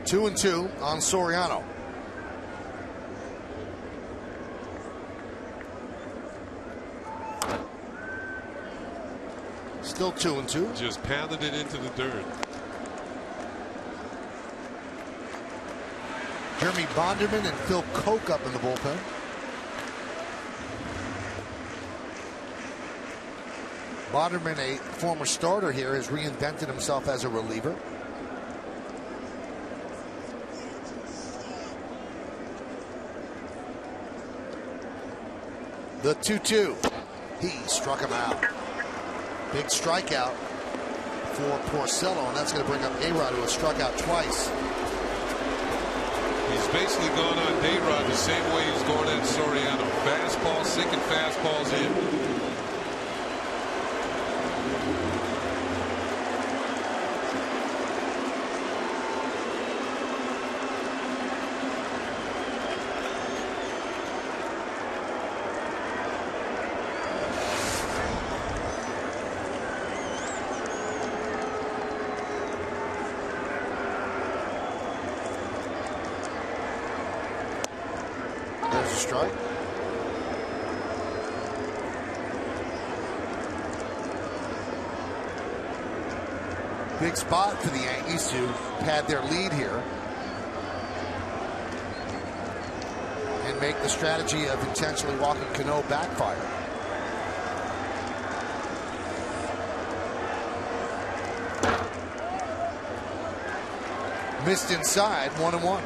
Two and two on Soriano. Still 2-2. Just pounded it into the dirt. Jeremy Bonderman and Phil Koch up in the bullpen. Bonderman, a former starter here, has reinvented himself as a reliever. The 2-2. He struck him out. Big strikeout for Porcello, and that's going to bring up A-Rod, who has struck out twice. He's basically gone on A-Rod the same way he's going at Soriano. Fastball, sinking fastballs in. strike. Big spot for the Yankees to pad their lead here and make the strategy of intentionally walking Cano backfire. Missed inside, 1-1.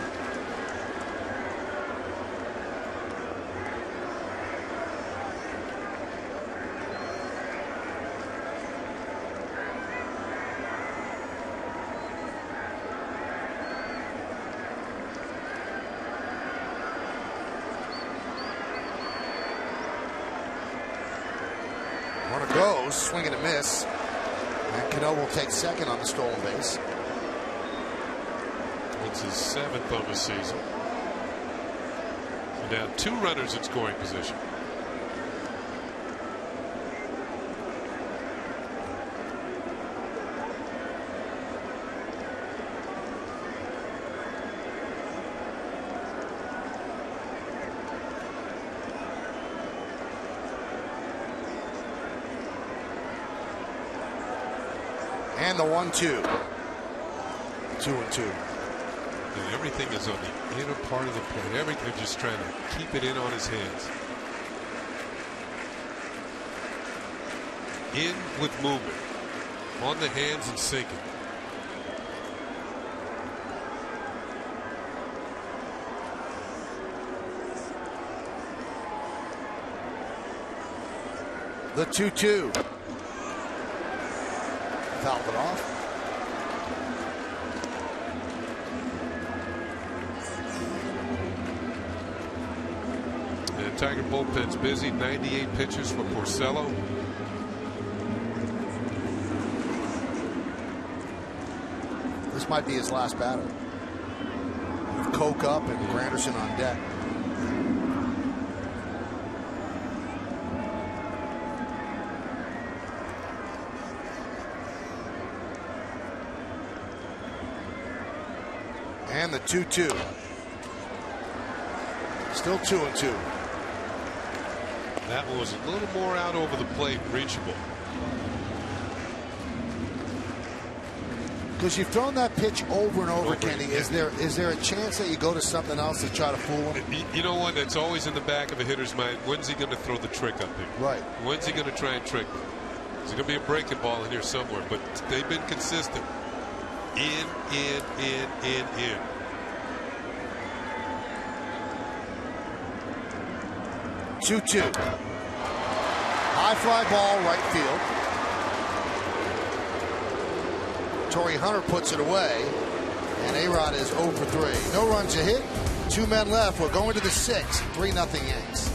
Runner goes, swing and a miss. And Cano will take second on the stolen base. It's his 7th of the season. Now 2 runners in scoring position. And the 1-2. 2-2. And everything is on the inner part of the plate. Everything just trying to keep it in on his hands. In with movement. On the hands and sinking. The 2-2. Fouled it off. And Tiger bullpen's busy. 98 pitches for Porcello. This might be his last batter. With Coke up and Granderson on deck. And the 2-2. Still 2-2. That one was a little more out over the plate, reachable. Because you've thrown that pitch over and over, Kenny. Is there a chance that you go to something else to try to fool him? You know what? That's always in the back of a hitter's mind. When's he going to throw the trick up here? Right. When's he going to try and trick me? There's going to be a breaking ball in here somewhere, but they've been consistent. In. 2-2. High fly ball, right field. Torrey Hunter puts it away, and A-Rod is 0 for 3. No runs a hit. 2 men left. We're going to the 6th. 3-0 Yanks.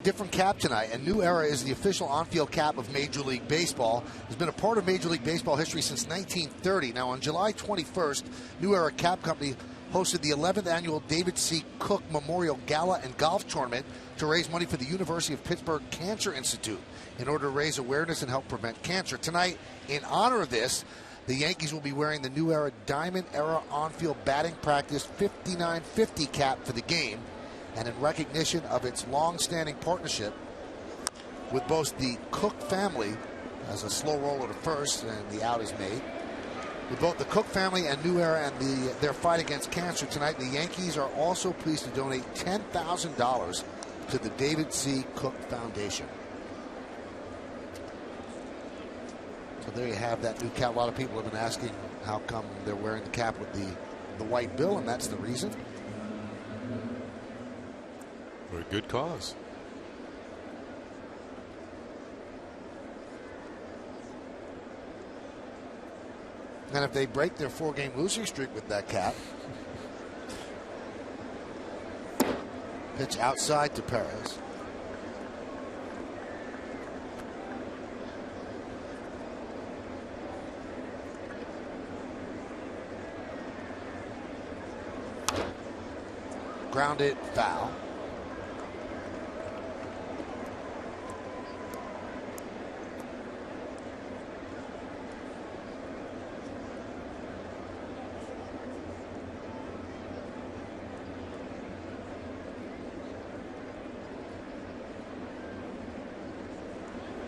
different cap tonight. A New Era is the official on-field cap of Major League Baseball. It's been a part of Major League Baseball history since 1930. Now, on July 21st, New Era Cap Company hosted the 11th annual David C. Cook Memorial Gala and Golf Tournament to raise money for the University of Pittsburgh Cancer Institute in order to raise awareness and help prevent cancer. Tonight, in honor of this, the Yankees will be wearing the New Era Diamond Era on-field batting practice 5950 cap for the game. And in recognition of its long-standing partnership with both the Cook family, as a slow roller to first and the out is made, with both the Cook family and New Era and their fight against cancer tonight, the Yankees are also pleased to donate $10,000 to the David C. Cook Foundation. So there you have that new cap. A lot of people have been asking how come they're wearing the cap with the white bill, and that's the reason. For a good cause. And if they break their 4-game losing streak with that cap, pitch outside to Perez. Grounded, foul.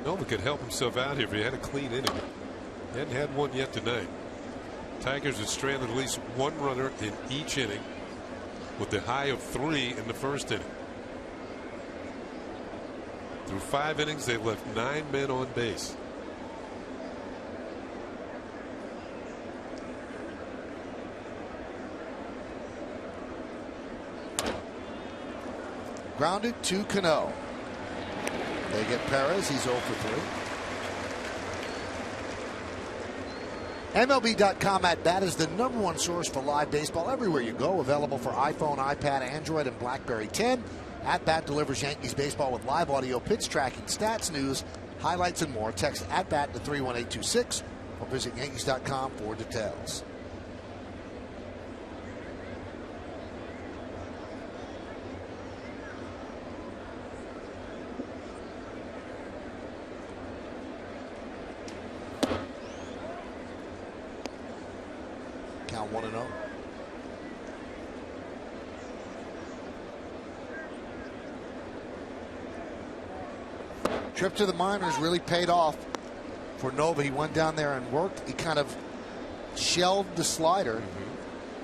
Nova could help himself out here if he had a clean inning. He hadn't had one yet tonight. Tigers have stranded at least one runner in each inning, with the high of 3 in the first inning. Through 5 innings, they've left 9 men on base. Grounded to Cano. They get Perez. He's 0 for 3. MLB.com at bat is the #1 source for live baseball everywhere you go. Available for iPhone, iPad, Android, and BlackBerry 10. At bat delivers Yankees baseball with live audio, pitch tracking, stats, news, highlights, and more. Text at bat to 31826 or visit Yankees.com for details. Count 1-0. Trip to the minors really paid off for Nova. He went down there and worked. He kind of shelved the slider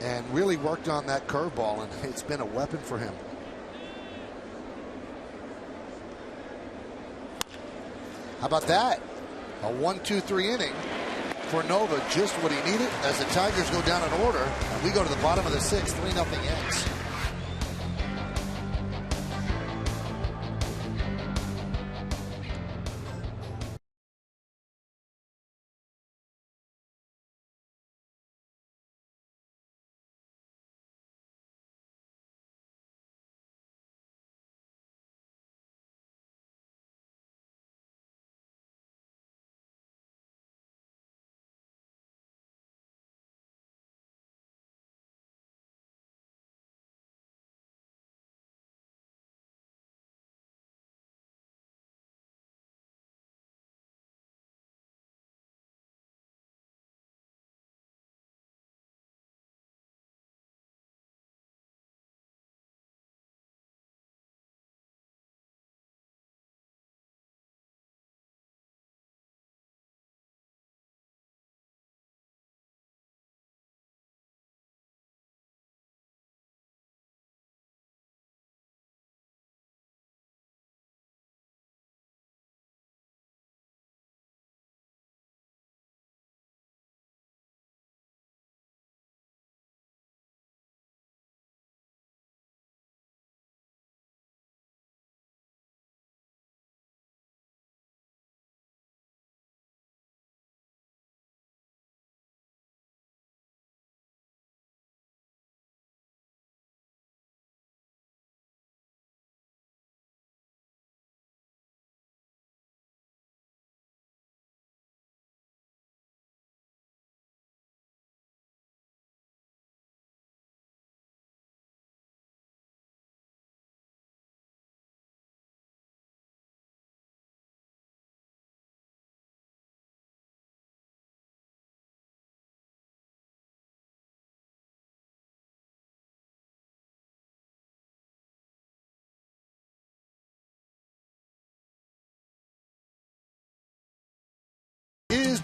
and really worked on that curveball, and it's been a weapon for him. How about that? A 1-2-3 inning for Nova, just what he needed as the Tigers go down in order. And we go to the bottom of the 6th, 3-0 Yanks.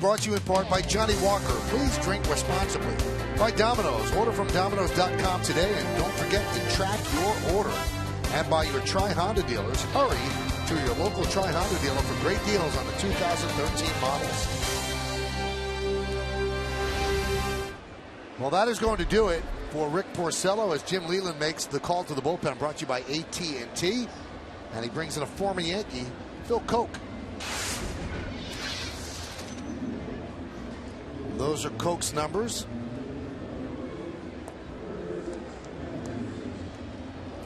brought to you in part by Johnny Walker. Please drink responsibly. By Domino's. Order from Domino's.com today, and don't forget to track your order. And by your Tri-Honda dealers. Hurry to your local Tri-Honda dealer for great deals on the 2013 models. Well, that is going to do it for Rick Porcello as Jim Leyland makes the call to the bullpen, brought to you by AT&T. And he brings in a former Yankee, Phil Koch. Those are Koch's numbers.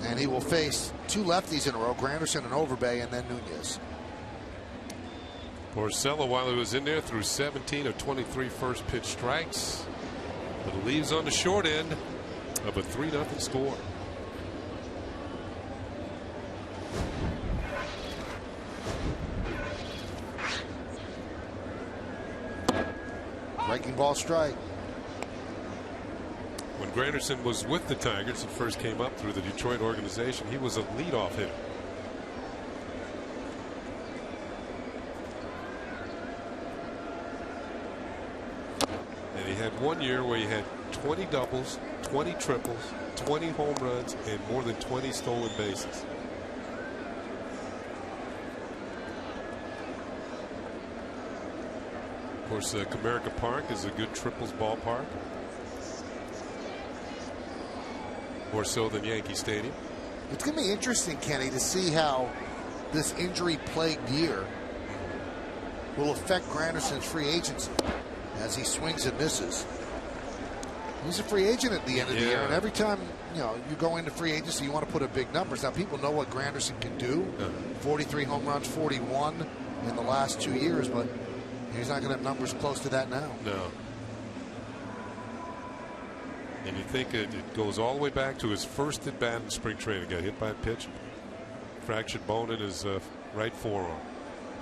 And he will face two lefties in a row, Granderson and Overbay, and then Nunez. Porcello, while he was in there, threw 17 of 23 first pitch strikes. But it leaves on the short end of a 3-0 score. Breaking ball strike. When Granderson was with the Tigers and first came up through the Detroit organization, he was a leadoff hitter. And he had one year where he had 20 doubles, 20 triples, 20 home runs, and more than 20 stolen bases. Of course, Comerica Park is a good triples ballpark. More so than Yankee Stadium. It's going to be interesting, Kenny, to see how this injury-plagued year will affect Granderson's free agency as he swings and misses. He's a free agent at the end of the year, and every time you go into free agency, you want to put up big numbers. Now, people know what Granderson can do. 43 home runs, 41 in the last 2 years, but he's not going to have numbers close to that now. No. And you think it goes all the way back to his first at bat in spring training. Got hit by a pitch, fractured bone in his right forearm.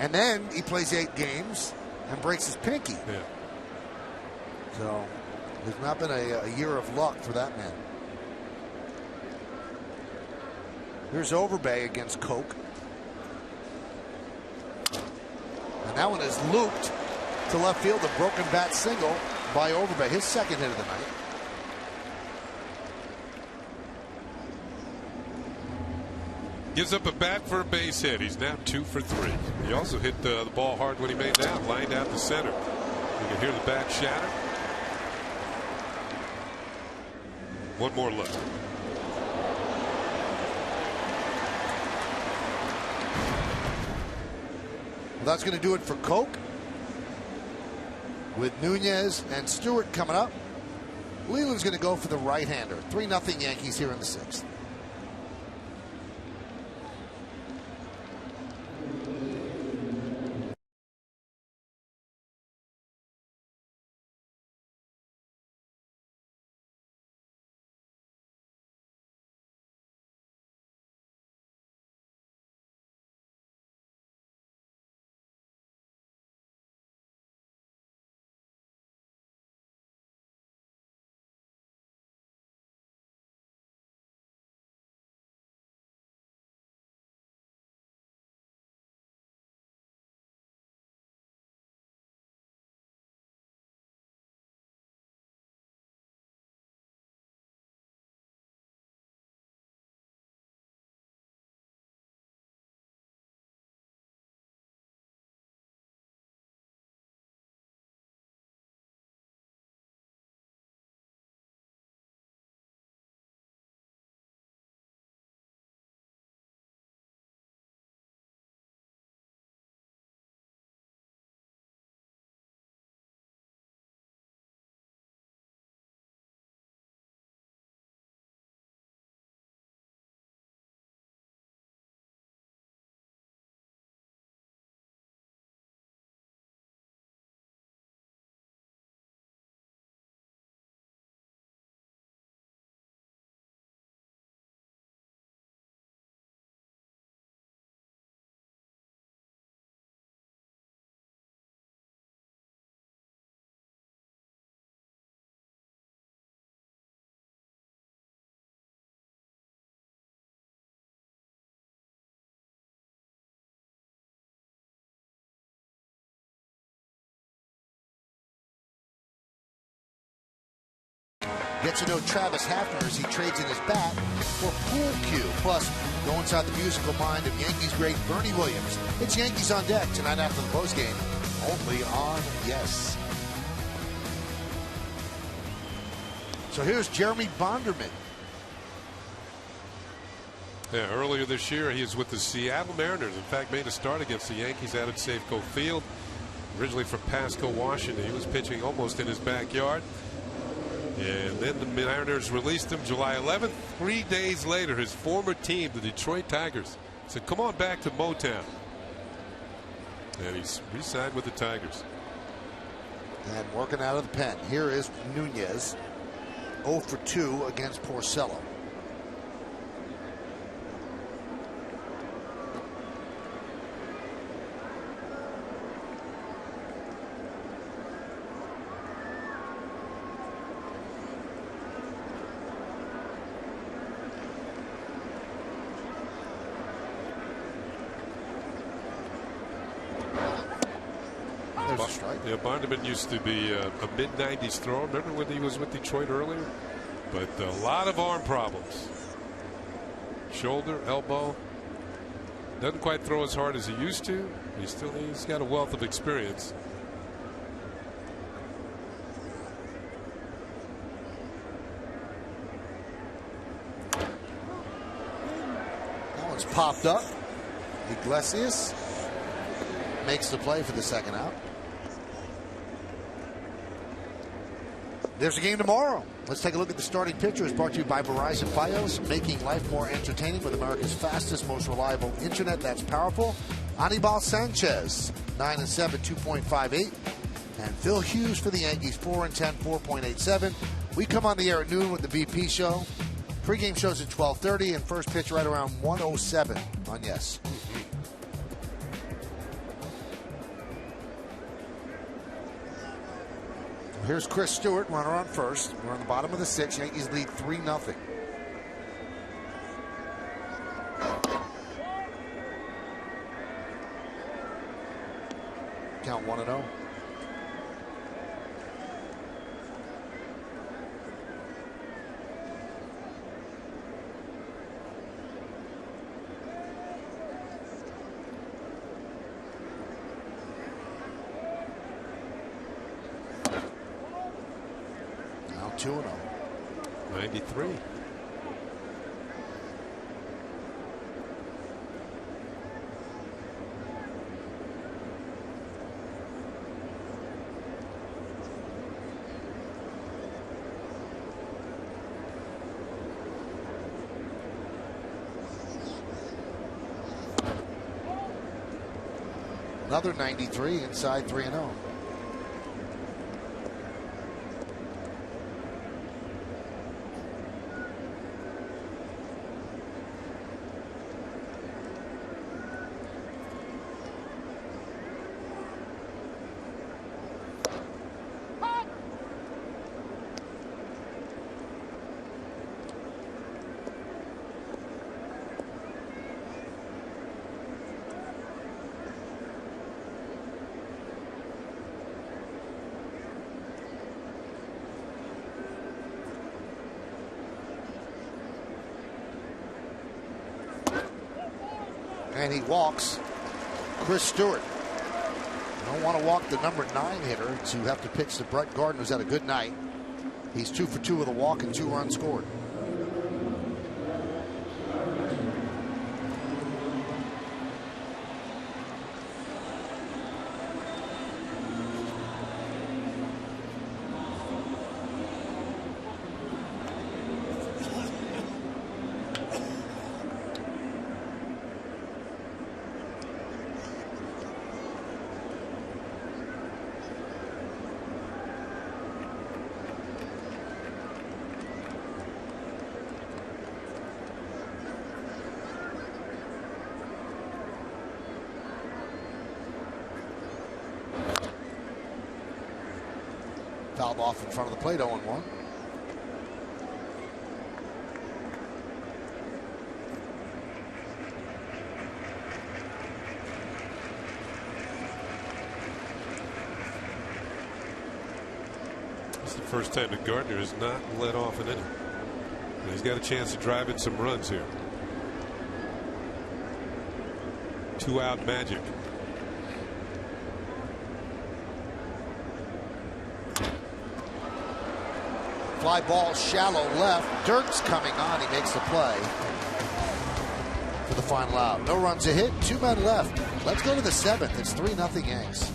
And then he plays 8 games and breaks his pinky. Yeah. So there's not been a year of luck for that man. Here's Overbay against Koch. And that one is looped to left field. A broken bat single by Overbay. His second hit of the night. Gives up a bat for a base hit. He's now 2 for 3. He also hit the ball hard when he made that, lined out the center. You can hear the bat shatter. One more look. Well, that's going to do it for Koch. With Nunez and Stewart coming up, Leland's going to go for the right-hander. 3-0 Yankees here in the 6th. Get to know Travis Hafner as he trades in his bat for Pool Cue. Plus, go inside the musical mind of Yankees great Bernie Williams. It's Yankees on Deck tonight after the postgame, only on Yes. So here's Jeremy Bonderman. Yeah, earlier this year, he was with the Seattle Mariners. In fact, made a start against the Yankees out at Safeco Field. Originally from Pasco, Washington. He was pitching almost in his backyard. And then the Mariners released him July 11th. 3 days later, his former team, the Detroit Tigers, said, come on back to Motown. And he's re-signed with the Tigers. And working out of the pen. Here is Nunez. 0 for 2 against Porcello. Yeah, Bonderman used to be a mid-90s thrower. Remember when he was with Detroit earlier? But a lot of arm problems. Shoulder, elbow. Doesn't quite throw as hard as he used to. He's got a wealth of experience. That one's popped up. Iglesias makes the play for the second out. There's a game tomorrow. Let's take a look at the starting pitchers. Brought to you by Verizon Fios, making life more entertaining with America's fastest, most reliable internet that's powerful. Anibal Sanchez, 9-7, 2.58. And Phil Hughes for the Yankees, 4-10, 4.87. We come on the air at noon with the BP show. Pre-game shows at 12:30, and first pitch right around 1:07 on Yes. Here's Chris Stewart, runner on first. We're on the bottom of the sixth. Yankees lead 3-0. Count 1-0. Now 2-0. 93. Another 93 inside 3-0. And he walks Chris Stewart. You don't want to walk the number 9 hitter to have to pitch to Brett Gardner, who's had a good night. He's 2 for 2 with a walk and 2 runs scored. Fouled off in front of the plate, 0-1. It's the first time that Gardner has not let off an inning. And he's got a chance to drive in some runs here. 2-out magic. Fly ball shallow left. Dirk's coming on. He makes the play for the final out. No runs a hit. 2 men left. Let's go to the 7th. It's 3-0 Yanks.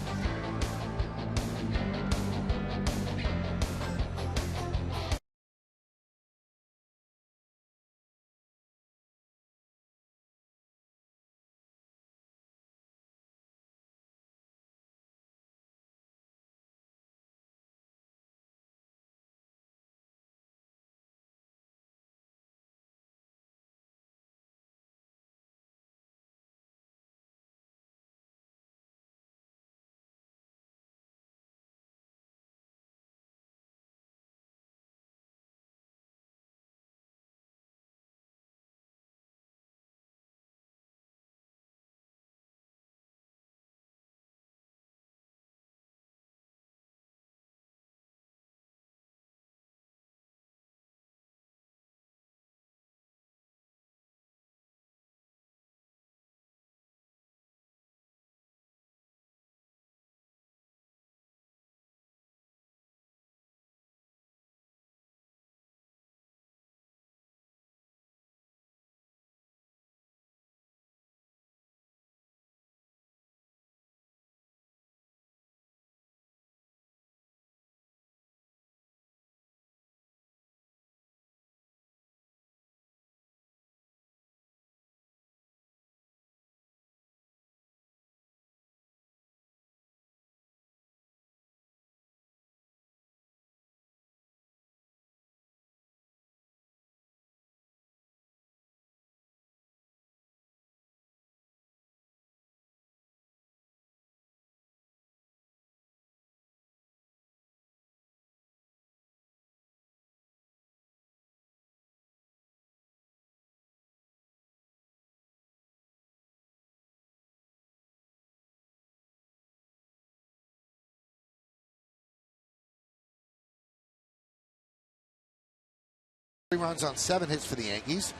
Three runs on 7 hits for the Yankees,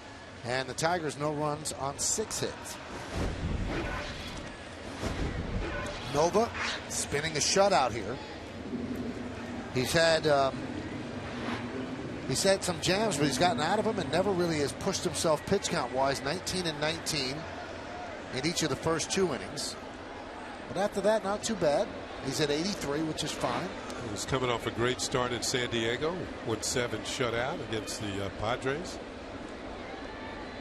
and the Tigers no runs on 6 hits. Nova spinning a shutout here. He's had some jams, but he's gotten out of them and never really has pushed himself pitch count wise. 19 and 19 in each of the first 2 innings. But after that, not too bad. He's at 83, which is fine. He was coming off a great start in San Diego. Went 7 shutout against the Padres.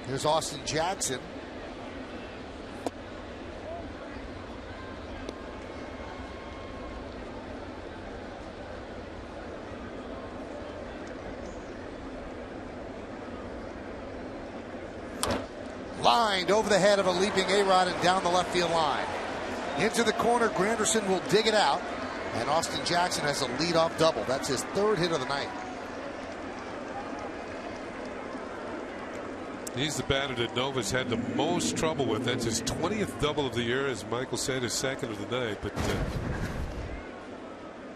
Here's Austin Jackson. Lined over the head of a leaping A-Rod and down the left field line. Into the corner, Granderson will dig it out. And Austin Jackson has a leadoff double. That's his 3rd hit of the night. He's the batter that Nova's had the most trouble with. That's his 20th double of the year, as Michael said, his 2nd of the night. But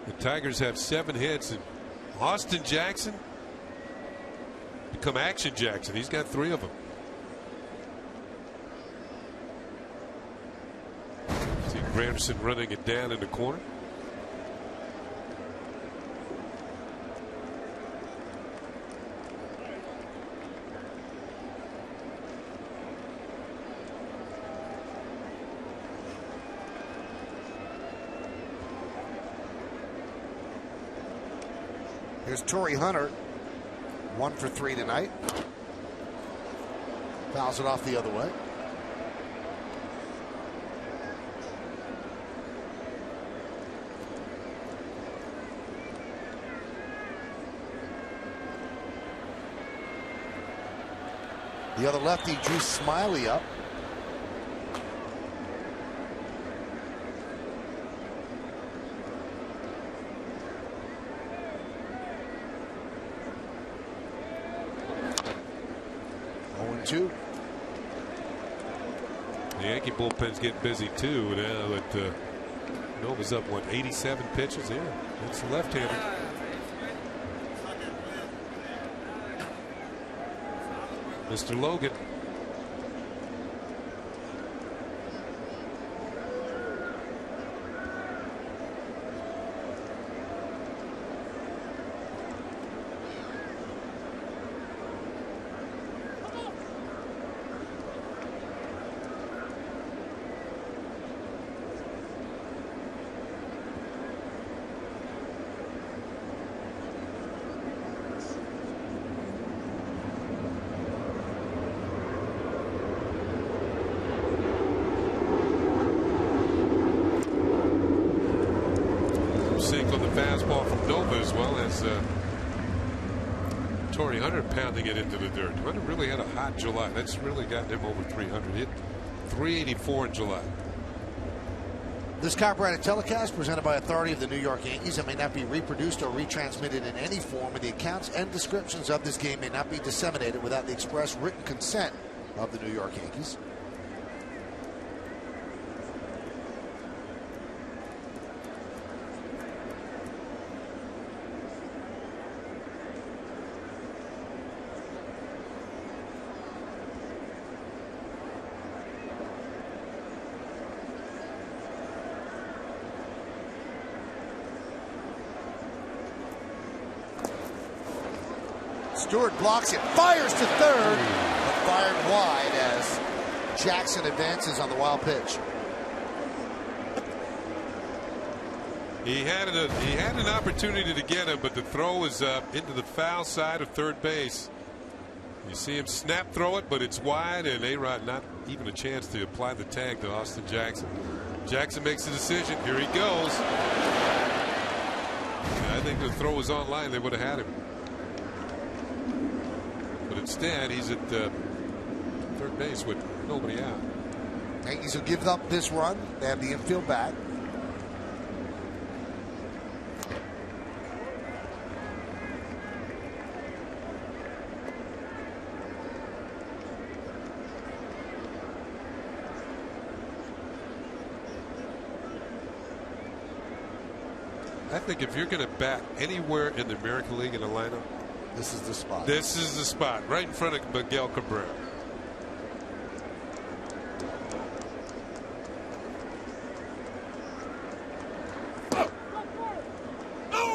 the Tigers have 7 hits, and Austin Jackson become Action Jackson. He's got 3 of them. See Granderson running it down in the corner. Here's Torrey Hunter, 1 for 3 tonight. Fouls it off the other way. The other lefty, Drew Smiley, up. The Yankee bullpen's getting busy too now that Nova's up, what, 87 pitches? Yeah, it's the left-hander. Mr. Logan. Sink on the fastball from Nova, as well as Torrey Hunter pounding it into the dirt. Hunter really had a hot July. That's really gotten him over 300. Hit 384 in July. This copyrighted telecast presented by authority of the New York Yankees and may not be reproduced or retransmitted in any form, and the accounts and descriptions of this game may not be disseminated without the express written consent of the New York Yankees. Stewart blocks it, fires to third, but fired wide as Jackson advances on the wild pitch. He had an opportunity to get him, but the throw was into the foul side of third base. You see him snap throw it, but it's wide, and A-Rod not even a chance to apply the tag to Austin Jackson. Jackson makes the decision. Here he goes. I think the throw was online. They would have had him. But instead, he's at third base with nobody out. Yankees will give up this run. They have the infield back. I think if you're going to bat anywhere in the American League in a lineup, this is the spot. This is the spot, right in front of Miguel Cabrera.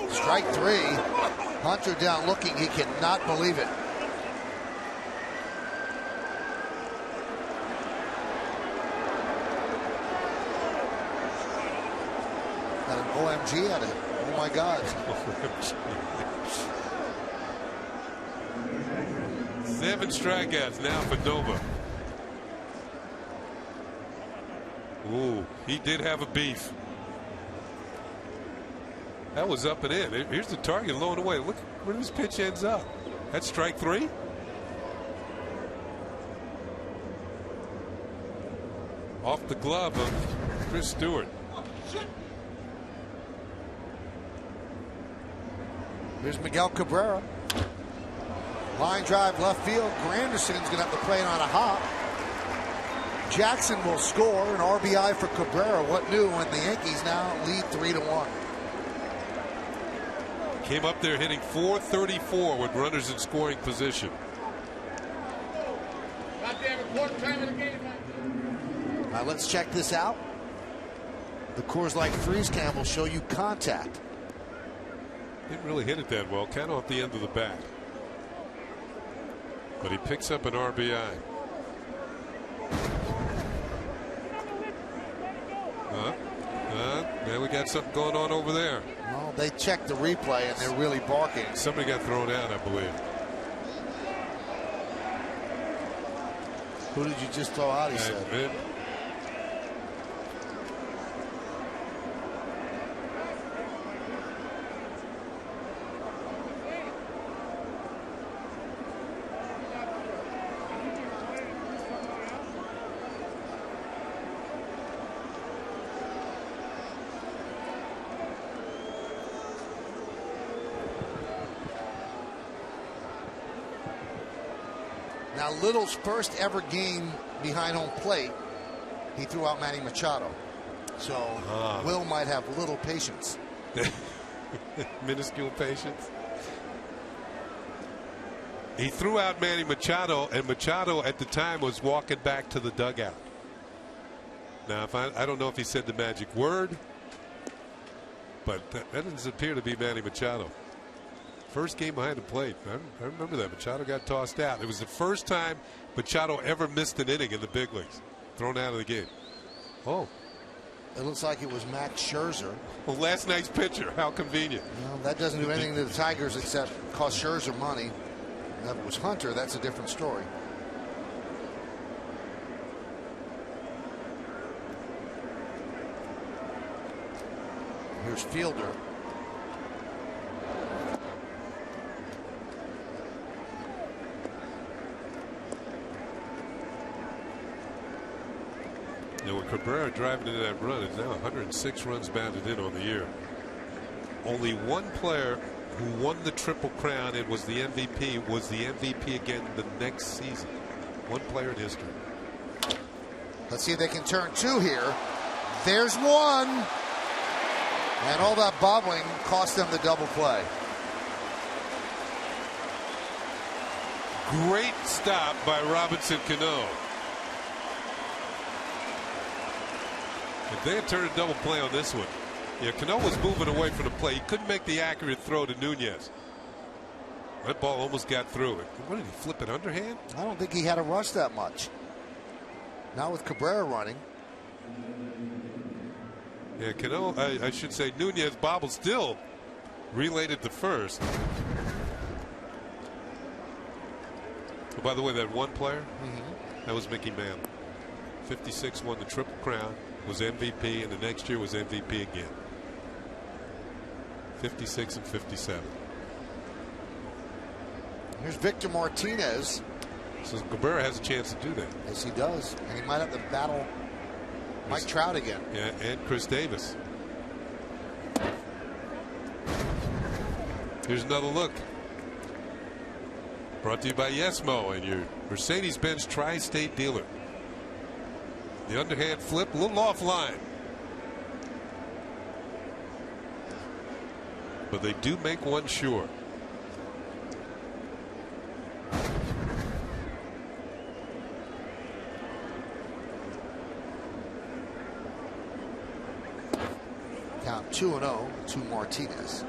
Strike three. Hunter down looking. He cannot believe it. Got an OMG at it. Oh my God. 7 strikeouts now for Nova. Ooh, he did have a beef. That was up and in. Here's the target low and away. Look where this pitch ends up. That's strike 3. Off the glove of Chris Stewart. Here's Miguel Cabrera. Line drive left field. Granderson's going to have to play it on a hop. Jackson will score an RBI for Cabrera. What new when the Yankees now lead 3-1. Came up there hitting .434 with runners in scoring position. All right, let's check this out. The Coors Light freeze cam will show you contact. Didn't really hit it that well. Kind of off the end of the bat. But he picks up an RBI. Now we got something going on over there. Well, they checked the replay and they're really barking. Somebody got thrown out, I believe. Who did you just throw out, he said? Now, Little's first ever game behind home plate, he threw out Manny Machado. So Will might have little patience. Minuscule patience. He threw out Manny Machado, and Machado at the time was walking back to the dugout. Now, if I don't know if he said the magic word, but that doesn't appear to be Manny Machado. First game behind the plate. I remember that. Machado got tossed out. It was the first time Machado ever missed an inning in the big leagues. Thrown out of the game. Oh. It looks like it was Max Scherzer. Well, last night's pitcher. How convenient. Well, that doesn't do anything to the Tigers except cost Scherzer money. If it was Hunter, that's a different story. Here's Fielder. Now, with Cabrera driving into that run, it's now 106 runs batted in on the year. Only one player who won the Triple Crown and was the MVP again the next season. One player in history. Let's see if they can turn two here. There's one. And all that bobbling cost them the double play. Great stop by Robinson Cano. If they had turned a double play on this one, yeah, Cano was moving away from the play. He couldn't make the accurate throw to Nunez. That ball almost got through it. What did he flip it underhand? I don't think he had to rush that much. Not with Cabrera running. Yeah, Cano, I should say Nunez bobbled, still relayed it to first. Oh, by the way, that one player, that was Mickey Mantle. 56 won the Triple Crown, was MVP, and the next year was MVP again. 56 and 57. Here's Victor Martinez. So Cabrera has a chance to do that. Yes, he does. And he might have to battle Mike Trout again. Yeah, and Chris Davis. Here's another look. Brought to you by Yesmo and your Mercedes-Benz Tri-State dealer. The underhand flip, a little offline. But they do make one sure. Count 2-0 to Martinez.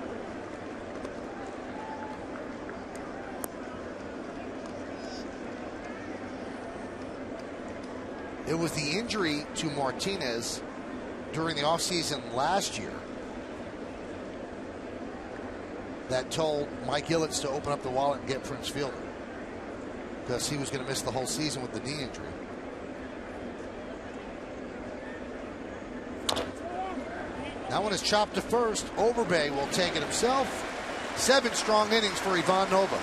It was the injury to Martinez during the offseason last year that told Mike Illitz to open up the wallet and get Prince Fielder, because he was going to miss the whole season with the knee injury. That one is chopped to first. Overbay will take it himself. 7 strong innings for Ivan Nova.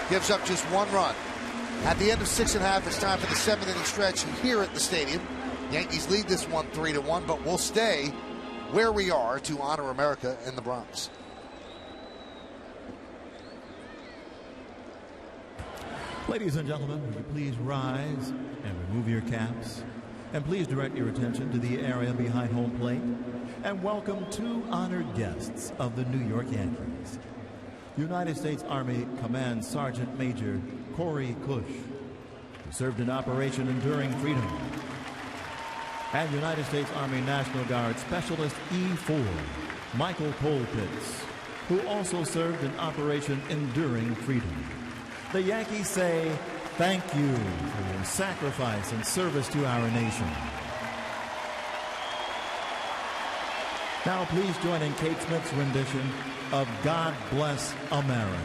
Gives up just 1 run. At the end of 6.5, it's time for the 7th inning stretch here at the stadium. Yankees lead this one 3-1, but we'll stay where we are to honor America in the Bronx. Ladies and gentlemen, will you please rise and remove your caps? And please direct your attention to the area behind home plate. And welcome 2 honored guests of the New York Yankees. United States Army Command Sergeant Major Corey Cush, who served in Operation Enduring Freedom. And United States Army National Guard Specialist E4, Michael Colpitts, who also served in Operation Enduring Freedom. The Yankees say thank you for your sacrifice and service to our nation. Now please join in Kate Smith's rendition of God Bless America.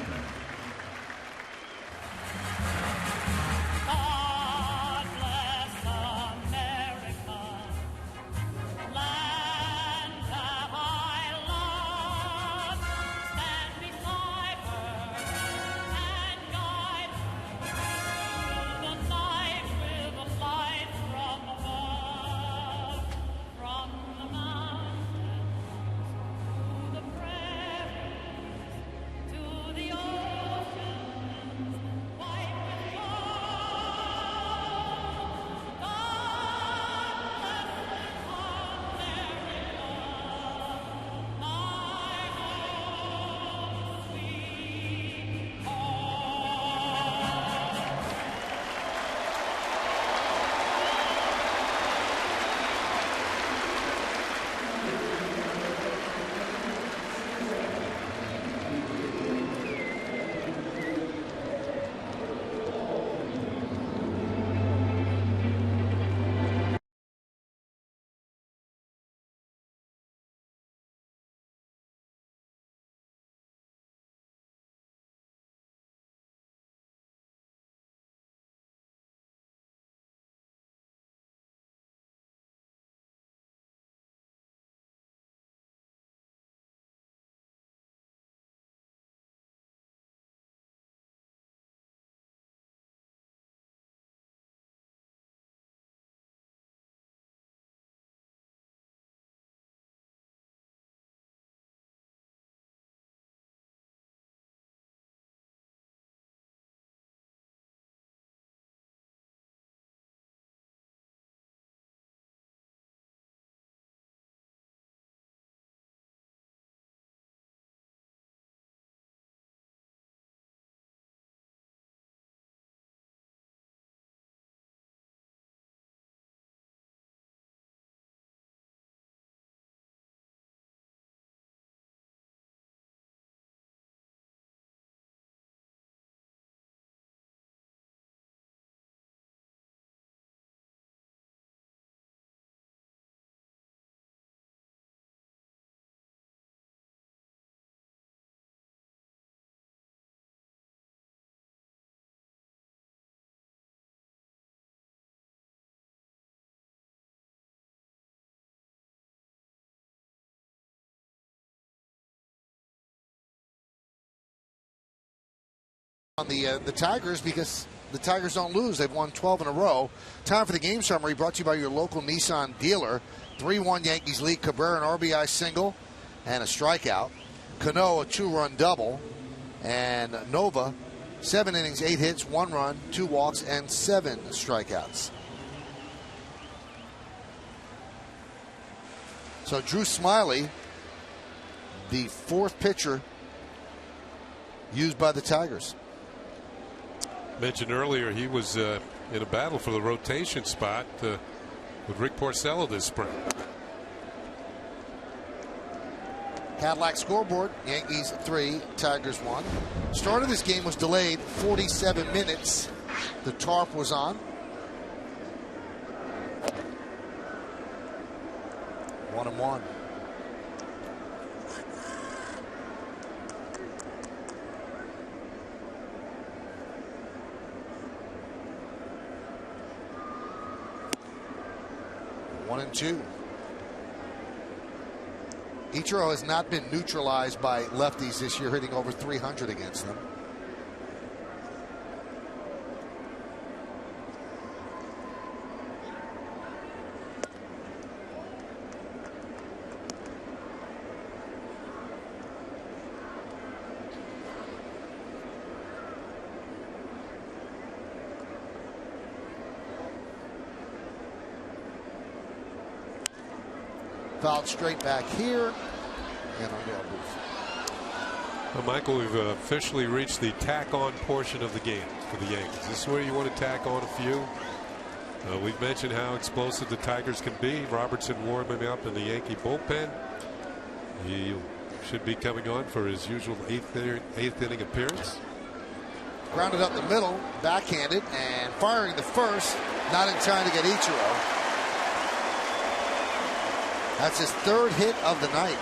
To the On the Tigers, because the Tigers don't lose. They've won 12 in a row. Time for the game summary, brought to you by your local Nissan dealer. 3-1 Yankees lead. Cabrera an RBI single and a strikeout. Cano a 2-run double. And Nova 7 innings, 8 hits, 1 run, 2 walks, and 7 strikeouts. So Drew Smiley, the 4th pitcher used by the Tigers. Mentioned earlier he was in a battle for the rotation spot with Rick Porcello this spring. Cadillac scoreboard, Yankees 3, Tigers 1. Start of this game was delayed 47 minutes. The tarp was on. 1-1. One and two. Ichiro has not been neutralized by lefties this year, hitting over 300 against them. Fouled straight back here. And on the booth. Well, Michael, we've officially reached the tack-on portion of the game for the Yankees. This is where you want to tack on a few. We've mentioned how explosive the Tigers can be. Robertson warming up in the Yankee bullpen. He should be coming on for his usual eighth inning appearance. Grounded up the middle, backhanded, and firing the first. Not in time to get Ichiro. That's his 3rd hit of the night.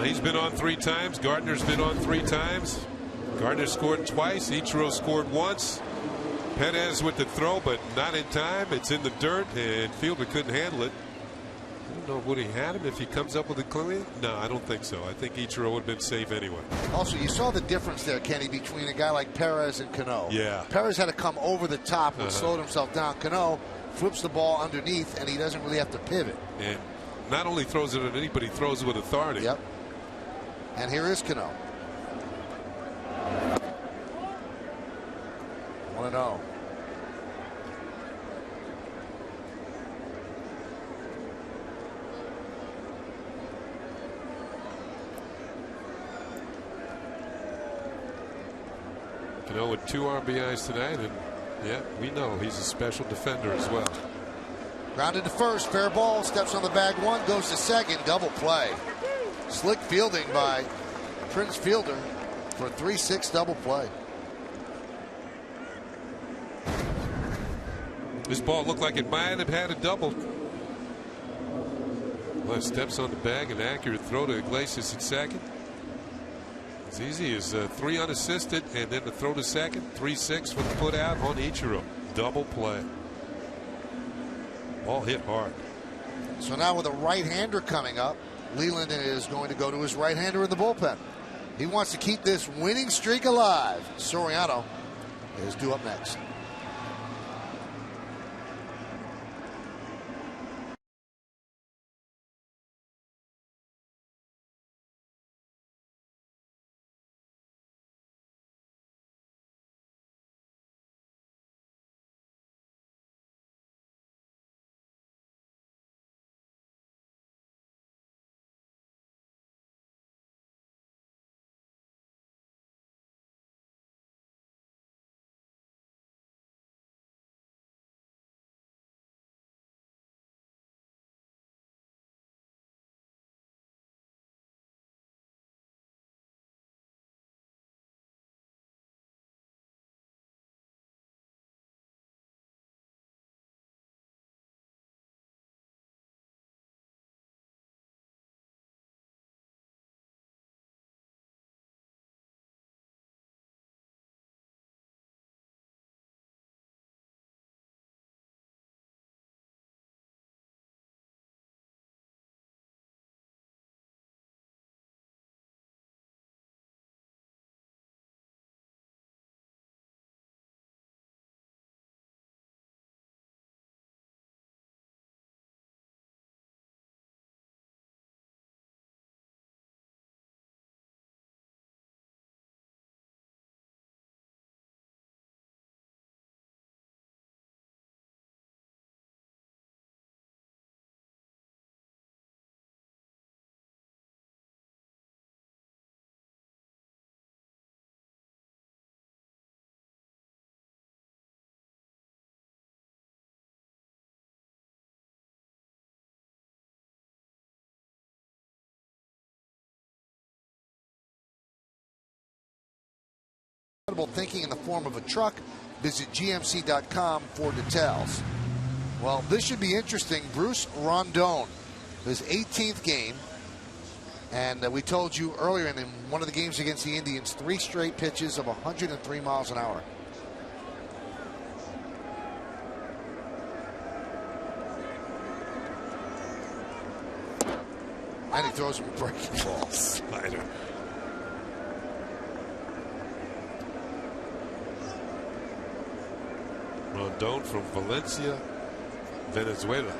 He's been on 3 times. Gardner's been on 3 times. Gardner scored twice. Ichiro scored once. Perez with the throw, but not in time. It's in the dirt, and fielder couldn't handle it. I don't know, would he had him if he comes up with a clean? No, I don't think so. I think Ichiro would have been safe anyway. Also, you saw the difference there, Kenny, between a guy like Perez and Cano. Yeah. Perez had to come over the top and slowed himself down. Cano flips the ball underneath, and he doesn't really have to pivot. And not only throws it underneath, but he throws it with authority. Yep. And here is Cano. 1-0. Cano with 2 RBIs tonight, and yeah, we know he's a special defender as well. Grounded to first, fair ball, steps on the bag 1, goes to second, double play. Slick fielding by Prince Fielder for a 3-6 double play. This ball looked like it might have had a double. Well, steps on the bag, an accurate throw to Iglesias at second. As easy as 3 unassisted, and then the throw to second. 3-6 for the put out on Ichiro. Double play. Ball hit hard. So now with a right-hander coming up, Leland is going to go to his right-hander in the bullpen. He wants to keep this winning streak alive. Soriano is due up next. Thinking in the form of a truck. Visit gmc.com for details. Well, this should be interesting. Bruce Rondon, his 18th game. And we told you earlier in one of the games against the Indians, 3 straight pitches of 103 miles an hour. And he throws him a breaking ball. Slider. Rondon from Valencia, Venezuela.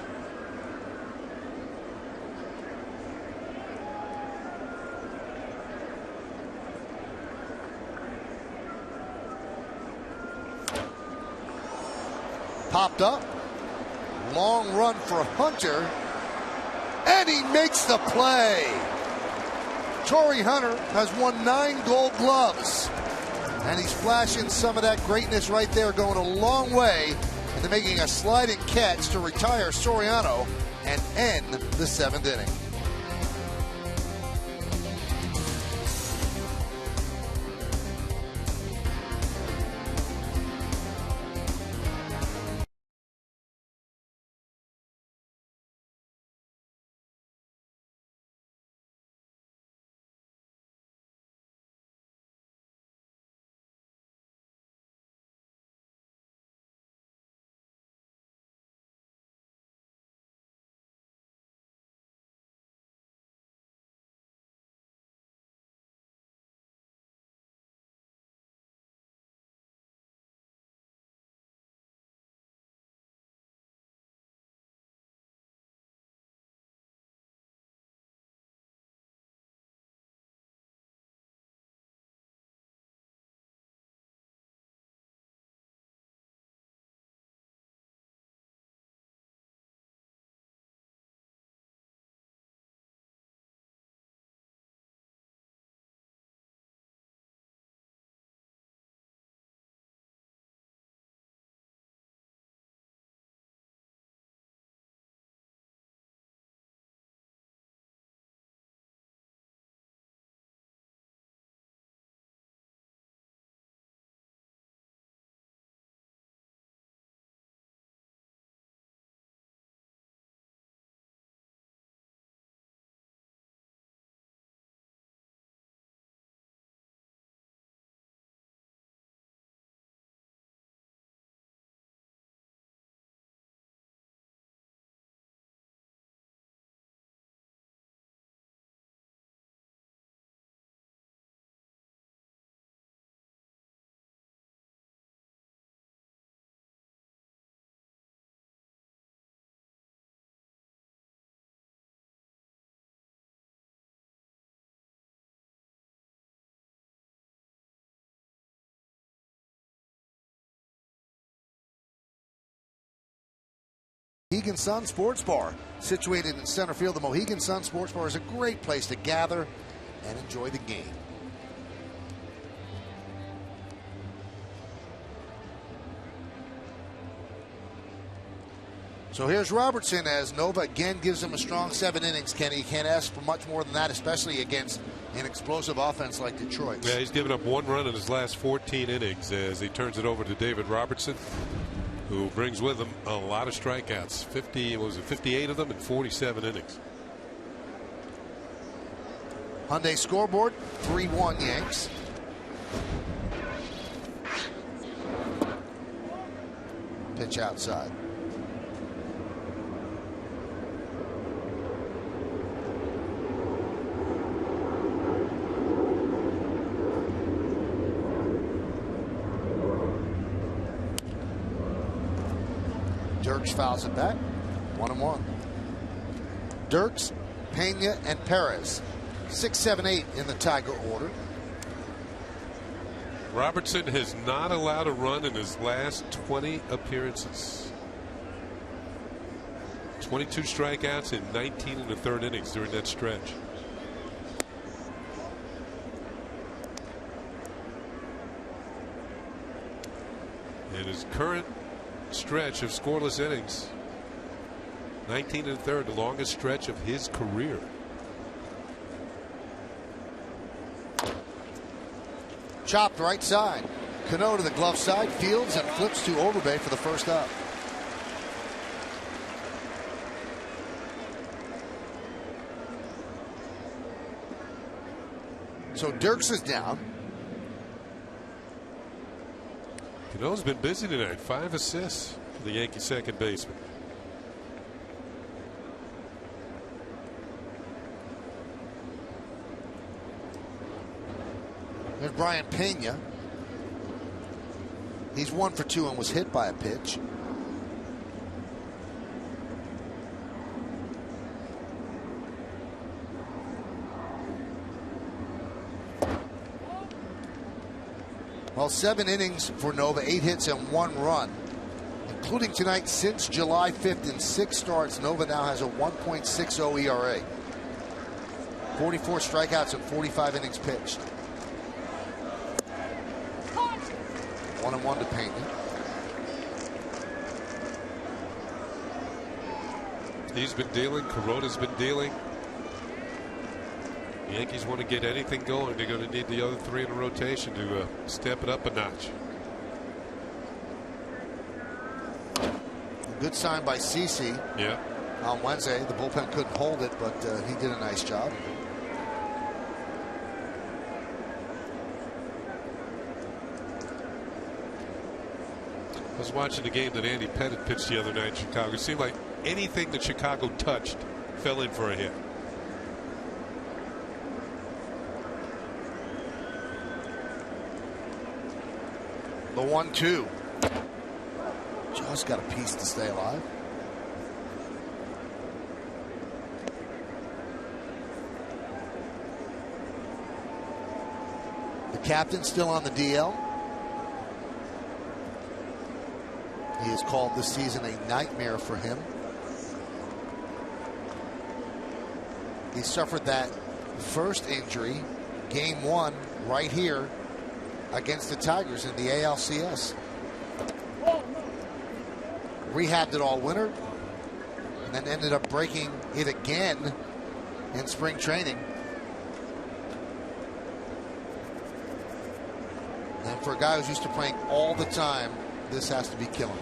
Popped up. Long run for Hunter. And he makes the play. Torrey Hunter has won 9 Gold Gloves. And he's flashing some of that greatness right there, going a long way into making a sliding catch to retire Soriano and end the 7th inning. Mohegan Sun Sports Bar, situated in center field. The Mohegan Sun Sports Bar is a great place to gather and enjoy the game. So here's Robertson as Nova again gives him a strong 7 innings. Kenny, you can't ask for much more than that, especially against an explosive offense like Detroit. Yeah, he's given up 1 run in his last 14 innings as he turns it over to David Robertson, who brings with him a lot of strikeouts. 58 of them in 47 innings. Hyundai scoreboard, 3-1 Yanks. Pitch outside. Dirks fouls it back. 1-1. Dirks, Pena, and Perez. 6, 7, 8 in the Tiger order. Robertson has not allowed a run in his last 20 appearances. 22 strikeouts in 19 in the 3rd innings during that stretch. And his current stretch of scoreless innings, 19 and 3rd, the longest stretch of his career. Chopped right side. Cano to the glove side, fields and flips to Overbay for the first out. So Dirks is down. Cano's been busy tonight. 5 assists for the Yankee second baseman. There's Brian Pena. He's 1 for 2 and was hit by a pitch. Well, 7 innings for Nova, 8 hits and 1 run, including tonight since July 5th in 6 starts. Nova now has a 1.60 ERA. 44 strikeouts and 45 innings pitched. 1-1 to Pena. He's been dealing. Corona's been dealing. The Yankees want to get anything going. They're going to need the other 3 in a rotation to step it up a notch. Good sign by CeCe. Yeah. On Wednesday, the bullpen couldn't hold it, but he did a nice job. I was watching the game that Andy Pettit pitched the other night in Chicago. It seemed like anything that Chicago touched fell in for a hit. The 1-2. Just got a piece to stay alive. The captain still on the DL. He has called this season a nightmare for him. He suffered that first injury, game 1, right here against the Tigers in the ALCS. Rehabbed it all winter and then ended up breaking it again in spring training. And for a guy who's used to playing all the time, this has to be killing.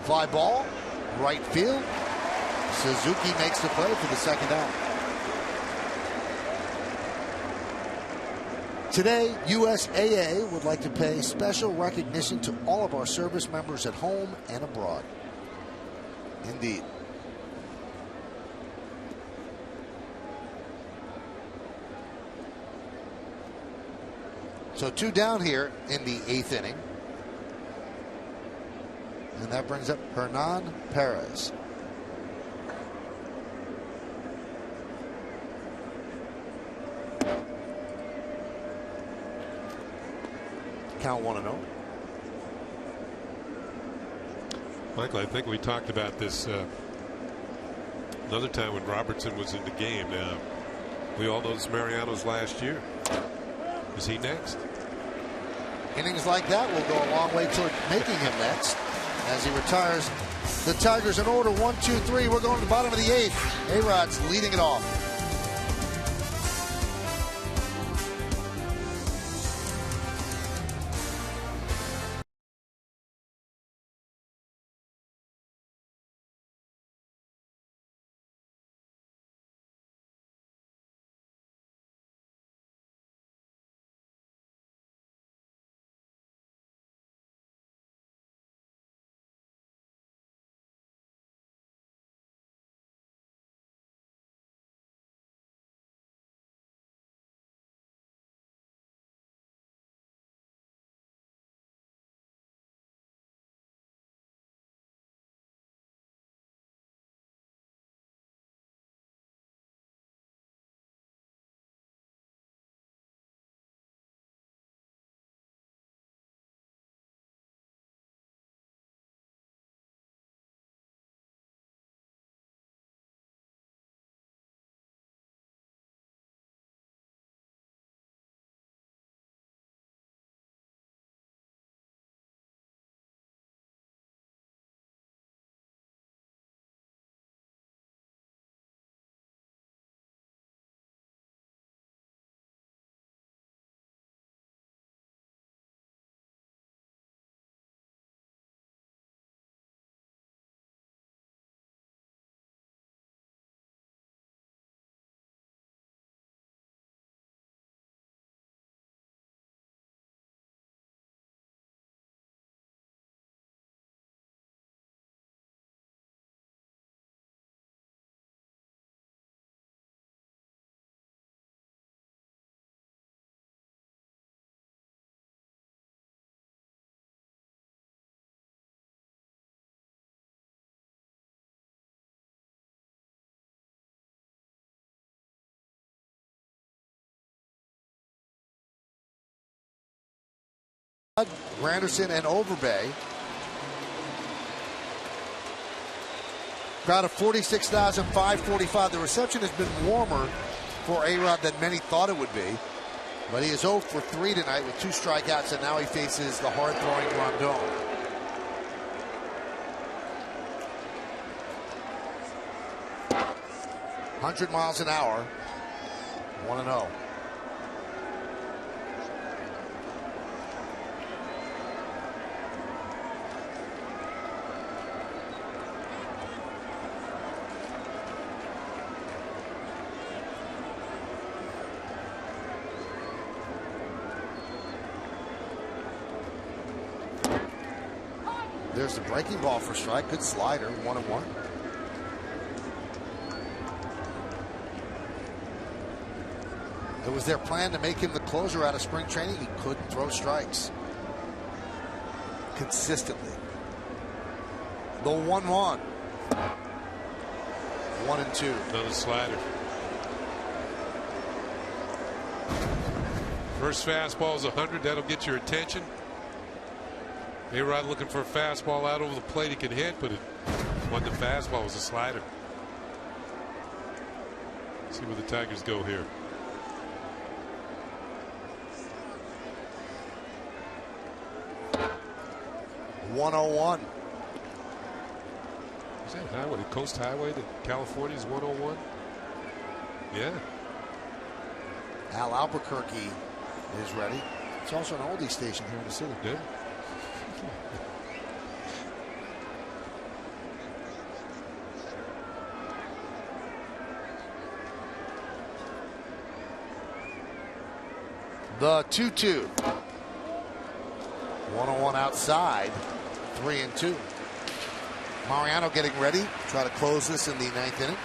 Fly ball, right field. Suzuki makes the play for the second out. Today, USAA would like to pay special recognition to all of our service members at home and abroad. Indeed. So 2 down here in the 8th inning. And that brings up Hernan Perez. Count 1-0. Michael, I think we talked about this another time when Robertson was in the game. We all know this Mariano's last year. Is he next? Innings like that will go a long way toward making him next as he retires. The Tigers in order, 1-2-3. We're going to the bottom of the 8th. A-Rod's leading it off. Granderson and Overbay. Crowd of 46,545. The reception has been warmer for A-Rod than many thought it would be. But he is 0 for 3 tonight with 2 strikeouts, and now he faces the hard-throwing Rondon. .100 miles an hour. 1-0. There's the breaking ball for strike. Good slider. 1-1. It was their plan to make him the closer out of spring training. He couldn't throw strikes consistently. The 1-1. 1-2. Another slider. First fastball is 100. That'll get your attention. A-Rod looking for a fastball out over the plate he can hit, but it wasn't the fastball, it was a slider. See where the Tigers go here. .101. Is that highway, the Coast Highway to California is 101? Yeah. Al Albuquerque is ready. It's also an oldie station here in the city. Yeah. The 2-2. 1-1 outside. 3-2. Mariano getting ready. Try to close this in the 9th inning.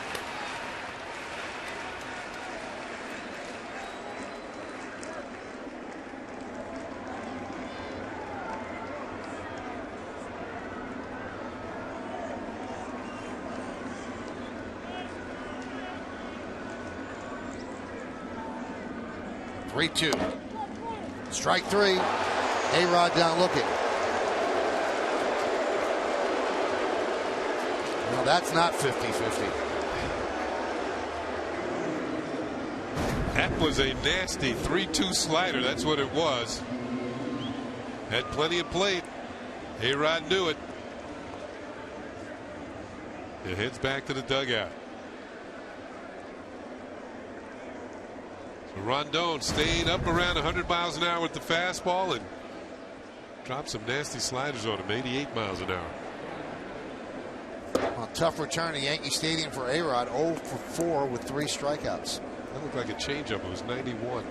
Three-two. Strike 3. A-Rod down looking. No, that's not 50-50. That was a nasty 3-2 slider. That's what it was. Had plenty of plate. A-Rod knew it. It heads back to the dugout. So Rondon staying up around 100 miles an hour with the fastball and dropped some nasty sliders on him. 88 miles an hour. A tough return to Yankee Stadium for A-Rod. 0 for 4 with 3 strikeouts. That looked like a changeup. It was 91.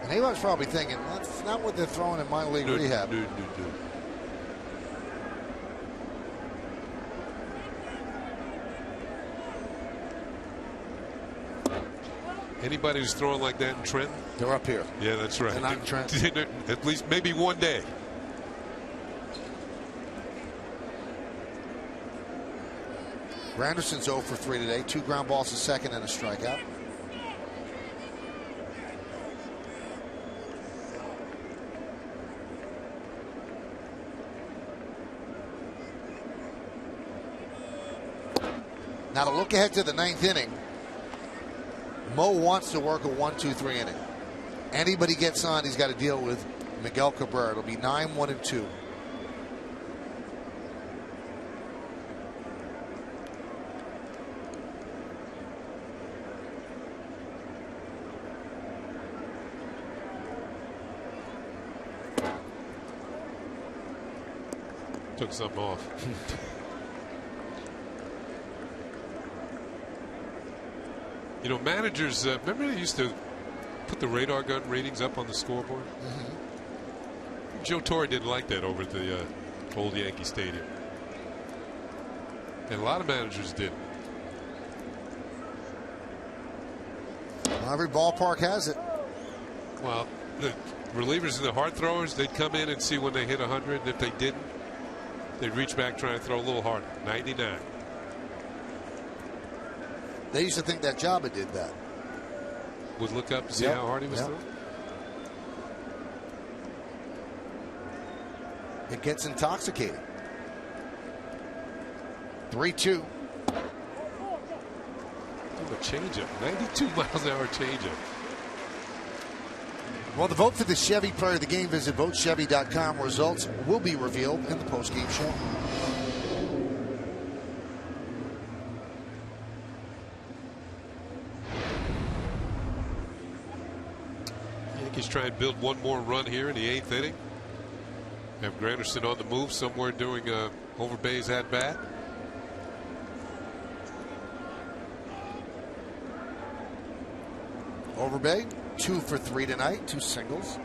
And A-Rod's probably thinking, that's not what they're throwing in minor league rehab. No. Anybody who's throwing like that in Trenton? They're up here. Yeah, that's right. They're not in Trenton. At least maybe one day. Granderson's 0 for 3 today. 2 ground balls to second and a strikeout. Now to look ahead to the 9th inning. Mo wants to work a 1-2-3 inning. Anybody gets on, he's got to deal with Miguel Cabrera. It'll be 9-1-2. Took something off. You know, managers, remember they used to put the radar gun ratings up on the scoreboard? Mm-hmm. Joe Torre didn't like that over at the old Yankee Stadium. And a lot of managers did. Well, every ballpark has it. Well, the relievers and the hard throwers, they'd come in and see when they hit 100. And if they didn't, they'd reach back, try and throw a little harder. 99. They used to think that Jabba did that. Would look up to see how hard he was throwing. it gets intoxicating. 3-2. A changeup, 92 miles an hour changeup. Well, the vote for the Chevy player of the game, visit votechevy.com. Results will be revealed in the postgame show. Yankees try and build one more run here in the 8th inning. Have Granderson on the move somewhere doing Overbay's at bat. Overbay, 2 for 3 tonight, 2 singles.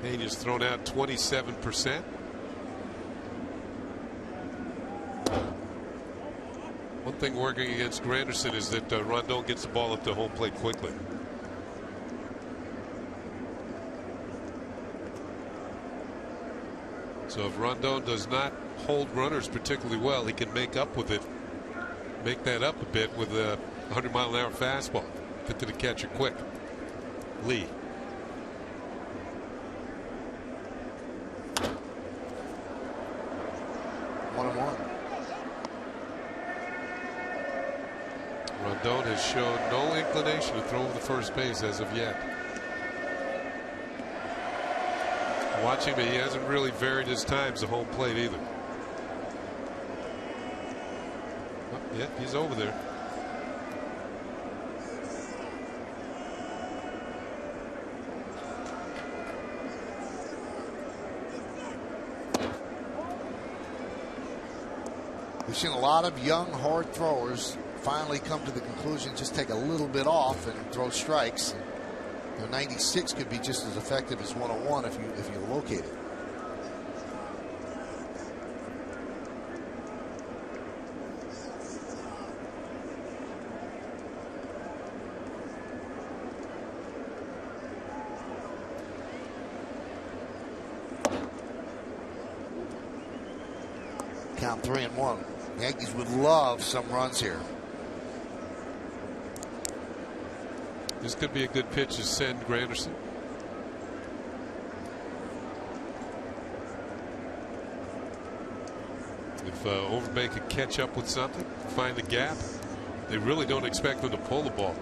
Pena's thrown out 27%. One thing working against Granderson is that Rondon gets the ball up to home plate quickly. So if Rondon does not hold runners particularly well, he can make up with it, make that up a bit with a 100-mile-an-hour fastball. Get to the catcher quick. Lee. One. Rondon has shown no inclination to throw over the first base as of yet. Watching him, he hasn't really varied his times at home plate either. Oh, yeah, he's over there. We've seen a lot of young, hard throwers finally come to the conclusion, just take a little bit off and throw strikes. 96 could be just as effective as 101 if you locate it. Count 3-1. Yankees would love some runs here. This could be a good pitch to send Granderson. If Overbay could catch up with something, find the gap, they really don't expect them to pull the ball.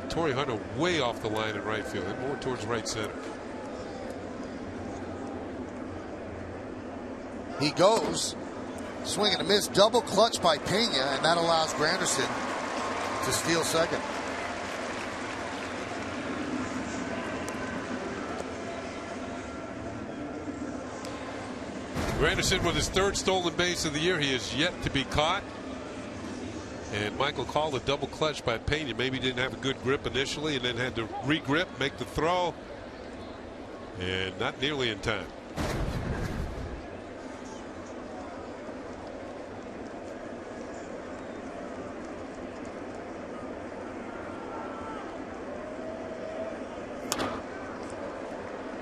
Torrey Hunter way off the line in right field, and more towards right center. He goes. Swing and a miss. Double clutch by Pena, and that allows Granderson to steal second. Granderson with his 3rd stolen base of the year. He is yet to be caught. And Michael called a double clutch by Pena. Maybe didn't have a good grip initially and then had to re-grip, make the throw. And not nearly in time.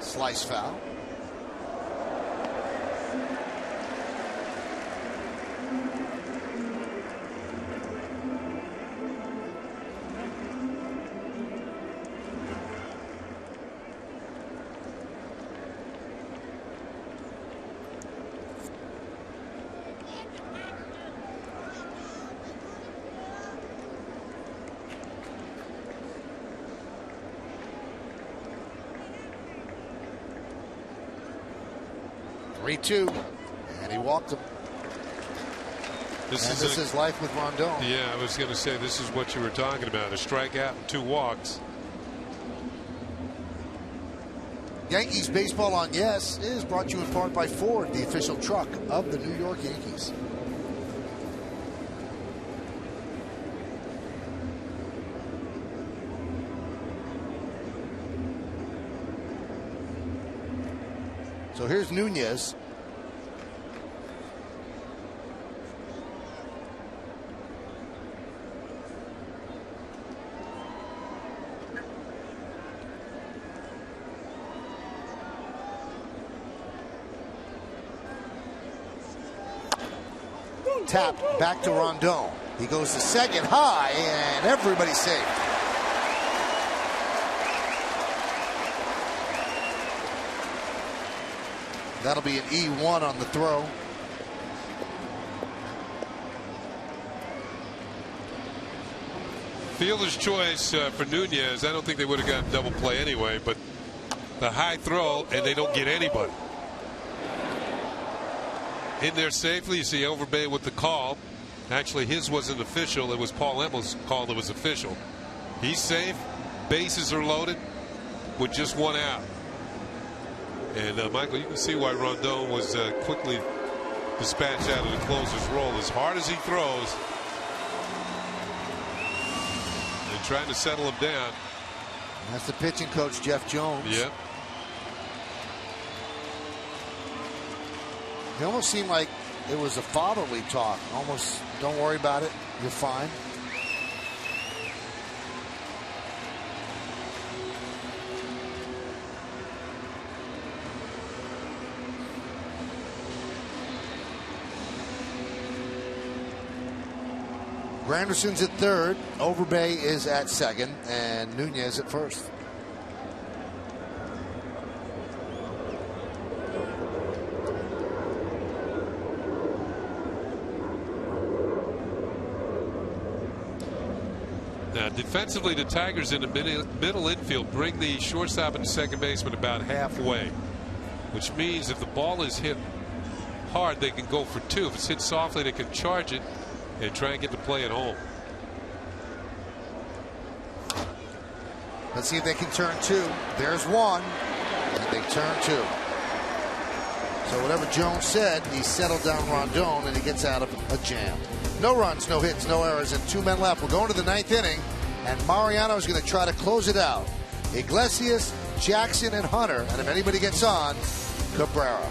Slice foul. And he walked him. This is life with Rondon. Yeah, I was going to say, this is what you were talking about. A strikeout and 2 walks. Yankees Baseball on Yes is brought to you in part by Ford, the official truck of the New York Yankees. So here's Nunez. Tap back to Rondon. He goes to second high, and everybody's safe. That'll be an E1 on the throw. Fielder's choice for Nunez. I don't think they would have gotten double play anyway, but the high throw, and they don't get anybody. In there safely. You see Overbay with the call. Actually, his wasn't official. It was Paul Emmel's call that was official. He's safe. Bases are loaded with just one out. And Michael, you can see why Rondon was quickly dispatched out of the closer's role. As hard as he throws, and trying to settle him down. That's the pitching coach, Jeff Jones. Yep. It almost seemed like it was a fatherly talk. Almost, don't worry about it. You're fine. Granderson's at third, Overbay is at second, and Nunez at first. Now, defensively, the Tigers in the middle infield bring the shortstop and second baseman about halfway, which means if the ball is hit hard, they can go for two. If it's hit softly, they can charge it and try and get the play at home. Let's see if they can turn two. There's one, and they turn two. So whatever Jones said, he settled down Rondon, and he gets out of a jam. No runs, no hits, no errors, and 2 men left. We're going to the 9th inning, and Mariano is going to try to close it out. Iglesias, Jackson, and Hunter, and if anybody gets on, Cabrera.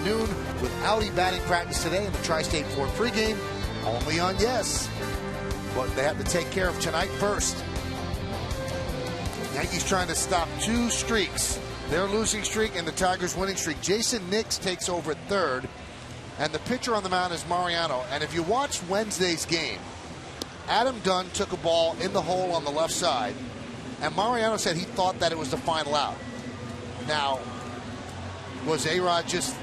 Noon with Audi batting practice today in the Tri-State Ford pregame, only on Yes. But they have to take care of tonight first. Yankees trying to stop 2 streaks. Their losing streak and the Tigers' winning streak. Jason Nix takes over at third, and the pitcher on the mound is Mariano. And if you watch Wednesday's game, Adam Dunn took a ball in the hole on the left side, and Mariano said he thought that it was the final out. Now, was A-Rod just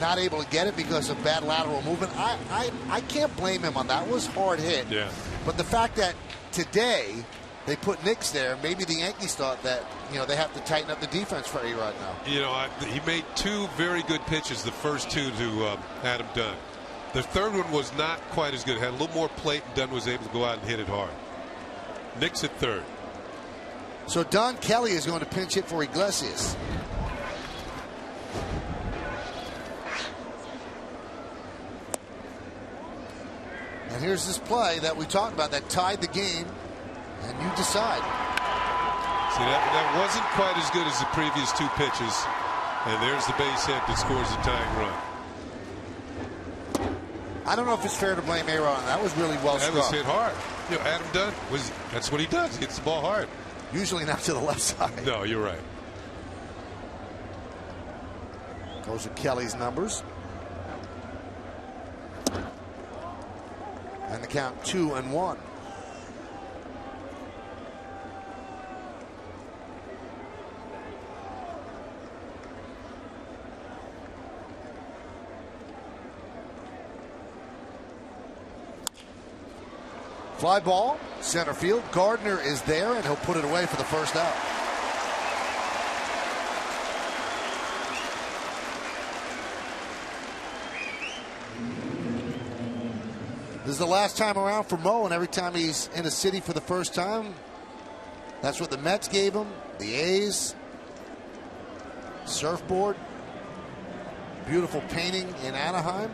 not able to get it because of bad lateral movement? I can't blame him on that. It was hard hit. Yeah. But the fact that today they put Nix there, maybe the Yankees thought that, you know, they have to tighten up the defense for A-Rod now. You know, he made 2 very good pitches, the first 2 to Adam Dunn. The third one was not quite as good. Had a little more plate, and Dunn was able to go out and hit it hard. Knicks at third. So Don Kelly is going to pinch hit for Iglesias. And here's this play that we talked about that tied the game, and you decide. See, that wasn't quite as good as the previous two pitches. And there's the base hit that scores the tying run. I don't know if it's fair to blame Aaron. That was really well struck. That was hit hard. You know, Adam Dunn that's what he does. He hits the ball hard. Usually not to the left side. No, you're right. Those are Kelly's numbers. And the count 2-1. Fly ball, center field. Gardner is there, and he'll put it away for the first out. This is the last time around for Mo, and every time he's in a city for the first time, that's what the Mets gave him, the A's, surfboard, beautiful painting in Anaheim.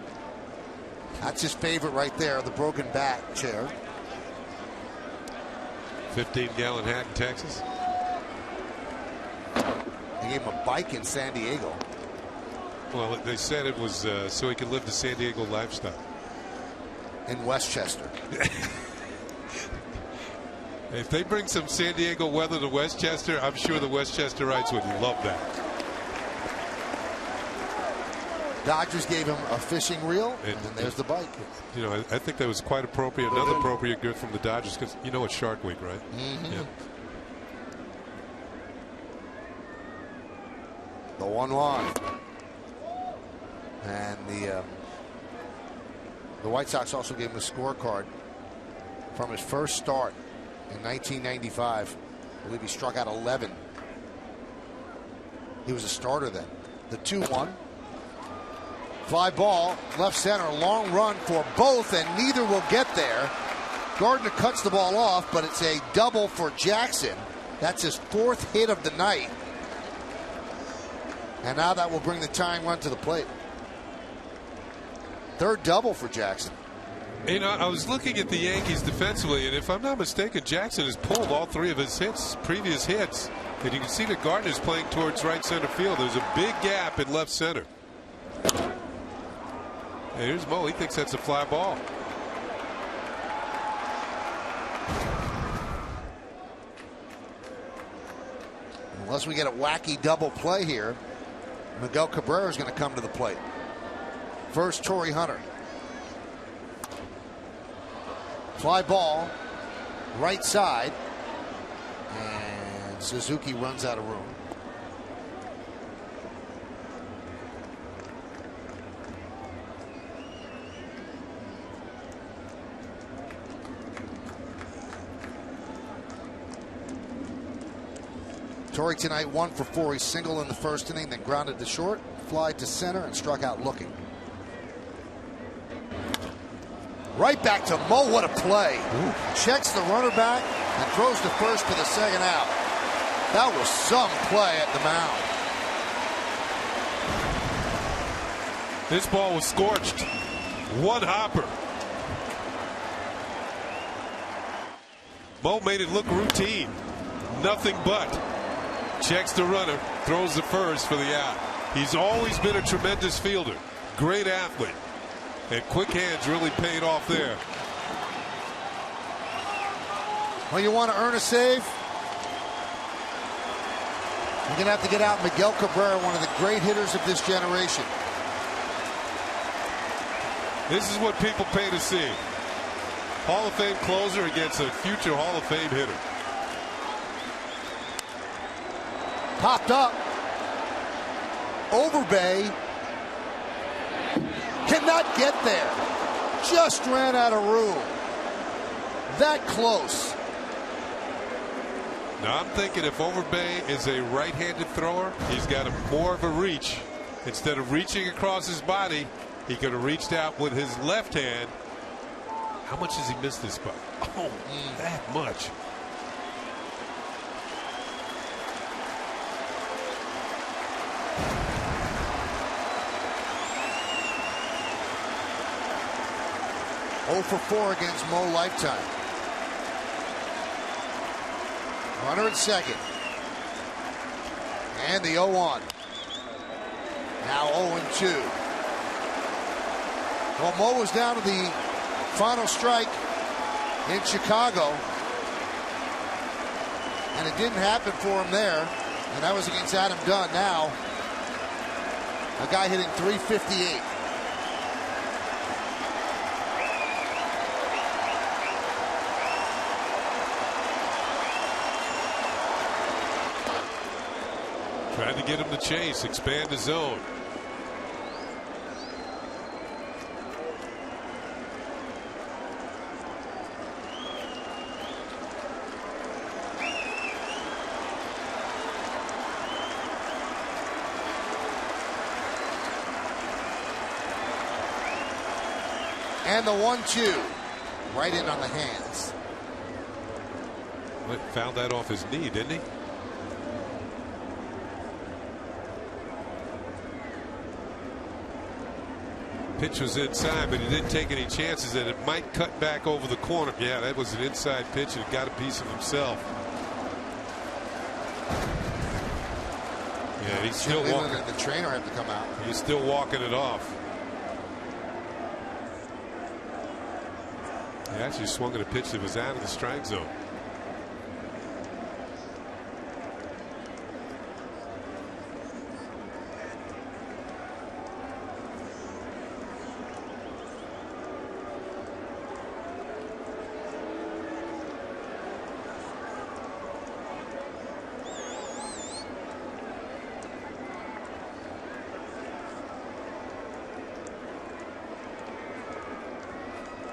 That's his favorite right there, the broken bat chair. 15-gallon hat in Texas. They gave him a bike in San Diego. Well, they said it was so he could live the San Diego lifestyle. In Westchester. If they bring some San Diego weather to Westchester, I'm sure the Westchesterites would love that. Dodgers gave him a fishing reel, and there's the bike. You know, I think that was quite appropriate. Another appropriate gift from the Dodgers, because you know it's Shark Week, right? Mm-hmm. Yeah. The 1-1. And the White Sox also gave him a scorecard from his first start in 1995. I believe he struck out 11. He was a starter then. The 2-1. Fly ball, left center, long run for both, and neither will get there. Gardner cuts the ball off, but it's a double for Jackson. That's his fourth hit of the night. And now that will bring the tying run to the plate. Third double for Jackson. You know, I was looking at the Yankees defensively, and if I'm not mistaken, Jackson has pulled all three of his previous hits. And you can see that Gardner's playing towards right center field. There's a big gap in left center. And here's Mo. He thinks that's a fly ball. Unless we get a wacky double play here, Miguel Cabrera is going to come to the plate. First, Torrey Hunter. Fly ball, right side, and Suzuki runs out of room. Torrey tonight 1 for 4. He singled in the first inning, then grounded to short, fly to center, and struck out looking. Right back to Mo. What a play. Ooh. Checks the runner back and throws to first for the second out. That was some play at the mound. This ball was scorched. One hopper. Mo made it look routine. Nothing but. Checks the runner, throws the first for the out. He's always been a tremendous fielder. Great athlete. And quick hands really paid off there. Well, you want to earn a save? You're going to have to get out Miguel Cabrera, one of the great hitters of this generation. This is what people pay to see. Hall of Fame closer against a future Hall of Fame hitter. Popped up. Overbay. Cannot get there. Just ran out of room. That close. Now I'm thinking if Overbay is a right-handed thrower, he's got more of a reach. Instead of reaching across his body, He could have reached out with his left hand. How much has he missed this by? Oh, that much. Oh for 4 against Mo lifetime. Runner at second. And the 0-1. Now 0-2. Well, Mo was down to the final strike in Chicago. And it didn't happen for him there. And that was against Adam Dunn. Now, a guy hitting .358. Trying to get him to chase, expand the zone. And the 1-2. Right in on the hands. Found that off his knee, didn't he? Pitch was inside, but he didn't take any chances that it might cut back over the corner. Yeah, that was an inside pitch and got a piece of himself. Yeah, he's still walking. The trainer had to come out. He's still walking it off. He actually swung at a pitch that was out of the strike zone.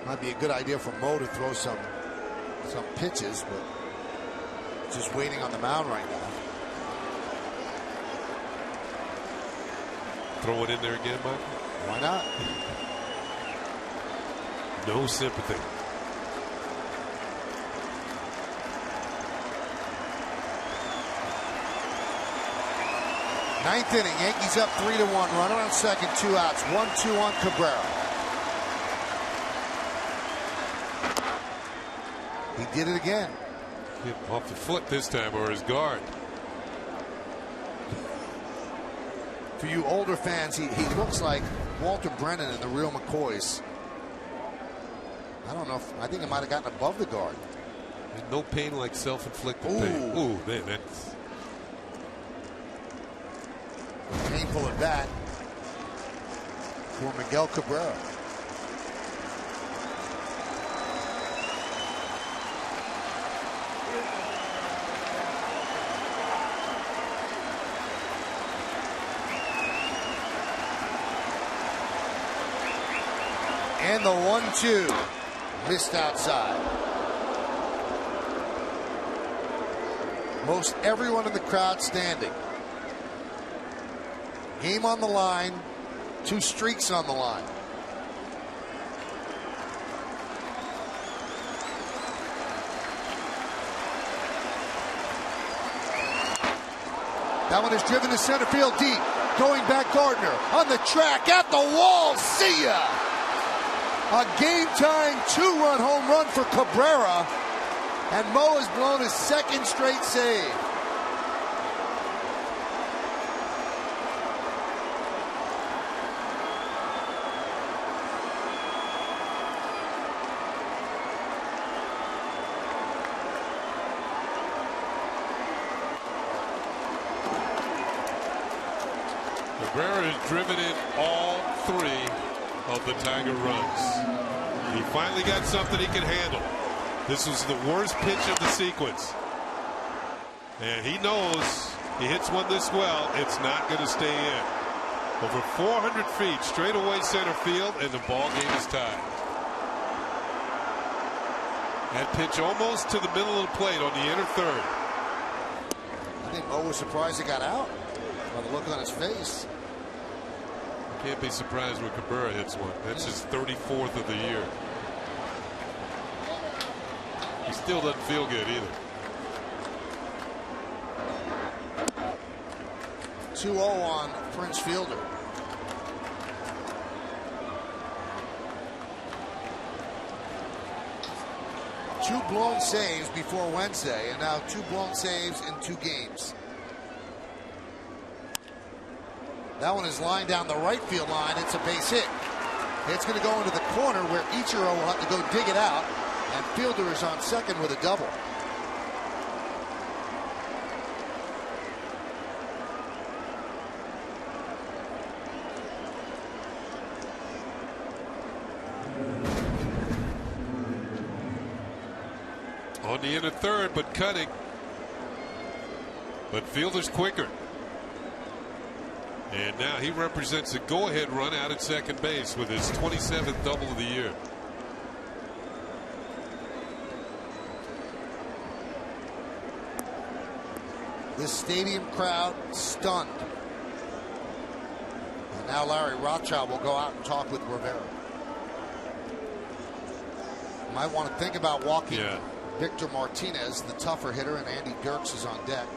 Might be a good idea for Mo to throw some pitches, but just waiting on the mound right now. Throw it in there again, Michael? Why not? No sympathy. Ninth inning, Yankees up 3-1. Runner on second, 2 outs. 1-2 on Cabrera. He did it again. Hit off the foot this time, or his guard. For you older fans, he looks like Walter Brennan in The Real McCoys. I don't know. I think it might have gotten above the guard. And no pain like self-inflicted pain. Ooh, man, that's painful at bat for Miguel Cabrera. And the 1-2 missed outside. Most everyone in the crowd standing. Game on the line, 2 streaks on the line. That one is driven to center field deep. Going back, Gardner on the track at the wall. See ya! A game-time 2-run home run for Cabrera, and Mo has blown his second straight save. Rivera has driven in all 3 of the Tiger runs. He finally got something he can handle. This was the worst pitch of the sequence. And he knows he hits one this well, it's not going to stay in. Over 400 feet straight away center field, and the ball game is tied. That pitch almost to the middle of the plate on the inner third. I think Mo was surprised he got out by the look on his face. Can't be surprised when Cabrera hits one. That's his 34th of the year. He still doesn't feel good either. 2-0 on Prince Fielder. Two blown saves before Wednesday, and now 2 blown saves in 2 games. That one is lined down the right field line. It's a base hit. It's going to go into the corner where Ichiro will have to go dig it out, and Fielder is on second with a double. On the inner third, but cutting. But Fielder's quicker. And now he represents a go-ahead run out at second base with his 27th double of the year. This stadium crowd stunned. And now Larry Rothschild will go out and talk with Rivera. Might want to think about walking Victor Martinez, the tougher hitter, and Andy Dirks is on deck.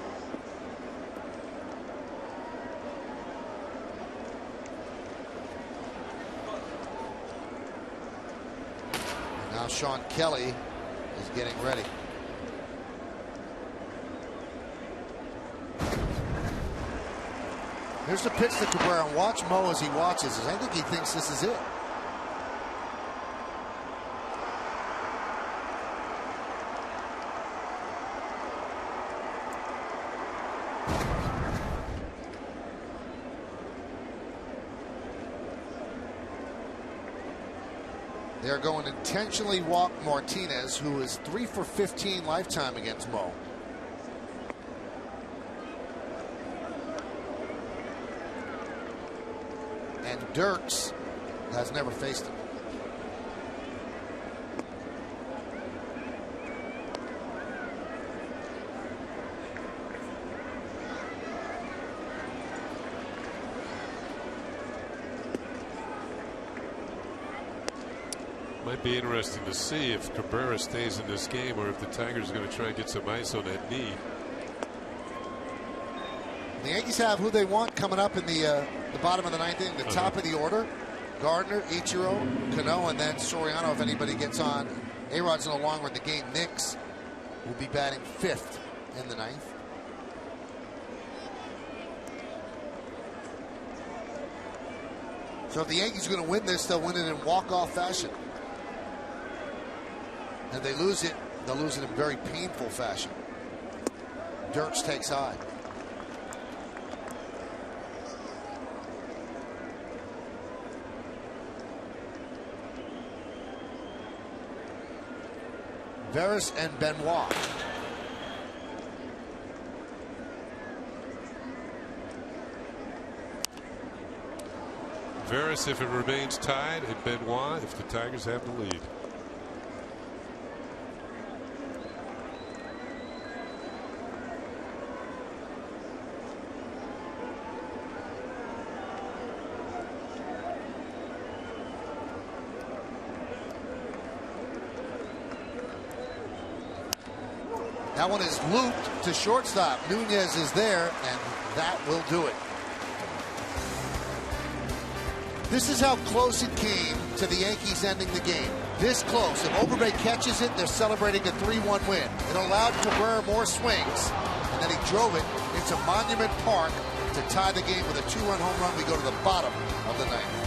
And now Sean Kelly is getting ready. Here's the pitch to Cabrera, and watch Mo as he watches this. I think he thinks this is it. They're going to intentionally walk Martinez, who is 3 for 15 lifetime against Mo. And Dirks has never faced him. Might be interesting to see if Cabrera stays in this game or if the Tigers are going to try and get some ice on that knee. The Yankees have who they want coming up in the bottom of the ninth inning, the top of the order. Gardner, Ichiro, Cano, and then Soriano if anybody gets on. A-Rod's no longer in the game. Nix will be batting 5th in the ninth. So if the Yankees are going to win this, they'll win it in walk-off fashion. And they lose it, they'll lose it in very painful fashion. Dirks takes high. Veras and Benoit. Veras if it remains tied, and Benoit if the Tigers have the lead. That one is looped to shortstop. Nunez is there, and that will do it. This is how close it came to the Yankees ending the game. This close. If Overbay catches it, they're celebrating a 3-1 win. It allowed Cabrera more swings, and then he drove it into Monument Park to tie the game with a 2-run home run. We go to the bottom of the ninth.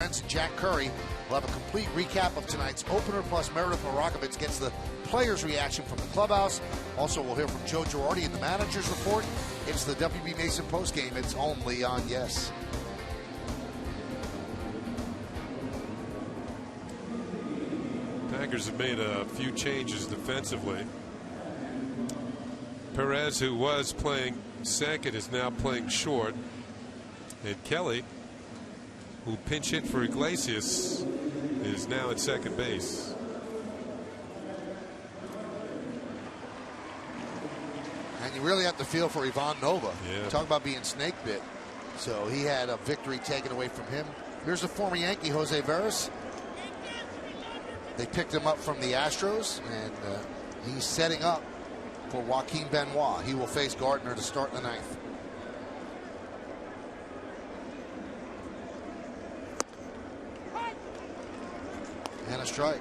friends Jack Curry will have a complete recap of tonight's opener, plus Meredith Marakovitz gets the players' reaction from the clubhouse. Also, we'll hear from Joe Girardi in the manager's report. It's the WB Mason postgame. It's only on Yes. Tigers have made a few changes defensively. Perez, who was playing second, is now playing short. And Kelly, who pinch hit for Iglesias, is now at second base. And you really have to feel for Ivan Nova. Yeah. Talk about being snake bit. So he had a victory taken away from him. Here's the former Yankee, Jose Veras. They picked him up from the Astros, and he's setting up for Joaquin Benoit. He will face Gardner to start the ninth. And a strike.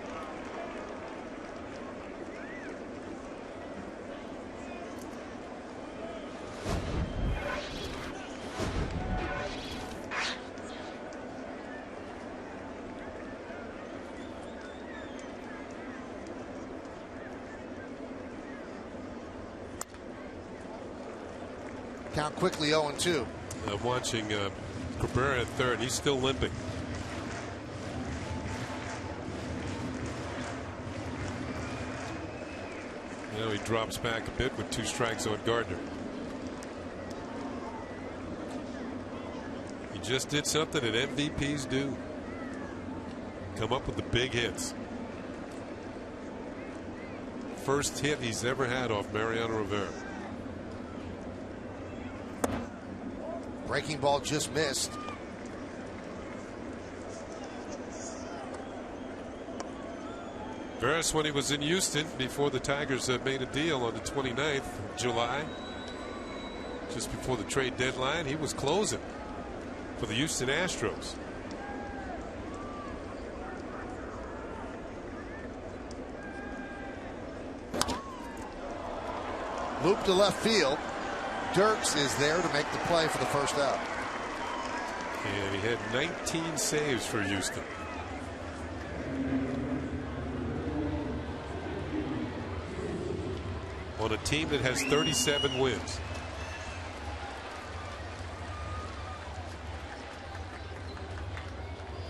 Count quickly 0-2. I'm watching Cabrera at third. He's still limping. Now he drops back a bit with 2 strikes on Gardner. He just did something that MVPs do. Come up with the big hits. First hit he's ever had off Mariano Rivera. Breaking ball just missed. Veras, when he was in Houston before the Tigers made a deal on the 29th of July, just before the trade deadline, he was closing for the Houston Astros. Loop to left field. Dirks is there to make the play for the first out. And he had 19 saves for Houston. On a team that has 37 wins.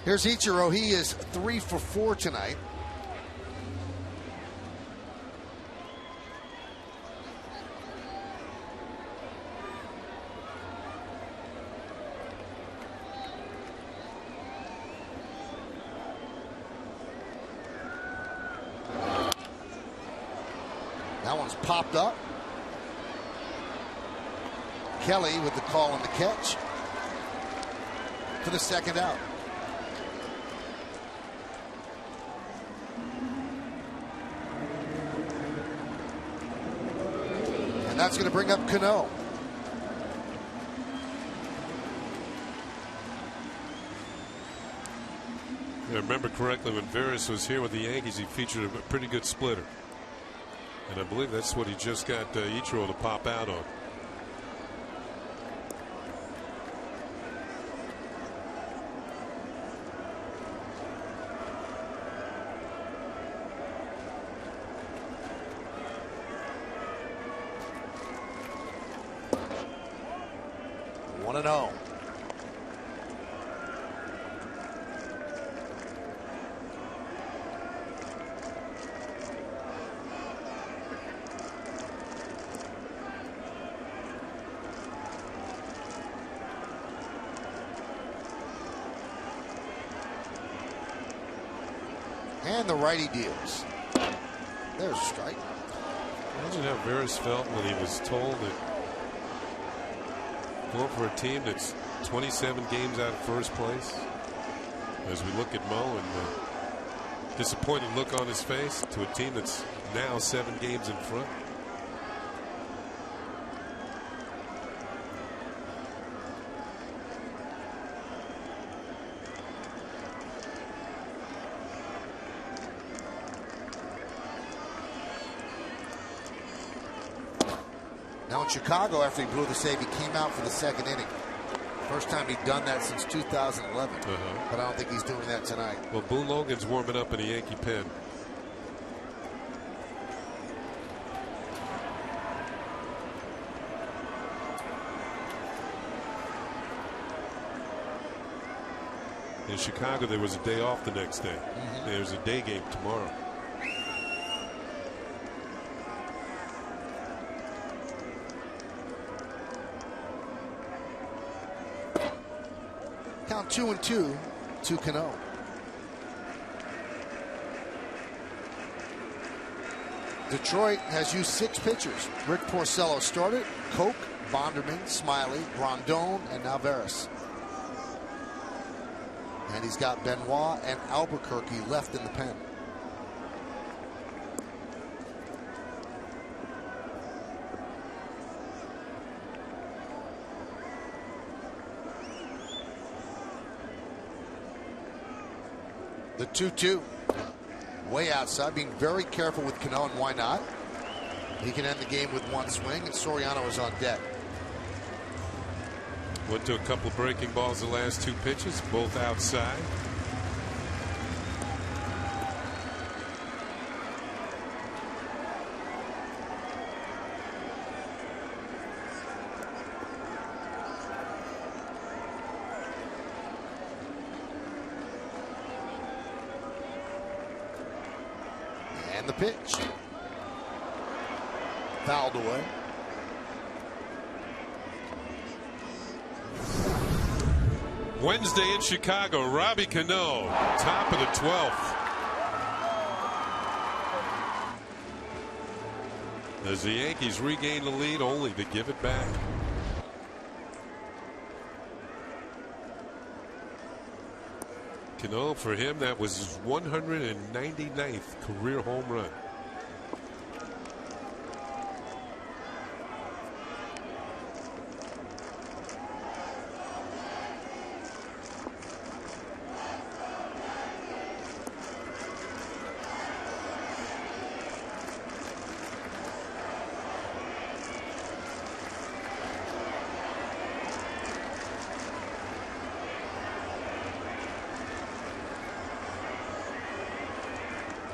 Here's Ichiro. He is 3 for 4 tonight. That one's popped up. Kelly with the call on the catch for the second out. And that's going to bring up Cano. I remember correctly, when Veras was here with the Yankees, he featured a pretty good splitter. And I believe that's what he just got Ichiro to pop out on. One and 0. And the righty deals. There's a strike. Imagine how Veras felt when he was told that going for a team that's 27 games out of first place. As we look at Mo and the disappointed look on his face, to a team that's now 7 games in front. Now in Chicago, after he blew the save, he came out for the second inning. First time he'd done that since 2011. But I don't think he's doing that tonight. Well, Boone Logan's warming up in a Yankee pen. In Chicago, there was a day off the next day. There's a day game tomorrow. Count 2-2 to Cano. Detroit has used 6 pitchers. Rick Porcello started. Koch, Bonderman, Smiley, Rondon, and Alvarez. And he's got Benoit and Albuquerque left in the pen. The 2-2. Way outside, being very careful with Cano, and why not? He can end the game with 1 swing, and Soriano is on deck. Went to a couple of breaking balls the last 2 pitches, both outside. And the pitch. Fouled away. Wednesday in Chicago, Robbie Cano, top of the 12th. As the Yankees regain the lead, only to give it back. Cano, for him, that was his 199th career home run.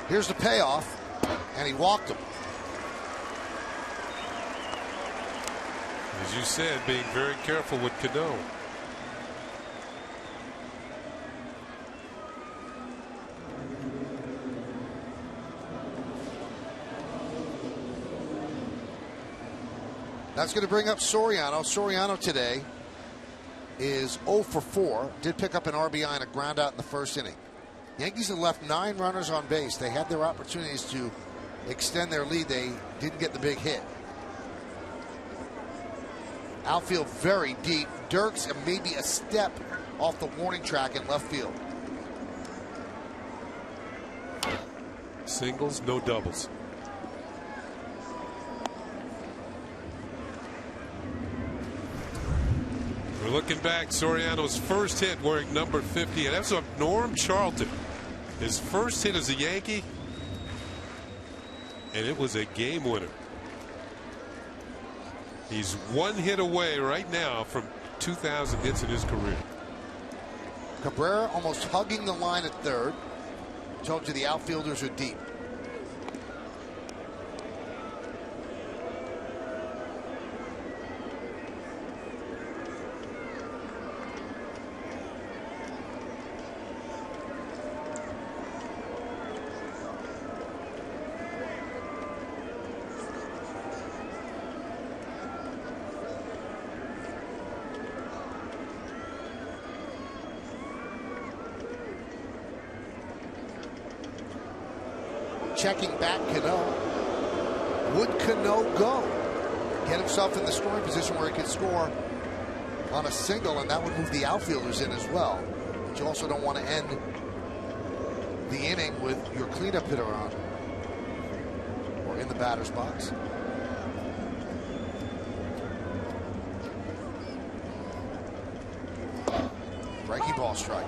Here's the payoff, and he walked him. As you said, being very careful with Cano. That's going to bring up Soriano. Soriano today is 0 for 4. Did pick up an RBI and a ground out in the first inning. Yankees have left 9 runners on base. They had their opportunities to extend their lead. They didn't get the big hit. Outfield very deep. Dirks maybe a step off the warning track in left field. Singles, no doubles. We're looking back. Soriano's first hit wearing number 50, and that's on Norm Charlton. His first hit as a Yankee, and it was a game winner. He's 1 hit away right now from 2,000 hits in his career. Cabrera almost hugging the line at third. Told you the outfielders are deep. Checking back Cano. Would Cano go? Get himself in the scoring position where he could score on a single, and that would move the outfielders in as well. But you also don't want to end the inning with your cleanup hitter on or in the batter's box. Breaking ball strike.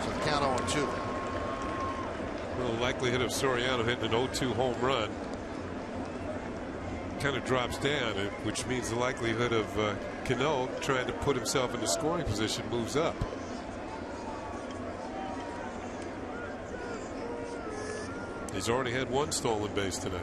So the count 0-2. Well, the likelihood of Soriano hitting an 0-2 home run kind of drops down, which means the likelihood of Cano, trying to put himself in the scoring position, moves up. He's already had one stolen base tonight.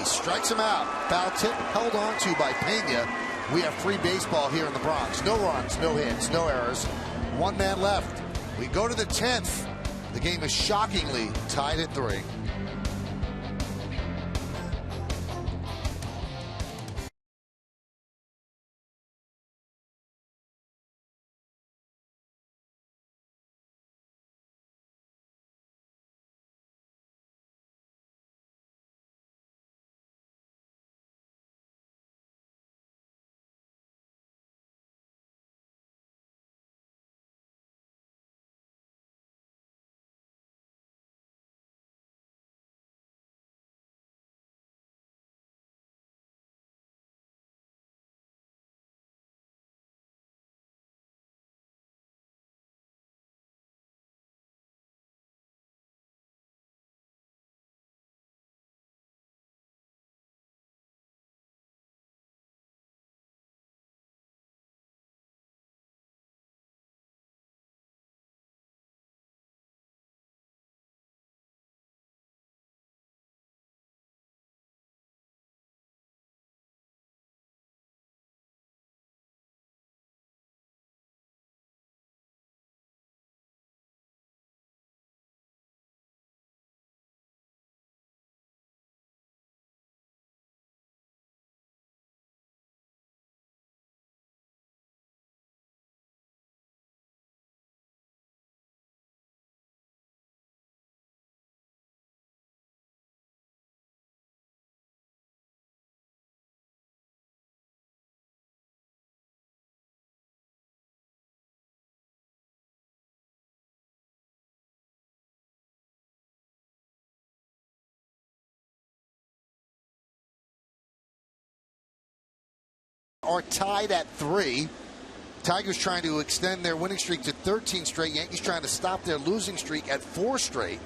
Strikes him out. Foul tip held on to by Pena. We have free baseball here in the Bronx. No runs, no hits, no errors. One man left. We go to the 10th. The game is shockingly tied at 3. Are tied at 3. Tigers trying to extend their winning streak to 13 straight. Yankees trying to stop their losing streak at 4 straight.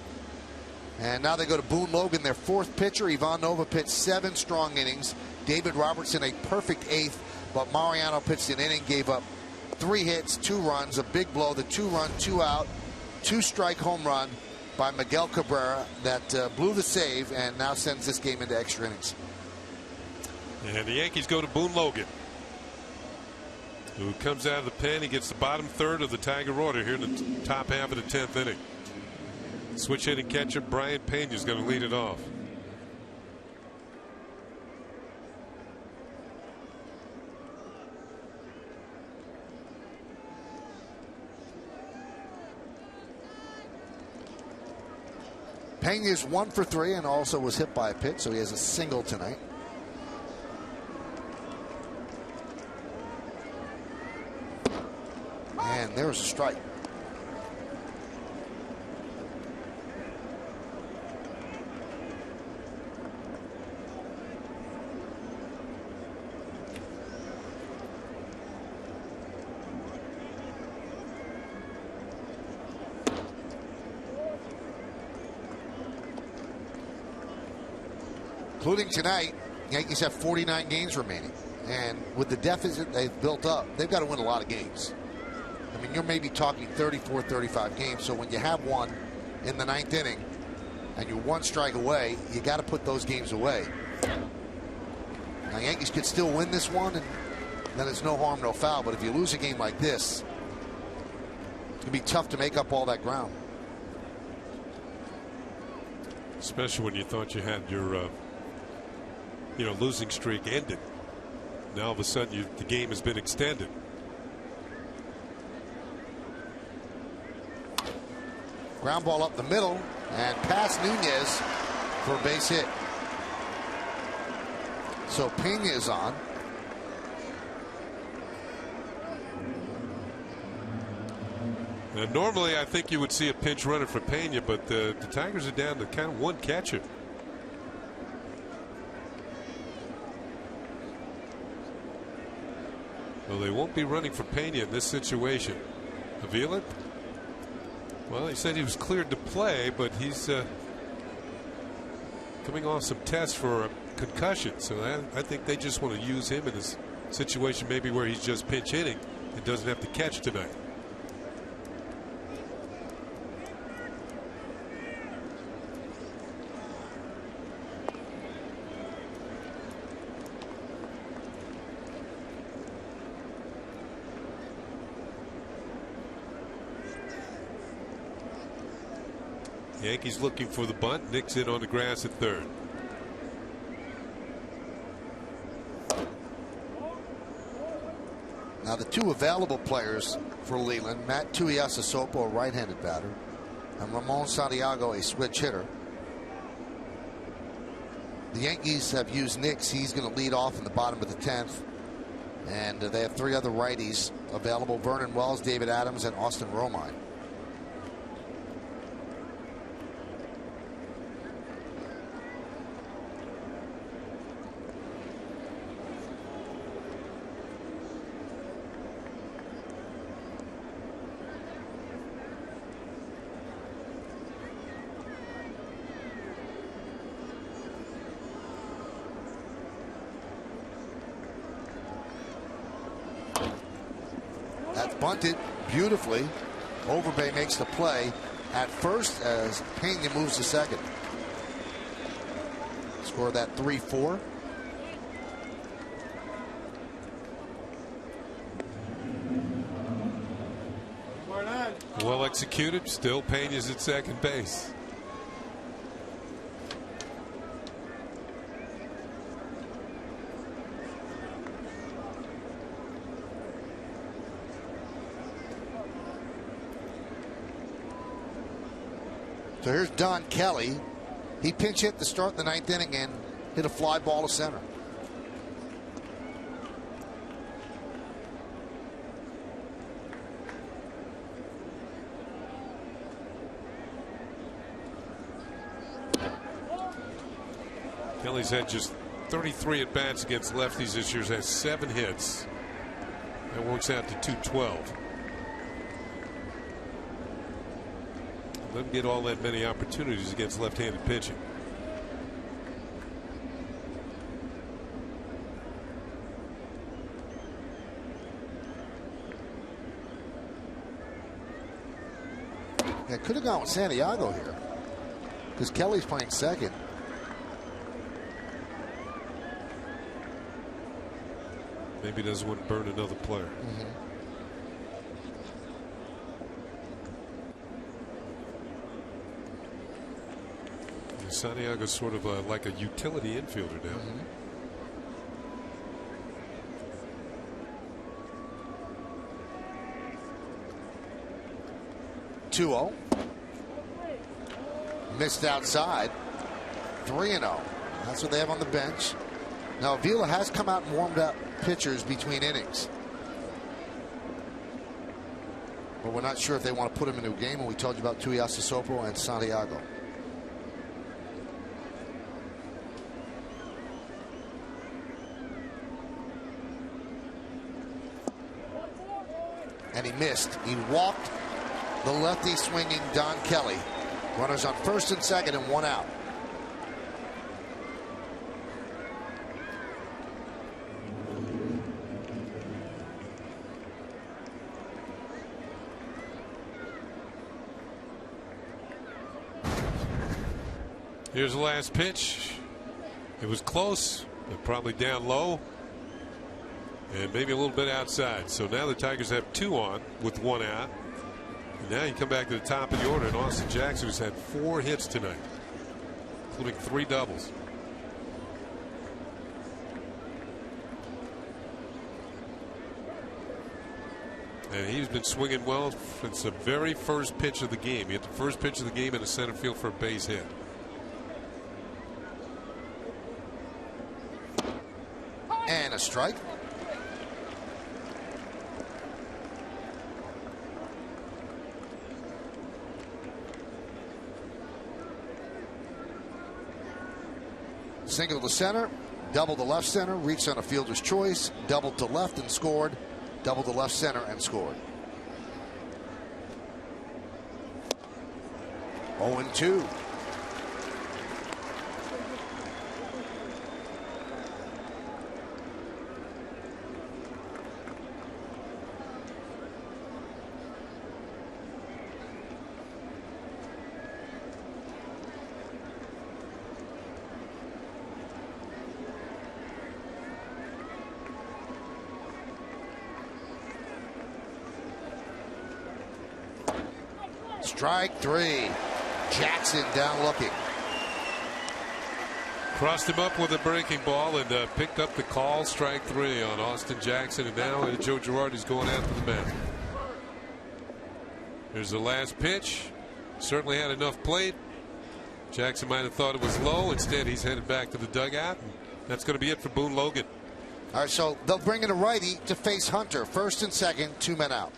And now they go to Boone Logan, their 4th pitcher. Ivan Nova pitched 7 strong innings. David Robertson a perfect 8th, but Mariano pitched an inning, gave up 3 hits, 2 runs, a big blow, the 2-run, 2-out, 2-strike home run by Miguel Cabrera that blew the save and now sends this game into extra innings. And the Yankees go to Boone Logan, who comes out of the pen. He gets the bottom third of the Tiger order here in the top half of the 10th inning. Switch hitting catcher Brian Pena is going to lead it off. Pena is 1 for 3 and also was hit by a pitch, so he has a single tonight. And there's a strike. Including tonight, Yankees have 49 games remaining. And with the deficit they've built up, they've got to win a lot of games. I mean, you're maybe talking 34, 35 games. So when you have one in the 9th inning and you're 1 strike away, you got to put those games away. Now, Yankees could still win this one, and then it's no harm, no foul. But if you lose a game like this, it's going to be tough to make up all that ground. Especially when you thought you had your losing streak ended. Now all of a sudden the game has been extended. Ground ball up the middle and past Nunez for a base hit. So Pena is on. And normally I think you would see a pinch runner for Pena, but the Tigers are down to kind of one catcher. Well, they won't be running for Pena in this situation. Avila? Well, he said he was cleared to play, but he's coming off some tests for a concussion. So I think they just want to use him in this situation, maybe where he's just pinch hitting and doesn't have to catch tonight. Yankees looking for the bunt. Nick's in on the grass at third. Now the two available players for Leland, Matt Tuiasosopo, a right-handed batter, and Ramon Santiago, a switch hitter. The Yankees have used Nix. He's going to lead off in the bottom of the 10th. And they have three other righties available: Vernon Wells, David Adams, and Austin Romine. That's bunted beautifully. Overbay makes the play at first as Pena moves to second. Score that 3-4. Well executed. Still Pena's at second base. So here's Don Kelly. He pinch hit to start the 9th inning and hit a fly ball to center. Kelly's had just 33 at bats against lefties this year. Has 7 hits. That works out to 212. Doesn't get all that many opportunities against left-handed pitching. Yeah, could have gone with Santiago here because Kelly's playing second. Maybe doesn't want to burn another player. Santiago's sort of like a utility infielder now. 2-0. Missed outside. 3-0. That's what they have on the bench. Now Avila has come out and warmed up pitchers between innings. But we're not sure if they want to put him into a game when we told you about Tuiasosopo and Santiago. And he missed. He walked the lefty swinging Don Kelly. Runners on first and second and 1 out. Here's the last pitch. It was close, but probably down low. And maybe a little bit outside. So now the Tigers have 2 on with 1 out. And now you come back to the top of the order, and Austin Jackson, who's had 4 hits tonight, including 3 doubles. And he's been swinging well since the very first pitch of the game. He hit the first pitch of the game in the center field for a base hit. And a strike. Single to center, double to left center, reached on a fielder's choice, doubled to left and scored, double to left center and scored. 0-2. Strike 3. Jackson down looking. Crossed him up with a breaking ball and picked up the call. Strike 3 on Austin Jackson. And now Joe Girardi's going after the man. Here's the last pitch. Certainly had enough plate. Jackson might have thought it was low. Instead, he's headed back to the dugout. And that's going to be it for Boone Logan. All right, so they'll bring in a righty to face Hunter. First and second, 2 men out.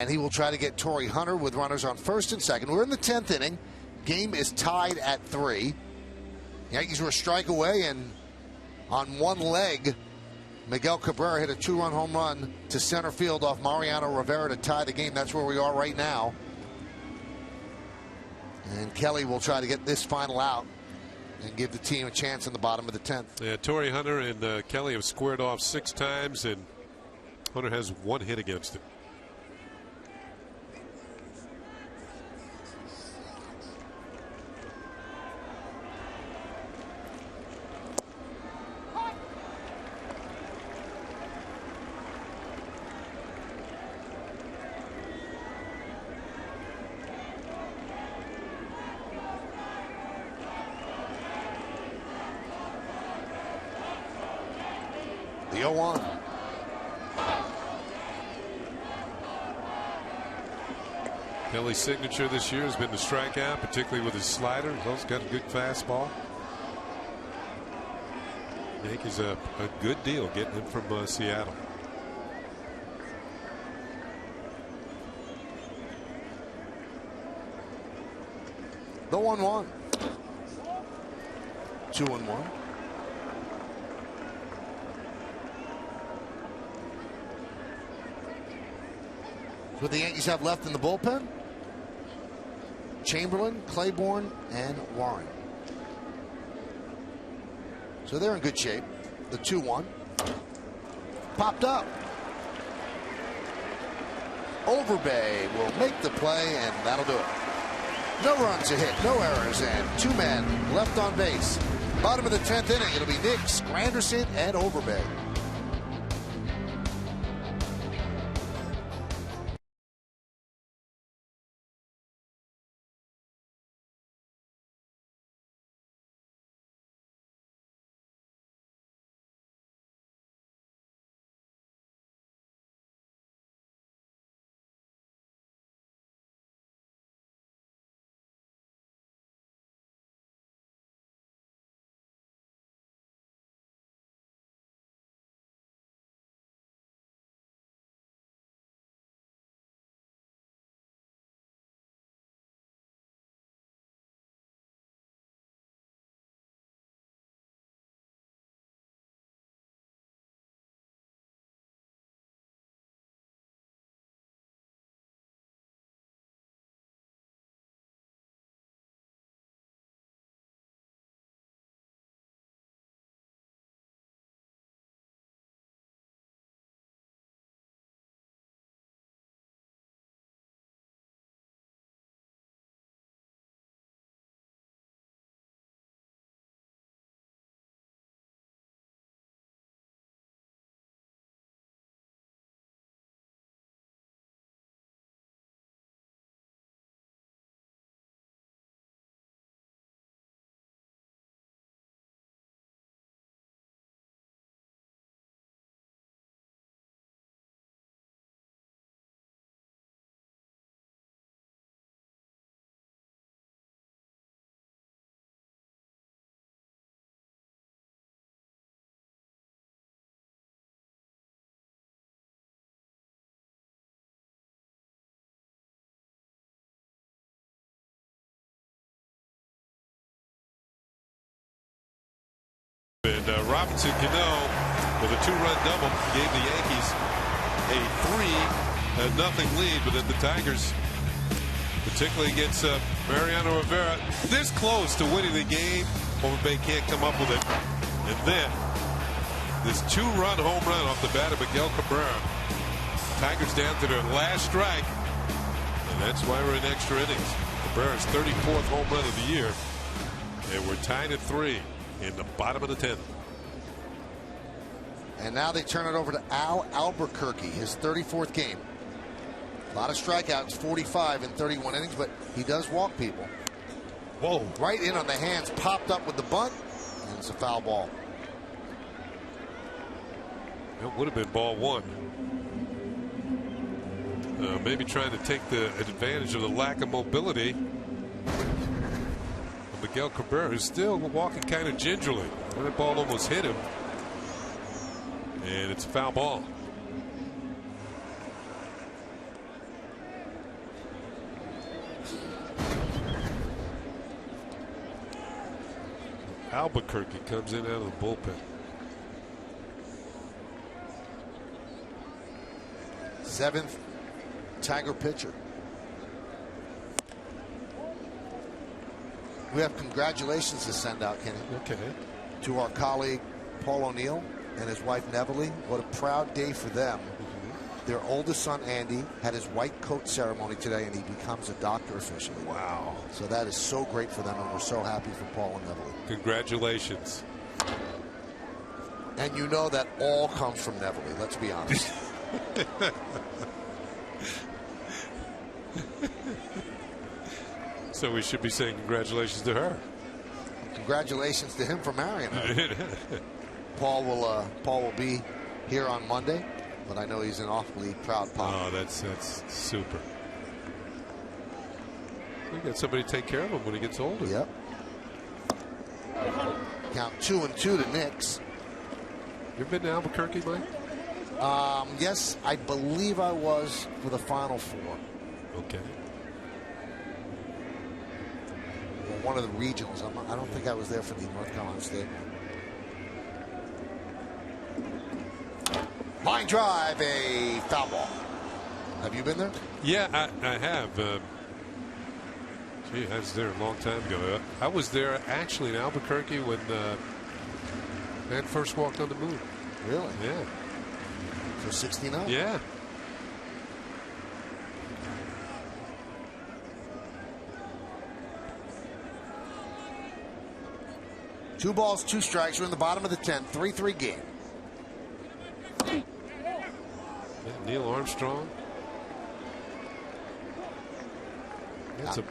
And he will try to get Torrey Hunter with runners on first and second. We're in the 10th inning. Game is tied at 3. Yankees were a strike away, and on one leg, Miguel Cabrera hit a 2-run home run to center field off Mariano Rivera to tie the game. That's where we are right now. And Kelly will try to get this final out and give the team a chance in the bottom of the 10th. Yeah, Torrey Hunter and Kelly have squared off 6 times, and Hunter has 1 hit against him. The 0-1. Kelly's signature this year has been the strikeout, particularly with his slider. He's also got a good fastball. Yankees a good deal getting him from Seattle. The 1-1. 2-1. What the Yankees have left in the bullpen? Chamberlain, Claiborne, and Warren. So they're in good shape. The 2-1. Popped up. Overbay will make the play, and that'll do it. No runs a hit, no errors, and 2 men left on base. Bottom of the 10th inning, it'll be Nix, Granderson, and Overbay. And Robinson Cano with a 2-run double gave the Yankees a 3-0 lead, but then the Tigers, particularly against Mariano Rivera, this close to winning the game. Overbay can't come up with it. And then this 2-run home run off the bat of Miguel Cabrera. Tigers down to their last strike, and that's why we're in extra innings. Cabrera's 34th home run of the year, and we're tied at 3 in the bottom of the 10th. And now they turn it over to Al Albuquerque, his 34th game. A lot of strikeouts, 45 in 31 innings, but he does walk people. Whoa. Right in on the hands, popped up with the bunt, and it's a foul ball. It would have been ball 1. Maybe trying to take the advantage of the lack of mobility of Miguel Cabrera, who's still walking kind of gingerly. That ball almost hit him, and it's a foul ball. Albuquerque comes in out of the bullpen. 7th Tiger pitcher. We have congratulations to send out, Kenny. Okay. To our colleague Paul O'Neill and his wife Neville. What a proud day for them. Their oldest son Andy had his white coat ceremony today, and he becomes a doctor officially. Wow. So that is so great for them, and we're so happy for Paul and Neville. Congratulations. And you know that all comes from Neville, let's be honest. So we should be saying congratulations to her. Congratulations to him for marrying her. Paul will be here on Monday, but I know he's an awfully proud papa. Oh, that's super. We got somebody to take care of him when he gets older. Yep. Count 2-2 to Knicks. You ever been to Albuquerque, Mike? Yes, I believe I was for the Final Four. Okay. One of the regionals. I don't think I was there for the North Carolina State one. Line drive, a foul ball. Have you been there? Yeah, I have. Gee, I was there a long time ago. I was there actually in Albuquerque when man first walked on the moon. Really? Yeah. For 69? Yeah. Two balls, 2 strikes. We're in the bottom of the 10th. 3-3 game. Yeah, Neil Armstrong.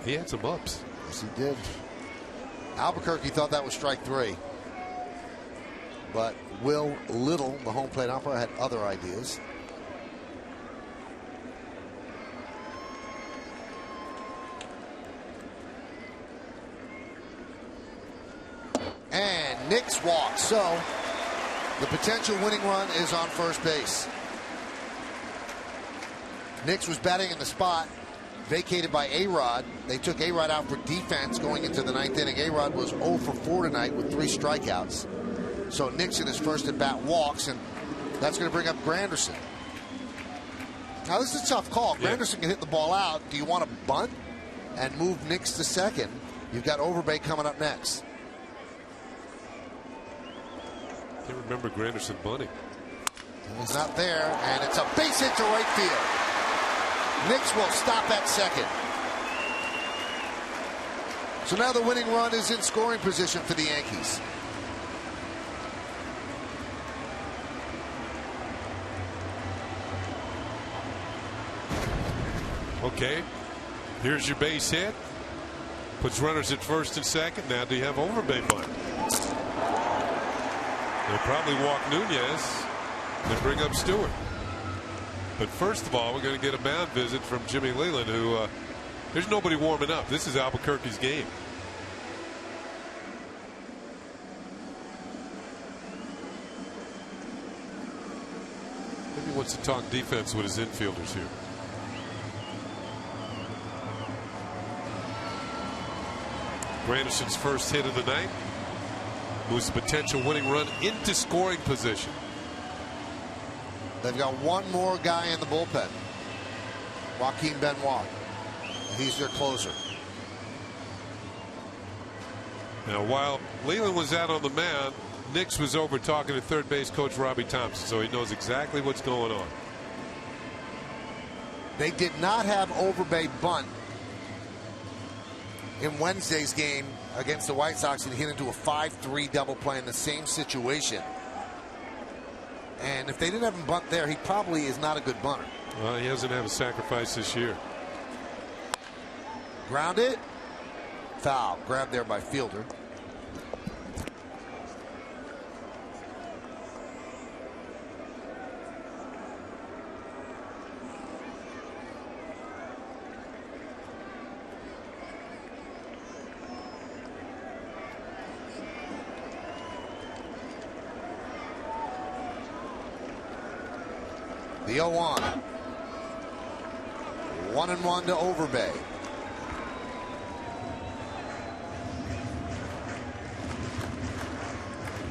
He had some ups. Yes, he did. Albuquerque thought that was strike 3. But Will Little, the home plate umpire, had other ideas. And Knicks walk. So the potential winning run is on first base. Knicks was batting in the spot, vacated by A-Rod. They took A-Rod out for defense going into the 9th inning. A-Rod was 0 for 4 tonight with 3 strikeouts. So Knicks in his first at bat walks, and that's going to bring up Granderson. Now this is a tough call. Yeah. Granderson can hit the ball out. Do you want to bunt and move Knicks to second? You've got Overbay coming up next. I can't remember Granderson bunting. He's not there, and it's a base hit to right field. Knicks will stop at second. So now the winning run is in scoring position for the Yankees. Okay, here's your base hit. Puts runners at first and second. Now do you have Overbay bunt? They'll probably walk Nunez and bring up Stewart. But first of all, we're going to get a mound visit from Jimmy Leland, who there's nobody warming up. This is Albuquerque's game. Maybe he wants to talk defense with his infielders here. Granderson's first hit of the night who's the potential winning run into scoring position. They've got one more guy in the bullpen. Joaquin Benoit. He's their closer. Now, while Leland was out on the mound, Nix was over talking to third base coach Robbie Thompson, so he knows exactly what's going on. They did not have Overbay bunt in Wednesday's game against the White Sox, and hit into a 5-3 double play in the same situation. And if they didn't have him bunt there, he probably is not a good bunter. Well, he doesn't have a sacrifice this year. Grounded. Foul. Grabbed there by fielder. The 0-1. 1-1 to Overbay.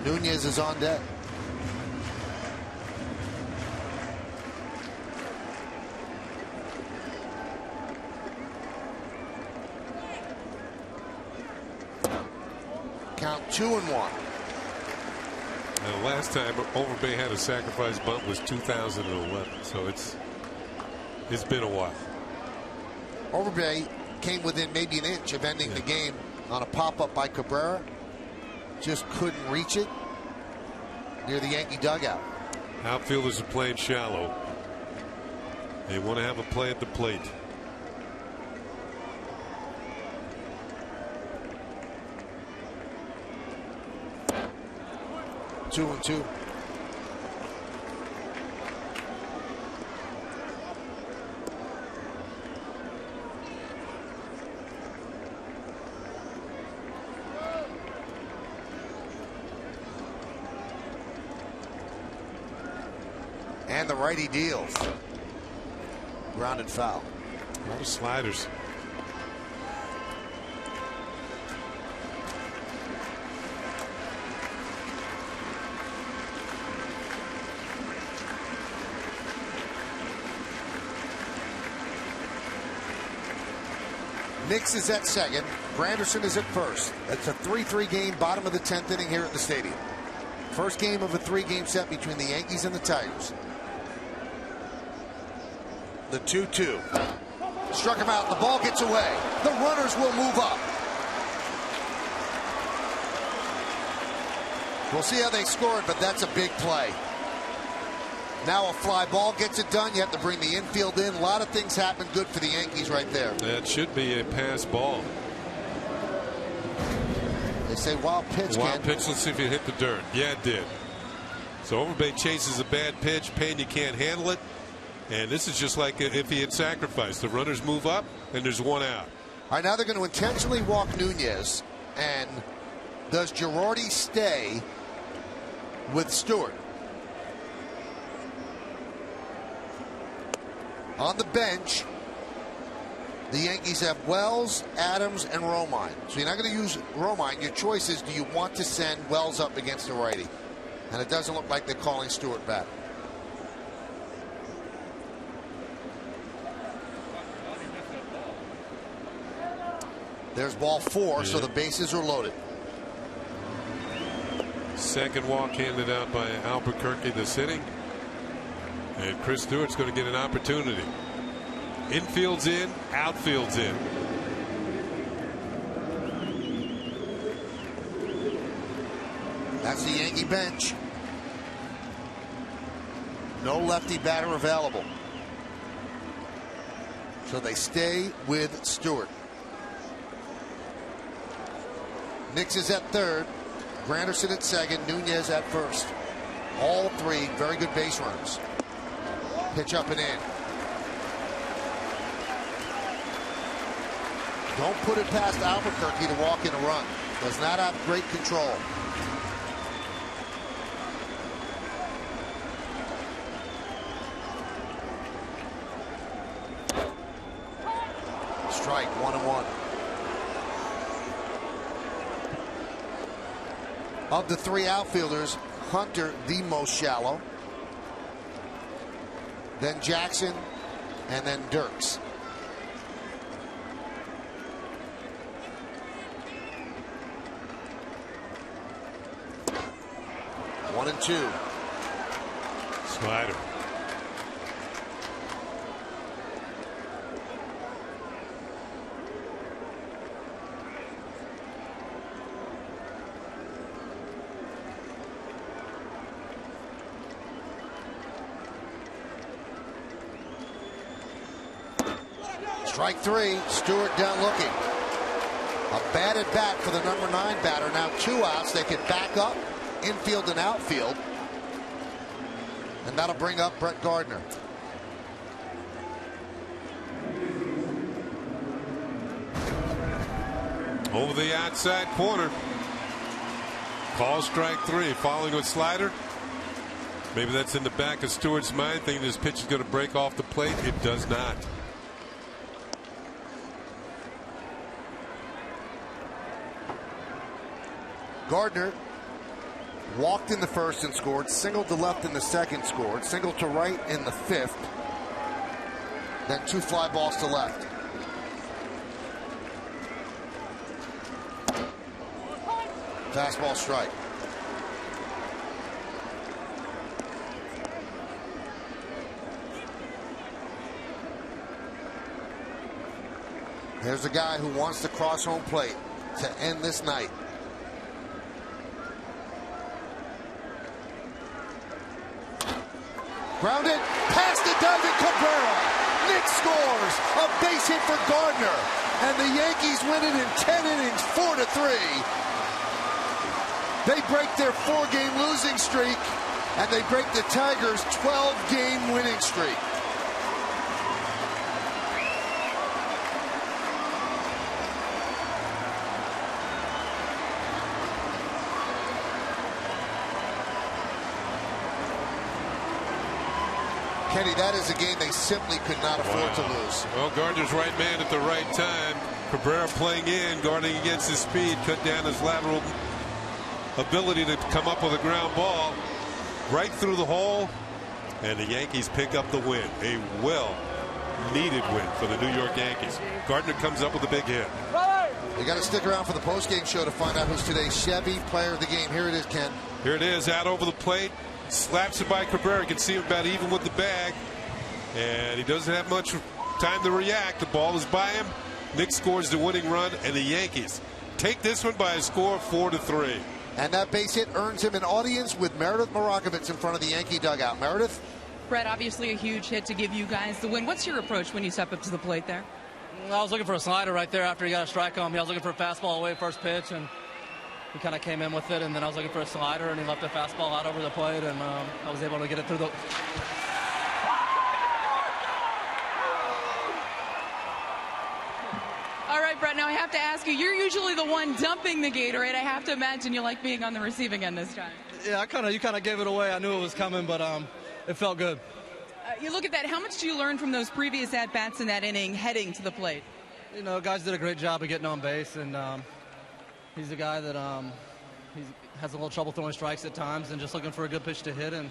Nunez is on deck. Count 2-1. Now, last time Overbay had a sacrifice bunt was 2011, so it's been a while. Overbay came within maybe an inch of ending the game on a pop-up by Cabrera. Just couldn't reach it near the Yankee dugout. Outfielders are playing shallow. They want to have a play at the plate. Two and two. And the righty deals. Grounded foul. A lot of sliders. Nix is at second. Granderson is at first. It's a 3-3 game, bottom of the 10th inning here at the stadium. First game of a 3-game set between the Yankees and the Tigers. The 2-2. Struck him out. The ball gets away. The runners will move up. We'll see how they score it, but that's a big play. Now a fly ball gets it done. You have to bring the infield in. A lot of things happen good for the Yankees right there. That should be a pass ball. They say wild pitch. Wild pitch. Let's see if it hit the dirt. Yeah, it did. So Overbay chases a bad pitch. Pena can't handle it. And this is just like if he had sacrificed. The runners move up, and there's one out. All right, now they're going to intentionally walk Nunez. And does Girardi stay with Stewart? On the bench, the Yankees have Wells, Adams, and Romine. So you're not going to use Romine. Your choice is, do you want to send Wells up against the righty? And it doesn't look like they're calling Stewart back. There's ball 4, so the bases are loaded. Second walk handed out by Albuquerque this inning. And Chris Stewart's going to get an opportunity. Infield's in, outfield's in. That's the Yankee bench. No lefty batter available. So they stay with Stewart. Nix is at third. Granderson at second. Nunez at first. All three very good base runners. Pitch up and in. Don't put it past Albuquerque to walk in a run. Does not have great control. Strike, 1-1. Of the three outfielders, Hunter the most shallow, then Jackson, and then Dirks. One and two. Slider. Strike three. Stewart down looking. A bad at bat for the number 9 batter. Now 2 outs. They can back up infield and outfield. And that'll bring up Brett Gardner. Over the outside corner. Call strike 3. Following with slider. Maybe that's in the back of Stewart's mind, thinking this pitch is going to break off the plate. It does not. Gardner walked in the first and scored, singled to left in the second, scored, singled to right in the 5th, then 2 fly balls to left. Fastball strike. There's a guy who wants to cross home plate to end this night. Grounded, past it, does it, Cabrera. Nick scores, a base hit for Gardner, and the Yankees win it in 10 innings, 4-3. They break their 4-game losing streak, and they break the Tigers' 12-game winning streak. Kenny, that is a game they simply could not afford to lose. Well, Gardner's right man at the right time. Cabrera playing in, guarding against his speed, cut down his lateral ability to come up with a ground ball right through the hole, and the Yankees pick up the win. A well-needed win for the New York Yankees. Gardner comes up with a big hit. You got to stick around for the post-game show to find out who's today's Chevy player of the game. Here it is, Ken. Here it is, out over the plate. Slaps it by Cabrera. You can see him about even with the bag. And he doesn't have much time to react. The ball is by him. Nick scores the winning run, and the Yankees take this one by a score of 4-3. And that base hit earns him an audience with Meredith Marakovitz in front of the Yankee dugout. Meredith? Brett, obviously a huge hit to give you guys the win. What's your approach when you step up to the plate there? I was looking for a slider right there after he got a strike on me. I was looking for a fastball away first pitch, and he kind of came in with it, and then I was looking for a slider, and he left a fastball out over the plate, and I was able to get it through the... All right, Brett, now I have to ask you, you're usually the one dumping the Gatorade. I have to imagine you like being on the receiving end this time. Yeah, you kind of gave it away. I knew it was coming, but it felt good. You look at that. How much do you learn from those previous at-bats in that inning heading to the plate? You know, guys did a great job of getting on base, and he's a guy that he has a little trouble throwing strikes at times and just looking for a good pitch to hit, and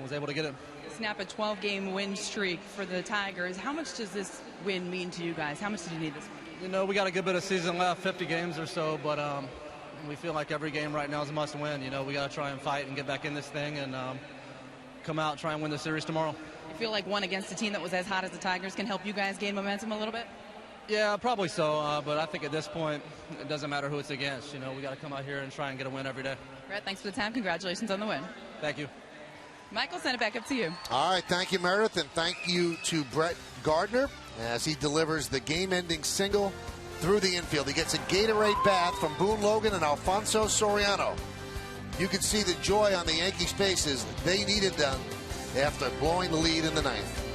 was able to get it. Snap a 12-game win streak for the Tigers. How much does this win mean to you guys? How much did you need this win? You know, we got a good bit of season left, 50 games or so, but we feel like every game right now is a must-win. You know, we got to try and fight and get back in this thing and come out, try and win the series tomorrow. You feel like one against a team that was as hot as the Tigers can help you guys gain momentum a little bit? Yeah, probably so, but I think at this point, it doesn't matter who it's against. You know, we got to come out here and try and get a win every day. Brett, thanks for the time. Congratulations on the win. Thank you. Michael, send it back up to you. All right, thank you, Meredith, and thank you to Brett Gardner as he delivers the game-ending single through the infield. He gets a Gatorade bath from Boone Logan and Alfonso Soriano. You can see the joy on the Yankees' faces. They needed them after blowing the lead in the 9th.